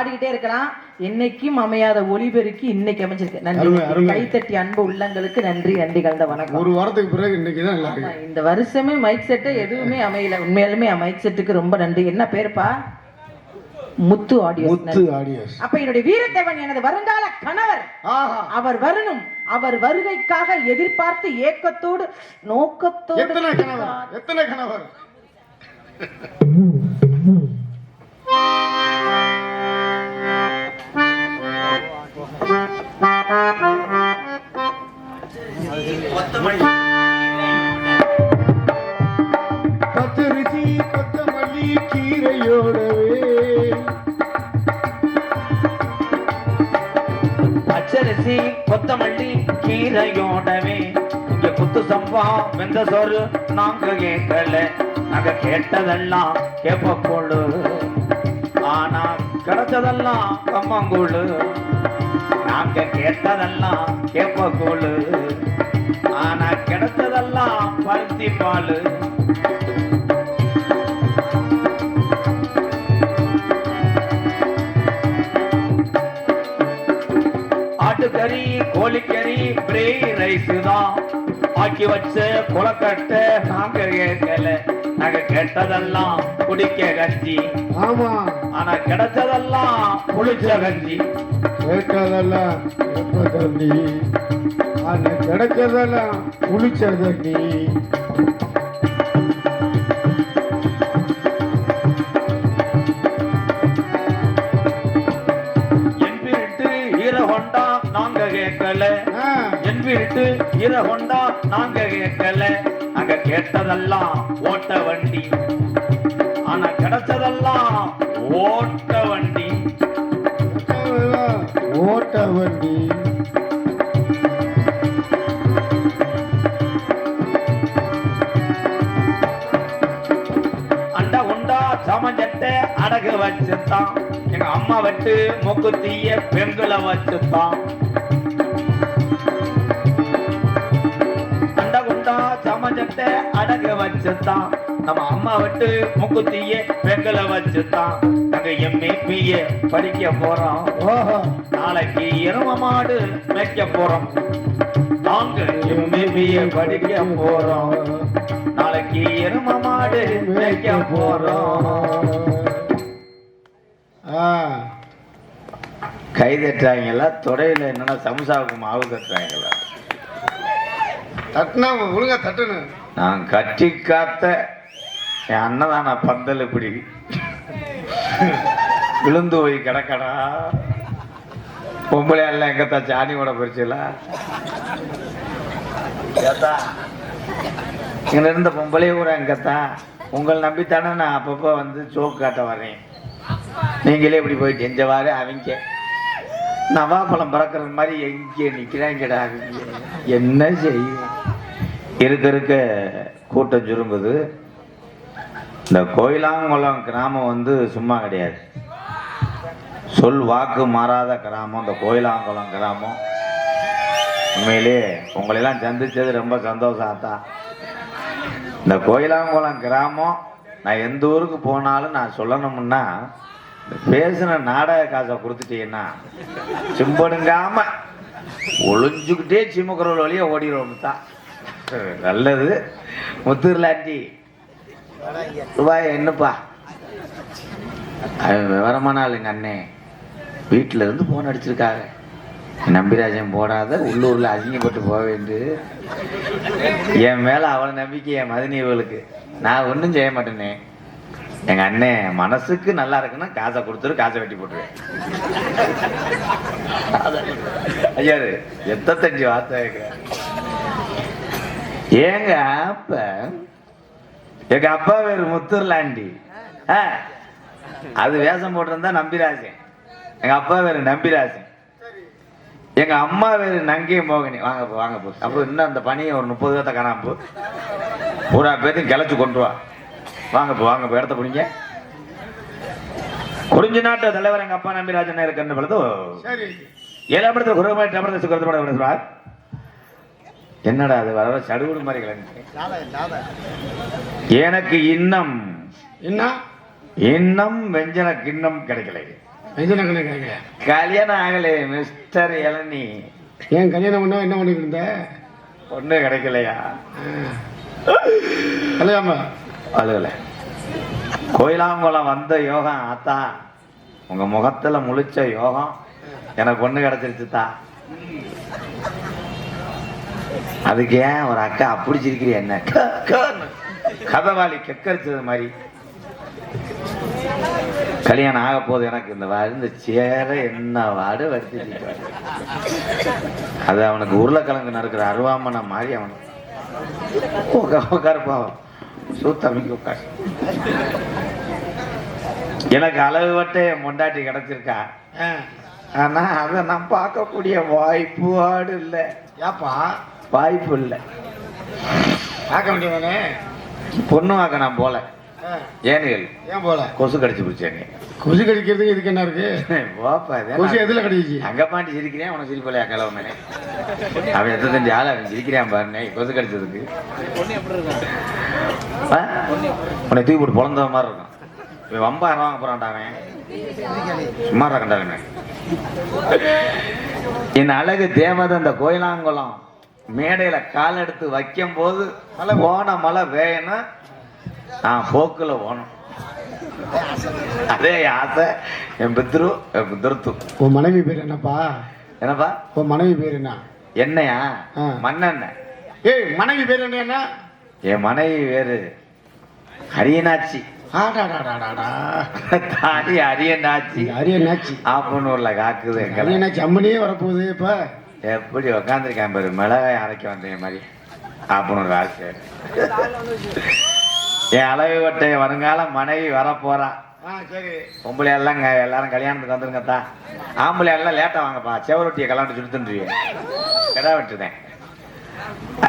பாடிக்கிட்டே இருக்கலாம். என்னைக்கும் அமையாத ஒளிபெருக்கி இன்னைக்கு அமைஞ்சிருக்கு. நன்றி. அருமை, அருமை. கைத்தட்டி அன்பு உள்ளங்களுக்கு நன்றி. நன்றி கலந்த வணக்கம். ஒரு வாரத்துக்கு பிறகு இன்னைக்கு தான் நல்லா ஆமா, இருக்கு. இந்த வருஷமே மைக் செட்டை எதுவுமே அமையல. உண்மையாலுமே மைக் செட்டுக்கு ரொம்ப நன்றி. என்ன பேருப்பா? முத்து ஆடியோ. முத்து ஆடியோஸ். அப்ப என்னுடைய வீரத்தேவன் எனது வருங்கால கணவர். ஆஹா. அவர் வரணும். அவர் வருகைக்காக எதிர்பார்த்து ஏக்கத்தோடு நோக்கத்தோடு. எத்தனை கணவர்? எத்தனை கணவர்? பச்சரிசி கொத்தமல்லி கீரையோடவே பச்சரிசி கொத்தமல்லி கீரையோடவே இங்க குத்து சம்பா வெந்த சோறு நாங்க கேட்கல. நாங்க கேட்டதெல்லாம் கேப்பக்கூழு, ஆனா கிடைச்சதெல்லாம் கம்மங்கூழு. நாங்க கேட்டதெல்லாம் கேப்பக்கூழு, ஆனா கிடைச்சதெல்லாம் பருத்தி பாலு. ஆட்டுக்கறி கோழிக்கறி பிரே ரைஸ் தான் ஆக்கி வச்ச குளக்கட்டை நாங்க கேட்கல. நாங்க கேட்டதெல்லாம் குடிக்க கஞ்சி, ஆமா. ஆனா கிடைச்சதெல்லாம் புளிச்ச கஞ்சி. கேட்டதெல்லாம் எப்ப தண்ணி, அது கிடைச்சதெல்லாம் புளிச்ச தண்ணி. என் வீட்டு ஈர கொண்டா நாங்க கேட்கல. என் வீட்டு ஈர கொண்டா நாங்க கேட்கல. நாங்க கேட்டதெல்லாம் ஓட்ட வண்டி, ஆனா கிடைச்சதெல்லாம் ஓட்ட வண்டி. ஓட்ட வண்டி. அண்டா உண்டா சமஞ்சட்டை அடகு வச்சுத்தான் எங்க அம்மா விட்டு மூக்குத்தீய பெண்களை வச்சுத்தான். அண்டா உண்டா சமஞ்சட்டை அடகு வச்சுத்தான் நம்ம அம்மா விட்டு மூக்குத்தீய பெண்களை வச்சுத்தான். நாங்க எம்ஏபிய படிக்க போறோம். ஓஹோ. நாளைக்கு எரும மாடு மேய்க்க போறோம். நாங்க எம்ஏபிய படிக்க போறோம். நாளைக்கு எரும மாடு மேய்க்க போறோம். கை தட்டுறாங்களா? தொடையில என்னன்னா சமுசாவுக்கு மாவு கட்டுறாங்களா? தட்டுனா ஒழுங்கா தட்டணும். நான் கட்டி காத்த என் அண்ணதான பந்தல் இப்படி விழுந்து போய் கிடக்கடா. பொம்பளை எல்லாம் எங்கத்தா சாணி கூட போயிடுச்சுல. இங்க இருந்த பொம்பளைய கூட எங்கத்தா உங்களை நம்பித்தானே நான் அப்பப்போ வந்து சோக்கு காட்ட வரேன். நீங்களே இப்படி போயிட்டு எஞ்சவாறு அவங்க நவாப்பழம் பறக்கிற மாதிரி எங்கே நிற்கிறாங்கடா. அவங்க என்ன செய்யும்? இருக்க இருக்க கூட்டம் சுருங்குது. இந்த கோயிலாங்குளம் கிராமம் வந்து சும்மா கிடையாது. சொல் வாக்கு மாறாத கிராமம் இந்த கோயிலாங்குளம் கிராமம். உண்மையிலே உங்களெல்லாம் சந்திச்சது ரொம்ப சந்தோஷம் தான். இந்த கோயிலாங்குளம் கிராமம் நான் எந்த ஊருக்கு போனாலும் நான் சொல்லணும்னா பேசின நாடக காசை கொடுத்துட்டீங்கன்னா சிம்படுங்காம ஒளிஞ்சுக்கிட்டே சிம்மக்குறல் வழியா ஓடிடுவோம் தான். நல்லது. முத்தூர்லாண்டி ரூபாய் என்னப்பா விவரமான ஆள். எங்க அண்ணே வீட்டில இருந்து போன் அடிச்சிருக்காங்க. நம்பிராஜன் போடாத உள்ளூர்ல அசிங்கப்பட்டு போக வேண்டு. என் மேல அவளை நம்பிக்கை என் மதினியவளுக்கு. நான் ஒன்றும் செய்ய மாட்டேனே. எங்க அண்ணன் மனசுக்கு நல்லா இருக்குன்னா காசை கொடுத்துரு, காசை வெட்டி போட்டுருவேன். ஐயாரு எத்தஞ்சு வார்த்தை. ஏங்க அப்ப எங்க அப்பா பேரு முத்தூர்லாண்டி. அது வேஷம் போட்டிருந்தா நம்பிராஜன். எங்க அப்பா பேரு நம்பிராஜன். எங்க அம்மா பேரு நங்கை மோகினி. வாங்க போ வாங்க போ. அப்போ இன்னும் அந்த பணியை ஒரு 30 பேர்த்த காணாம போ. பூரா பேர்த்தையும் கிளச்சு கொண்டு வா. வாங்க போ வாங்க போ. இடத்த புடிங்க. குறிஞ்சி நாட்டு தலைவர் எங்க அப்பா நம்பிராஜன் இருக்குன்னு பொழுது 7ஆம் இடத்துல குருமாய் டபரதேச குருமாய். என்னடா அது வர சடுகுடு மாதிரி கிளம்பி. எனக்கு இன்னும் வெஞ்சன கிண்ணம் கிடைக்கல. இது என்ன கணக்கு? கல்யாணம் ஆகலே மிஸ்டர் இளநி. ஏன் கல்யாணம் பண்ணா என்ன பண்ணிட்டு இருந்த? ஒண்ணு கிடைக்கலையா? கல்யாணமா அழுகல. கோயிலாங்குளம் வந்த யோகம் ஆத்தா, உங்க முகத்துல முழிச்ச யோகம் எனக்கு பொண்ணு கிடைச்சிருச்சுதா. அதுக்கு ஏன் ஒரு அக்கா அப்படி சிரிக்கிறீ? என்ன கதவாளி கெக்கரிச்சது மாதிரி. கல்யாணம் ஆக போது எனக்கு இந்த சேர என்ன வாடு வருத்தி. அது அவனுக்கு உருளைக்கிழங்கு நறுக்கிற அருவாமனை மாதிரி அவனுக்கு உட்காருப்பாவன் சூத்தமைக்கு உட்காரு. எனக்கு அளவு வட்ட பொண்டாட்டி கிடைச்சிருக்கா. ஆனா அதை நான் பார்க்கக்கூடிய வாய்ப்பு ஆடு இல்லை. ஏப்பா வாய்ப்பு இல்லை. பார்க்க வேண்டியதானே? பொண்ணு வாக்க நான் போல. ஏனுகள் ஏன் போல? கொசு கடிச்சு பிடிச்சேங்க. கொசு கடிக்கிறதுக்கு இதுக்கு என்ன இருக்கு? போப்பா கொசு எதுல கடிச்சு? அங்க பாண்டி சிரிக்கிறேன், உனக்கு சிரிப்பலையா கிளவுமே? அவன் 85 ஆள் அவன் சிரிக்கிறான் பாருனே கொசு கடிச்சதுக்கு. உன்னை தூக்கி போட்டு பொழந்த மாதிரி இருக்கும். வம்பா வாங்க போறான்டாவன் சும்மா கண்டாவே. என் அழகு தேவதை அந்த கோயிலாங்குளம் மேடையில கால் எடுத்து வைக்கும் போது போன மழை வேணும், நான் போக்குல போகணும். அதே ஆசை என் பித்ரு. உன் மனைவி பேர் என்னப்பா? என்னப்பா உன் மனைவி பேர் என்ன? என்னையா? மண்ணெண்ண. ஏய் மனைவி பேர் என்ன? என் மனைவி வேறு அரியனாச்சி. தாடி அரியனாச்சி. அரியனாச்சி ஆப்பனூர்ல காக்குது. அரியனாச்சி அம்மனியே வரப்போகுது. இப்ப எப்படி உக்காந்துருக்கேன் பாரு, மிளகாய் அரைக்க வந்தேன் மாதிரி. ஆப்பனூர் ஆசை. என் அளவு வட்டை வருங்கால மனைவி வரப்போறா. பொம்பளை எல்லாம் எல்லாரும் கல்யாணத்துக்கு வந்துருங்கத்தா. ஆம்பளை எல்லாம் லேட்டா வாங்கப்பா, செவரொட்டியை கல்யாணம் சுடுத்துன்றியே கடை விட்டுதேன்.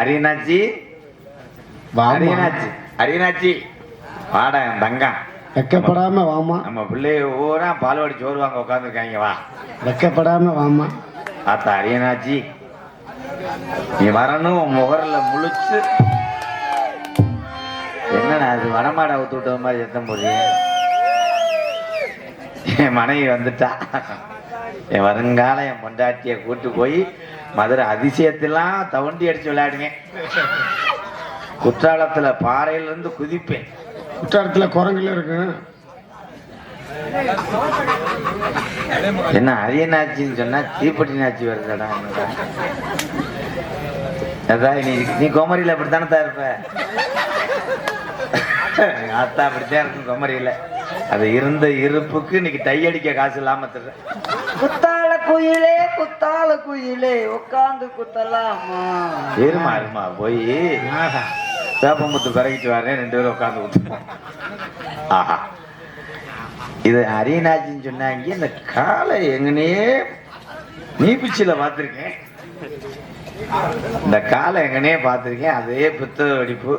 அரியனாச்சி அரியனாச்சி அரியனாச்சி வாடா என் தங்கம். வெக்கப்படாம வாமா. நம்ம பிள்ளைய ஊரா பால்வாடி சோறு வாங்க உட்காந்துருக்காங்க. வா வெக்கப்படாம வாமா. ஆத்தா அரியனாச்சி நீ வரணும். உன் முகரில் முழிச்சு என்னடா அது வடமாடை ஊத்து விட்ட மாதிரி சத்தம் போடுறீங்க. என் மனைவி வந்துட்டா. என் வருங்கால என் பொண்டாட்டியை கூட்டு போய் மதுரை அதிசயத்தெல்லாம் தவண்டி அடிச்சு விளையாடுங்க. குற்றாலத்துல பாறையில இருந்து குதிப்பேன். குற்றாலத்துல குரங்குல இருக்கு. என்ன அரியனாச்சின்னு சொன்னா தீப்பட்டி நாச்சி வருதடா. அதான் நீ கோமரியில அப்படித்தானே தான் இருப்ப. அத்தா அப்படித்தான் இருக்கும் கோமரியில. அது இருந்த இருப்புக்கு இன்னைக்கு டை அடிக்க காசு இல்லாம தர்ற. குத்தால குயிலே உட்காந்து குத்தலாமா? இருமா போய் வேப்பமுத்து பிறகிட்டு வரேன், 2 பேரும் உட்காந்து குத்துப்போம். ஆஹா இது அரியனாச்சின்னு சொன்னாங்க. இந்த காலை எங்கனே நீப்பிச்சில பார்த்துருக்கேன். இந்த காலை எங்கனே பார்த்துருக்கேன். அதே புத்தக வெடிப்பு.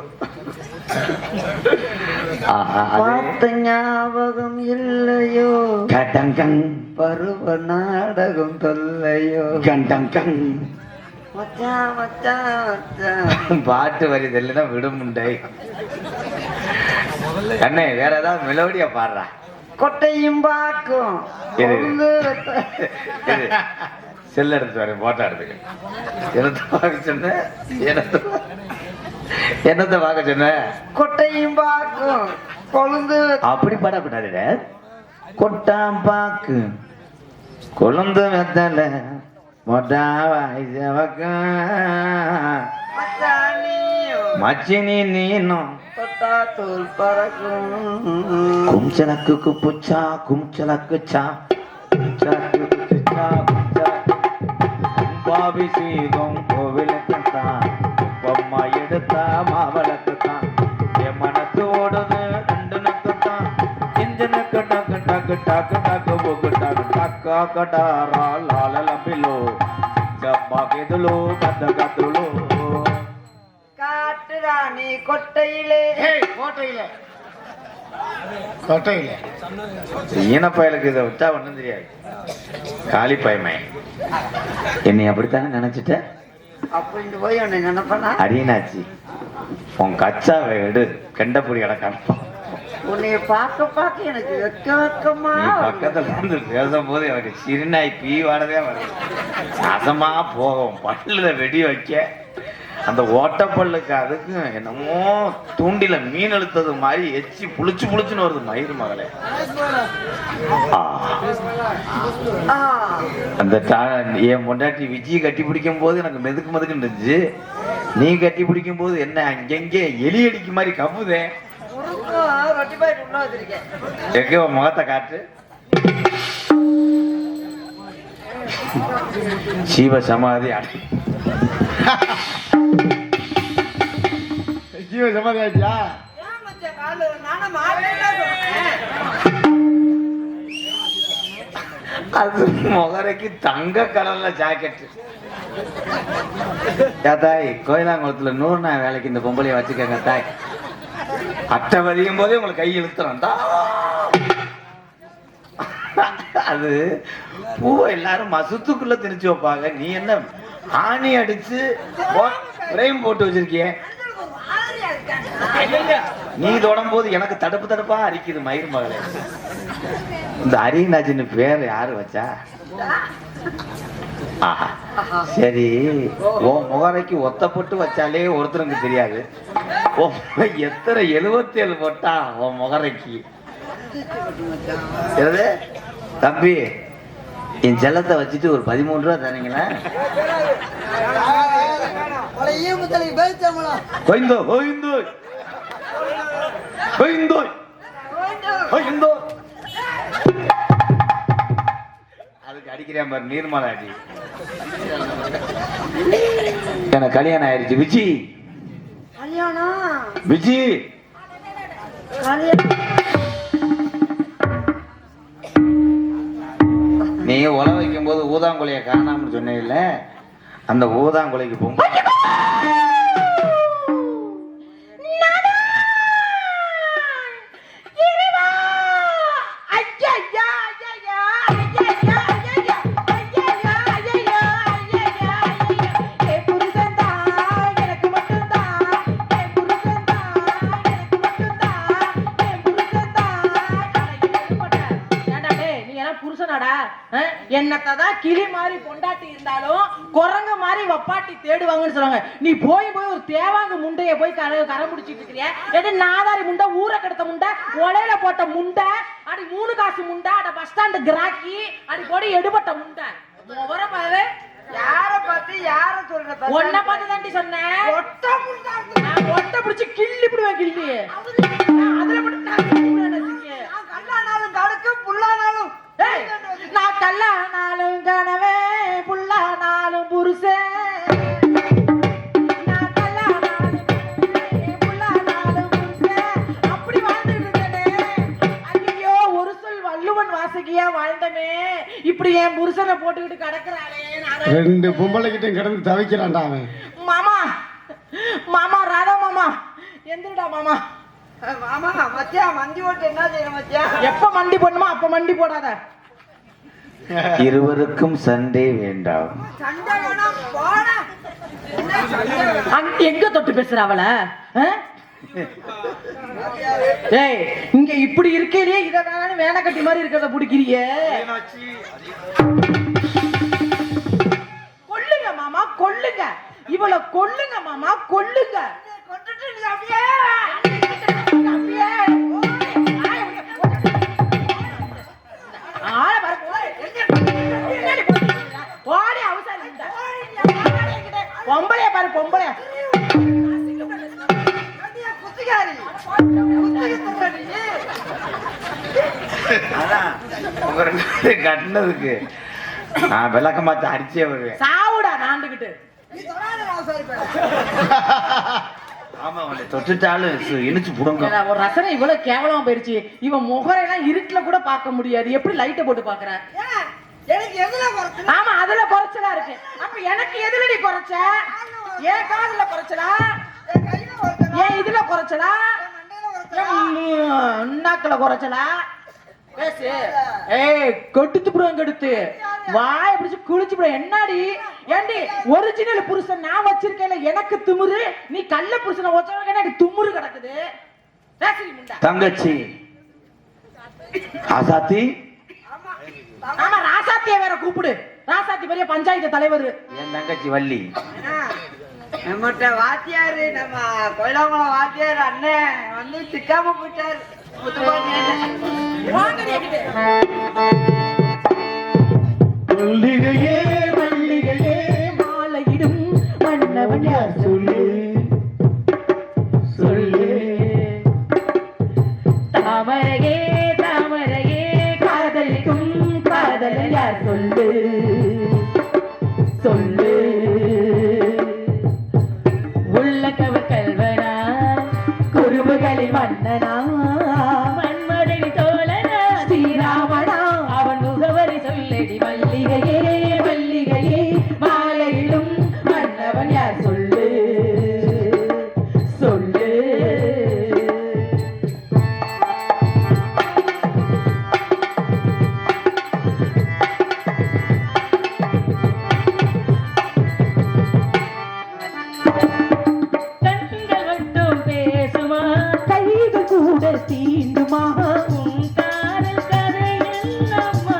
பார்த்த ஞாபகம் இல்லையோ? கடங்கங் பருவ நாடகம் தொல்லையோ? கண்டங்கங் மச்சான் மச்சான் மச்சான். பாட்டு வரி தெரியலன்னா விடுமுண்டை. அண்ணே வேற ஏதாவது மெலோடியா பாடுறா. கொட்டையும் பாக்கும் செல் எடுத்து வரேன், போட்டோ எடுத்துக்க. என்னத்தை பார்க்க சொன்ன? என்னத்தை பார்க்க சொன்ன? கொட்டையும் பாக்கும் கொழுந்து. அப்படி பாடக்கூடாது. கொட்டாம் பாக்கு கொழுந்து வெத்தல மொட்டாவாய் மச்சினி நீனும் தொட்டா தோல் பறக்கும். கும்சலக்கு குப்புச்சா கும்சலக்கு சா அபிஷேகம் கோவிலுக்குத்தான் பொம்மா எடுத்தா மாவளக்குத்தான் என் மனசு ஓடுது நண்டனுக்குத்தான் இஞ்சனுக்கு டக்கு டக்கு டக்கு டக்கு புக்கு டக்கு டக்கா கடாரா லாலலம்பிலோ ஜப்பாகிதுலோ கத்த கத்துலோ. காட்டுராணி கொட்டையிலே கொட்டையில ஈனப்பயலுக்கு இதை விட்டா ஒண்ணும் தெரியாது. காலி பயமே என்னை அப்படித்தானே நினைச்சிட்ட. அப்படின்னு போய் உன்னை நினைப்பனா? அரியனாச்சி உன் கச்சாவை எடு, கெண்டப்புடி கிடக்கான். உன்னைய பார்க்க எனக்கு வெக்கமா நீ பக்கத்துல வந்து பேசும்போது எனக்கு சிறுநாய் பீ வாடதே வருது. சாசமா போகும் பல்லுல வெடி வைக்க அந்த ஓட்டப்பல்லுக்கு அதுக்கும் என்னமோ தூண்டில மீன் இழுத்தது மாதிரி எச்சி புளிச்சுன்னு வருது மயிறு மகளே. அந்த என் பொண்டாட்டி விஜய் கட்டி பிடிக்கும் போது எனக்கு மெதுக்கு இருந்துச்சு. நீ கட்டி பிடிக்கும் போது என்ன அங்கங்கே எலி அடிக்கு மாதிரி கப்புதே. எங்க முகத்தை காட்டு. சீவ சமாதி ஜீவ சமாதி ஆயிடுச்சா? அது முகரைக்கு தங்க கலர்ல ஜாக்கெட். தாய் கோயிலாங்குளத்துல 100 நாள் வேலைக்கு இந்த பொம்பளைய வச்சுக்கங்க தாய். அட்டை வதியும் போதே உங்களுக்கு கை இழுத்துறா. அது பூவை எல்லாரும் மசத்துக்குள்ள திணிச்சு வைப்பாங்க. நீ என்ன ஆணி அடிச்சு பிரேம் போட்டு வச்சிருக்கிய. நீ தொடும் போது எனக்கு தடுப்பா அரிக்குது மயிர் மகளே. இந்த அரியநாச்சின்னு பேர் யாரு வச்சா? சரி, உன் முகரைக்கு ஒத்தப்பட்டு வச்சாலே ஒருத்தருக்கு தெரியாது. எத்தனை 77 போட்டா உன் முகரைக்கு? தம்பி, என் செல்லத்தை வச்சுட்டு ஒரு 13 ரூபா தரீங்களா? அதுக்கு அடிக்கிறேன் பாரு, நீர்மலை அடி. எனக்கு கல்யாணம் ஆயிடுச்சு விஜி. விஜி நீ உல வைக்கும் போது ஊதாங்குலைய காணாம சொன்ன இல்ல, அந்த ஊதாங்குலைக்கு போங்க. என்னத்தான் கிளி மாதிரி பொண்டாட்டி இருந்தாலும் குரங்க மாதிரி வப்பாட்டி தேடுவாங்கன்னு சொல்லுவாங்க. நீ போய் ஒரு தேவாங்க முண்டைய போய் கரை முடிச்சிட்டு இருக்கிறிய. எது நாதாரி முண்டை, ஊரை கெடுத்த முண்டை, ஒலையில போட்ட முண்டை, அடி 3 காசு முண்டை, அட பஸ் ஸ்டாண்டு கிராக்கி, அடி போடி எடுபட்ட முண்டை. பாரு, யார பார்த்து யார சொல்ற? ஒன்ன பார்த்து தாண்டி சொன்னேன். ஒட்ட பிடிச்சு கிள்ளி பிடுவேன். கிள்ளி அதுல கல்லானாலும் தடுக்கு, புல்லானாலும் நான் கல்லானாலும் கனவே, புல்லானாலும் புருஷன். அப்படி வாழ்ந்துட்டு ஐயோ, ஒரு சொல் வள்ளுவன் வாசகியா வாழ்ந்தமே, இப்படி என் புருஷனை போட்டுக்கிட்டு கிடக்குறானே. 2 பொம்பளைகிட்டையும் கிடந்து தவிக்கிறான்டா அவன். மாமா, மாமா, ராதா மாமா, எந்திரடா மாமா. மாமா, மச்சான் மண்டி போட்டு என்ன செய்யணும் மச்சான்? எப்ப மண்டி போடணுமோ அப்ப மண்டி போடாத. இருவருக்கும் சண்டை வேண்டாம். சண்டை வேணாம், போடா. எங்க தொட்டு பேசுற அவள? ஏய், இங்க இப்படி இருக்கே, இத வேணாலும் வேலை கட்டி மாதிரி இருக்கிறத பிடிக்கிறிய. கொல்லுங்க மாமா, கொல்லுங்க இவள, கொல்லுங்க மாமா, கொல்லுங்க. பொம்பளைய பாரு, பொம்பளைய கட்டினதுக்கு நான் விளக்க மாத்த அடிச்சே வருவேன். சாவுடா நாண்டுகிட்டு. ஆமா, அவனை தொட்டுட்டாலும் இனிச்சு புடுங்க. ஒரு ரசனை இவ்வளவு கேவலமா போயிருச்சு. இவன் முகரெல்லாம் இருட்டுல கூட பார்க்க முடியாது. எப்படி லைட்டை போட்டு பாக்குற? ஆமா, அதுல குறைச்சலா இருக்கு. அப்ப எனக்கு எதுலடி குறைச்ச? ஏன் காதுல குறைச்சலா? ஏன் இதுல குறைச்சலா? நாக்குல குறைச்சலா? பேசு. ஏய், கெடுத்து புடுங்க, கெடுத்து வாய பிடிச்சு குளிச்சு புடுங்க. என்னடி ஏண்டி, ஒரிஜினல் புருஷன் நான் வச்சிருக்கேன், எனக்கு திமுரு. நீ கள்ள புருஷனை வச்சவங்க எனக்கு துமுறு கிடக்குது. பேசுறீ முண்டா. தங்கச்சி ஆசாத்தி ஆமா ராசாத்திய வேற கூப்பிடு. ராசாத்தி பெரிய பஞ்சாயத்து தலைவர். என் தங்கச்சி வள்ளி. நம்மகிட்ட வாத்தியாரு நம்ம கோயிலாங்குளம் வாத்தியார் அண்ணன் வந்து சிக்காம போயிட்டாரு. மல்லிகையே மல்லிகையே மாலையிடும் மன்னவன் யார் சொல்லு சொல்லு. தாமரையே தாமரையே காதலிக்கும் காதலன் யார் சொல்லு சொல்லு. உள்ள கல்வனா குருபுகளில் மன்னனா மன்மதனி தோழனா ஸ்ரீராமனா அவன் முகவரி சொல்லடி. மல்லிகையே மல்லிகையே மாலையிலும் மன்னவன் யார் சொல்லு சொல்லு. கண்கள் மட்டும் பேசுமா கைகள் கூட தீண்டுமா உன் காதல் கதை என்னம்மா.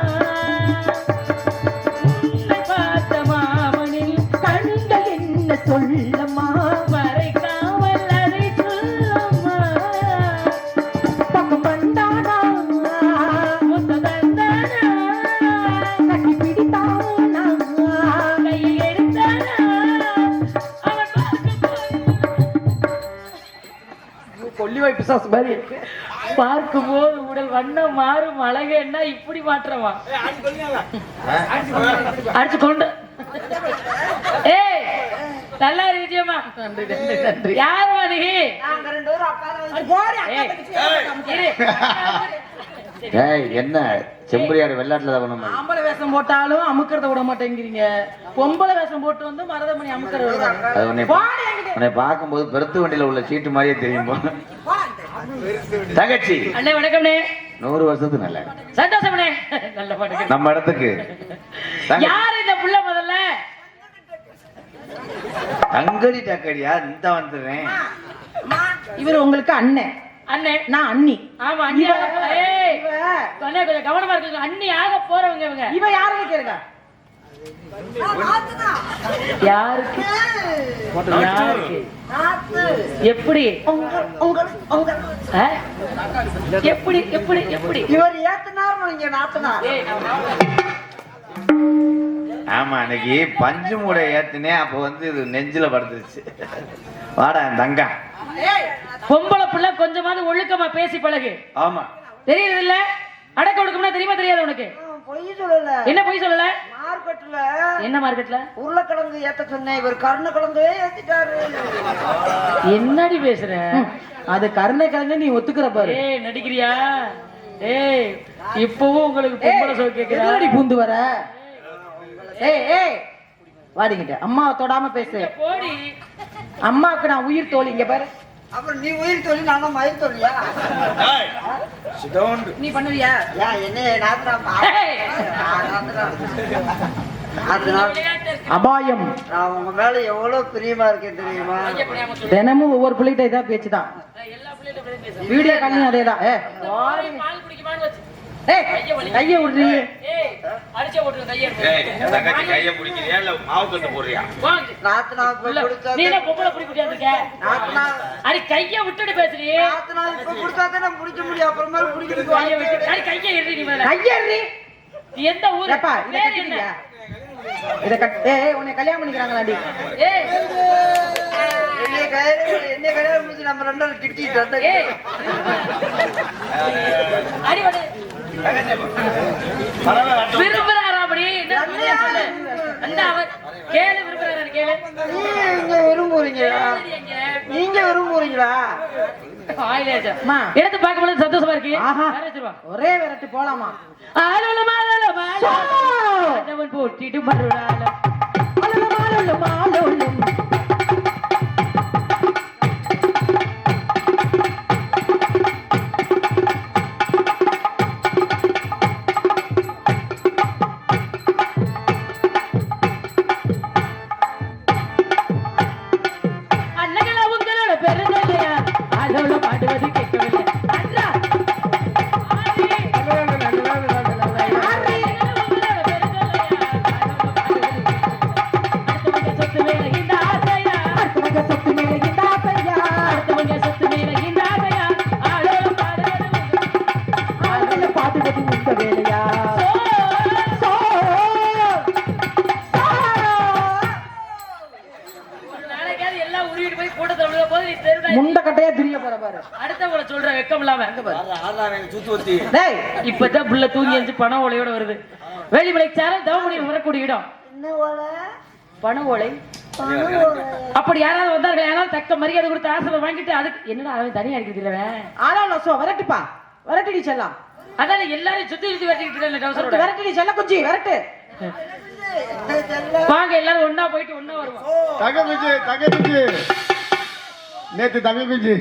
உன்னை பார்த்த மாமனில் கண்கள் என்ன சொல்லம்மா மறைக்காமல் அதை சொல்லம்மா. பக்கம் வந்தானா முத்த தந்தானா கட்டி பிடித்தானா கை எடுத்தானா அவன் கொல்லி வாய் பிசாசு மாதிரி இருக்கு. பார்க்கும்போது உடல் வண்ணம் மாறும் அழகேன்னா இப்படி மாற்றமா அடிச்சு கொண்டு. ஏய் நல்லா இருக்கியம்மா. நன்றி. யாருமா நீ? நாங்க 2 பேரும் அப்பா ஏய் என்ன செம்பரியாடு வெள்ளாட்டுல தான் பண்ண மாதிரி. ஆம்பளை வேஷம் போட்டாலும் அமுக்கிறத விட மாட்டேங்கிறீங்க. பொம்பளை வேஷம் போட்டு வந்து மருதமணி அமுக்கிறத விடுறாங்க. அது உன்னை பார்க்கும்போது பெருத்து வண்டியில உள்ள சீட்டு மாதிரியே தெரியும் போல. தங்கச்சி அண்ணே வணக்கம்ண்ணே. 100 வருஷத்துக்கு நல்ல சந்தோஷம்ண்ணே. நல்ல பாட்டு. நம்ம இடத்துக்கு யார் இந்த புள்ள முதல்ல? தங்கடி டக்கடியா இந்த வந்துடுறேன். இவர் உங்களுக்கு அண்ணன், அண்ணே நான் அண்ணி. ஆமா அண்ணி. ஏய் அண்ணே கொஞ்சம் கவனமா இருக்குங்க. அண்ணி ஆக போறவங்க இவங்க. இவ யாருன்னு கேளுங்க. யாருக்கு யாருக்கு எப்படி ஆ? எப்படி எப்படி எப்படி இவர் ஏத்தனார் இங்க நாத்தனார். ஏய், ஆமா அன்னைக்கு பஞ்சு மூடை ஏத்தினே அப்ப வந்து இது நெஞ்சில படுத்துருச்சு. வாடா என் தங்கா. பொம்பளை புள்ள கொஞ்சமாவது ஒழுக்கமா பேசி பழகு. ஆமா தெரியுது இல்ல? அடக்க ஒடுக்கம்னா தெரியுமா தெரியாது உனக்கு? பொய் சொல்லல. என்ன பொய் சொல்லல? மார்க்கெட்ல என்ன மார்க்கெட்ல உருளைக்கிழங்கு ஏத்த சொன்னேன், இவர் கருணக்கிழங்கே ஏத்திட்டாரு. என்னடி பேசுற? அது கருணை கிழங்கு நீ ஒத்துக்கிற பாரு. ஏய் நடிக்கிறியா? ஏய் இப்பவும் உங்களுக்கு பொம்பளை சோ கேக்குறா? எதுலடி பூந்து வர? ஏய் ஏய் வாடிக்கிட்ட அம்மாவை தொடாம பேசு. போடி. அம்மாவுக்கு நான் உயிர் தோழி. இங்க பாரு. அப்புறம் நீ உயிர் சொல்லி நானும் மயில் சொல்லியா? நீ பண்ணுவியா? என்ன நாத்தனா? ஏய். அபாயம். நான் உங்க மேல எவ்வளவு பிரியமா இருக்கேன் தெரியுமா? தினமும் ஒவ்வொரு பிள்ளைகிட்ட இதான் பேச்சுதான். எல்லா பிள்ளைகளும் இப்படி பேசு. வீடியோ காலையும் அதேதான். பால் குடிக்குமான்னு வச்சு. கைய விடுறீ. ஏய் அடிச்சே போட்டுரு கையை. தங்கச்சி கைய பிடிக்கிறியா இல்ல மாவு கட்டு போடுறியா? நாத்தனா கொடுத்தா நீ என்ன பொம்பளை புடி குட்டியா இருக்க? நாத்தனா அடி கையை விட்டுட்டு பேசுறீ. நாத்தனா இப்ப கொடுத்தா தான் பிடிக்க முடியும். அப்புறமா பிடிக்கிறது கையை விட்டு அடி கையை எறி நீ மேல. கைய எறி. நீ எந்த ஊரு? ஏப்பா இத பேர் என்ன? கட்டிக்கிறியா? இத கட். ஏய் உன்னை கல்யாணம் பண்ணிக்கறாங்களாடி? ஏய் என்ன கல்யாணம் முடிச்சு நம்ம 2 பேரும் கிட்டிட்டு ஏய் அடி வடு. விரும்புறாரா அப்படி? என்ன சொல்லு. அந்த அவர் கேளு விரும்புறாரு கேளு. நீங்க விரும்புறீங்களா? நீங்க விரும்புறீங்களா? அம்மா, எடுத்து பார்க்கும்போது சந்தோஷமா இருக்கு. ஆஹா. வேற வச்சிருவா. ஒரே விரட்டு போலாமா? ஆலோலமாலோலமாலோலமாலோலமாலோலம் போட்டிட்டு மறுநாளம். அலலமாலோலமாலோலம். அண்ணகளா உங்களோட பெருமையா அதோட பாடுவது கேட்கவில்லை. முண்டை கட்டையா திரிய போற பாரு. அடுத்தவங்கள சொல்ற வெக்கம் இல்லாம டேய் இப்பதான் புள்ள தூங்கி எழுந்து பண ஓலையோட வருது. வேலிமலை சாரல் தவமுடியில் வரக்கூடிய இடம் பண ஓலை. அப்படி யாராவது வந்தார்கள், யாராவது தக்க மரியாதை கொடுத்து ஆசிரியர் வாங்கிட்டு அதுக்கு என்னடா அவன் தனியா அடிக்கிறது இல்லவன். ஆனா சோ வரட்டுப்பா, வரட்டுடி செல்லாம். அதான் எல்லாரும் சுத்தி சுத்தி வரட்டிக்கிட்டு வரட்டுடி செல்ல குஞ்சி வரட்டு. வாங்க எல்லாரும் ஒன்னா போயிட்டு ஒன்னா வருவோம். தங்க பிஞ்சு நேத்து தங்க பிஞ்சு